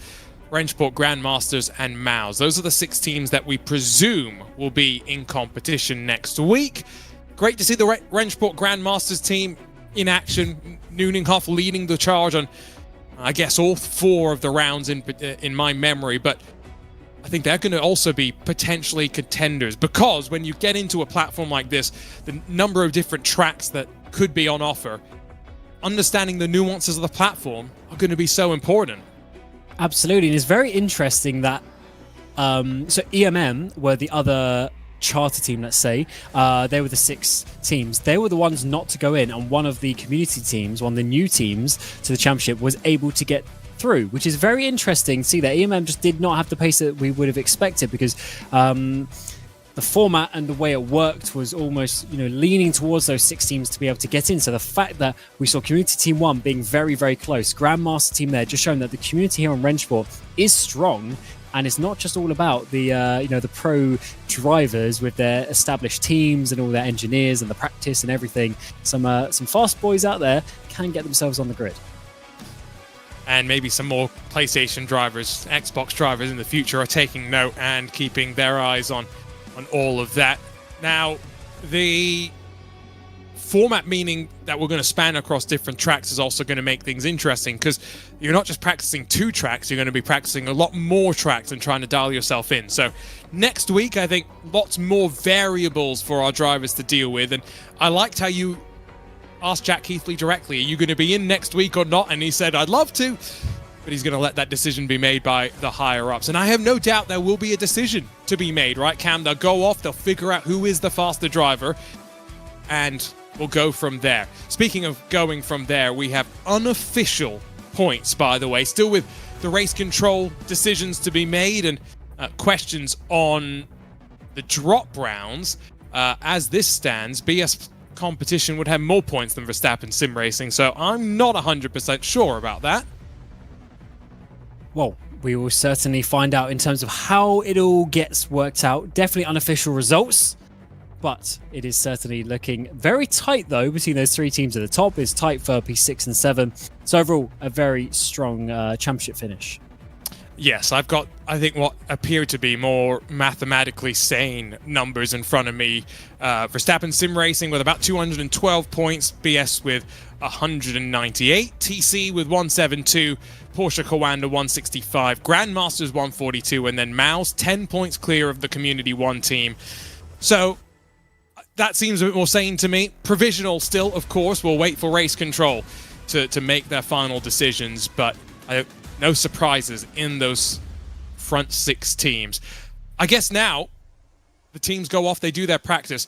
Rennsport Grandmasters, and Maus. Those are the 6 teams that we presume will be in competition next week. Great to see the Rennsport Grandmasters team in action. Neuninghoff leading the charge on, I guess, all 4 of the rounds in my memory, but I think they're going to also be potentially contenders, because when you get into a platform like this, the number of different tracks that could be on offer, understanding the nuances of the platform are going to be so important. Absolutely, and it's very interesting that so EMM were the other charter team, let's say. They were the 6 teams. They were the ones not to go in, and one of the community teams, one of the new teams to the championship, was able to get through, which is very interesting to see that EMM just did not have the pace that we would have expected, because the format and the way it worked was almost, leaning towards those 6 teams to be able to get in. So the fact that we saw Community Team 1 being very, very close, Grandmaster Team there, just showing that the community here on Rennsport is strong. And it's not just all about the the pro drivers with their established teams and all their engineers and the practice and everything. Some fast boys out there can get themselves on the grid. And maybe some more PlayStation drivers, Xbox drivers in the future are taking note and keeping their eyes on all of that. Now, the format, meaning that we're going to span across different tracks, is also going to make things interesting, because you're not just practicing 2 tracks, you're going to be practicing a lot more tracks and trying to dial yourself in. So next week, I think lots more variables for our drivers to deal with. And I liked how you asked Jack Keithley directly, are you going to be in next week or not? And he said, I'd love to, but he's going to let that decision be made by the higher-ups. And I have no doubt there will be a decision to be made, right, Cam? They'll go off, they'll figure out who is the faster driver, and we'll go from there. Speaking of going from there, we have unofficial points, by the way, still with the race control decisions to be made and questions on the drop rounds. As this stands, BS Competition would have more points than Verstappen Sim Racing, so I'm not 100% sure about that. Well, we will certainly find out in terms of how it all gets worked out. Definitely unofficial results. But it is certainly looking very tight, though, between those 3 teams at the top. It's tight for P6 and 7. So overall, a very strong championship finish. Yes, I've got, I think, what appear to be more mathematically sane numbers in front of me. Verstappen Sim Racing with about 212 points, BS with 198, TC with 172, Porsche Coanda 165, Grandmasters 142, and then Maus 10 points clear of the Community 1 team. So that seems a bit more sane to me. Provisional still, of course. We'll wait for race control to make their final decisions, but no surprises in those front 6 teams. I guess now the teams go off, they do their practice.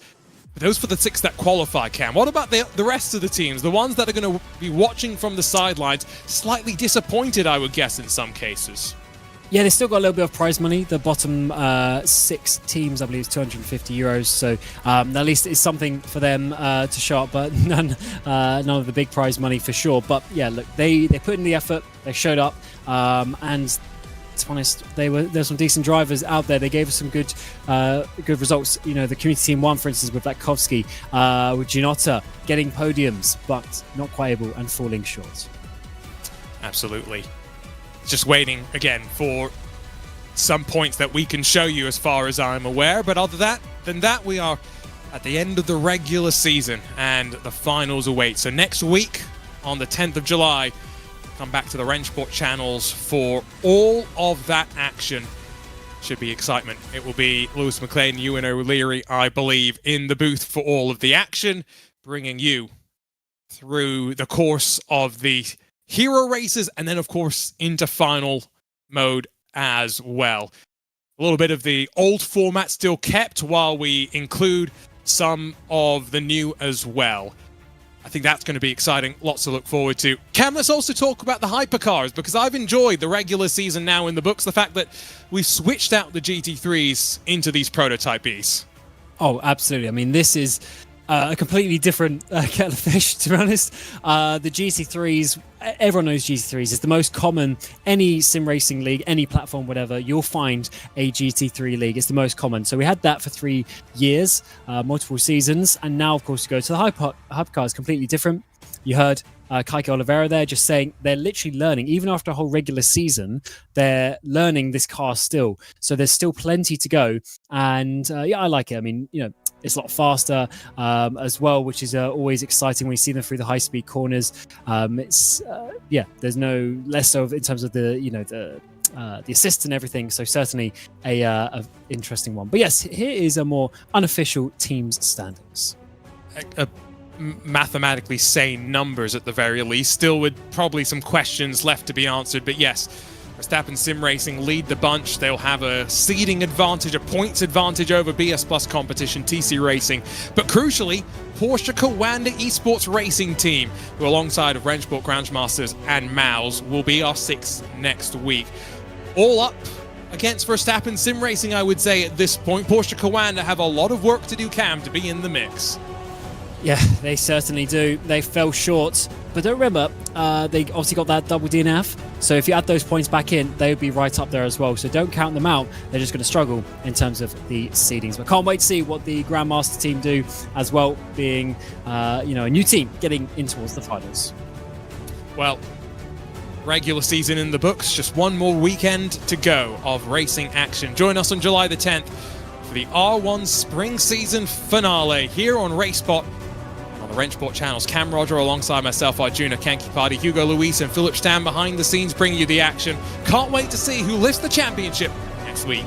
But those for the 6 that qualify, Cam. What about the rest of the teams? The ones that are going to be watching from the sidelines, slightly disappointed, I would guess, in some cases. Yeah, they still got a little bit of prize money. The bottom 6 teams, I believe, is €250. So at least it's something for them to show up, but none of the big prize money for sure. But yeah, look, they put in the effort, they showed up, and to be honest, there's some decent drivers out there. They gave us some good results. You know, the community team won, for instance, with Blatkowski, with Ginota getting podiums, but not quite able and falling short. Absolutely. Just waiting again for some points that we can show you as far as I'm aware. But other than that, we are at the end of the regular season and the finals await. So next week on the 10th of July, come back to the Rennsport channels for all of that action. Should be excitement. It will be Lewis McLean, Ewan O'Leary, I believe, in the booth for all of the action, bringing you through the course of the hero races and then, of course, into final mode as well. A little bit of the old format still kept while we include some of the new as well. I think that's going to be exciting. Lots to look forward to. Cam, let's also talk about the hypercars, because I've enjoyed the regular season now in the books, the fact that we've switched out the GT3s into these prototype Bs. Oh, absolutely. I mean, this is a completely different kettle of fish, to be honest. The GT3s, everyone knows GT3s. It's the most common, any sim racing league, any platform, whatever, you'll find a GT3 league. It's the most common. So we had that for 3 years, multiple seasons. And now, of course, you go to the hypercar is completely different. You heard Kaike Oliveira there just saying they're literally learning. Even after a whole regular season, they're learning this car still. So there's still plenty to go. And yeah, I like it. I mean, you know, it's a lot faster as well, which is always exciting when you see them through the high-speed corners. It's yeah, there's no less so in terms of the the assist and everything. So certainly a interesting one. But yes, here is a more unofficial teams standings. Mathematically sane numbers at the very least, still with probably some questions left to be answered. But yes, Verstappen Sim Racing lead the bunch. They'll have a seeding advantage, a points advantage over BS Plus competition, TC Racing. But crucially, Porsche Coanda Esports Racing Team, who alongside of Rennsport Grandmasters and Maus will be our 6th next week. All up against Verstappen Sim Racing, I would say at this point. Porsche Coanda have a lot of work to do, Cam, to be in the mix. Yeah, they certainly do. They fell short. But don't remember, they obviously got that double DNF. So if you add those points back in, they would be right up there as well. So don't count them out. They're just going to struggle in terms of the seedings. But can't wait to see what the Grandmaster team do as well, being a new team getting in towards the finals. Well, regular season in the books. Just one more weekend to go of racing action. Join us on July the 10th for the R1 Spring Season Finale here on Racespot. On the Rennsport channels, Cam Roger alongside myself, Arjuna, Kanki Party, Hugo Luis and Philip stand behind the scenes bringing you the action. Can't wait to see who lifts the championship next week.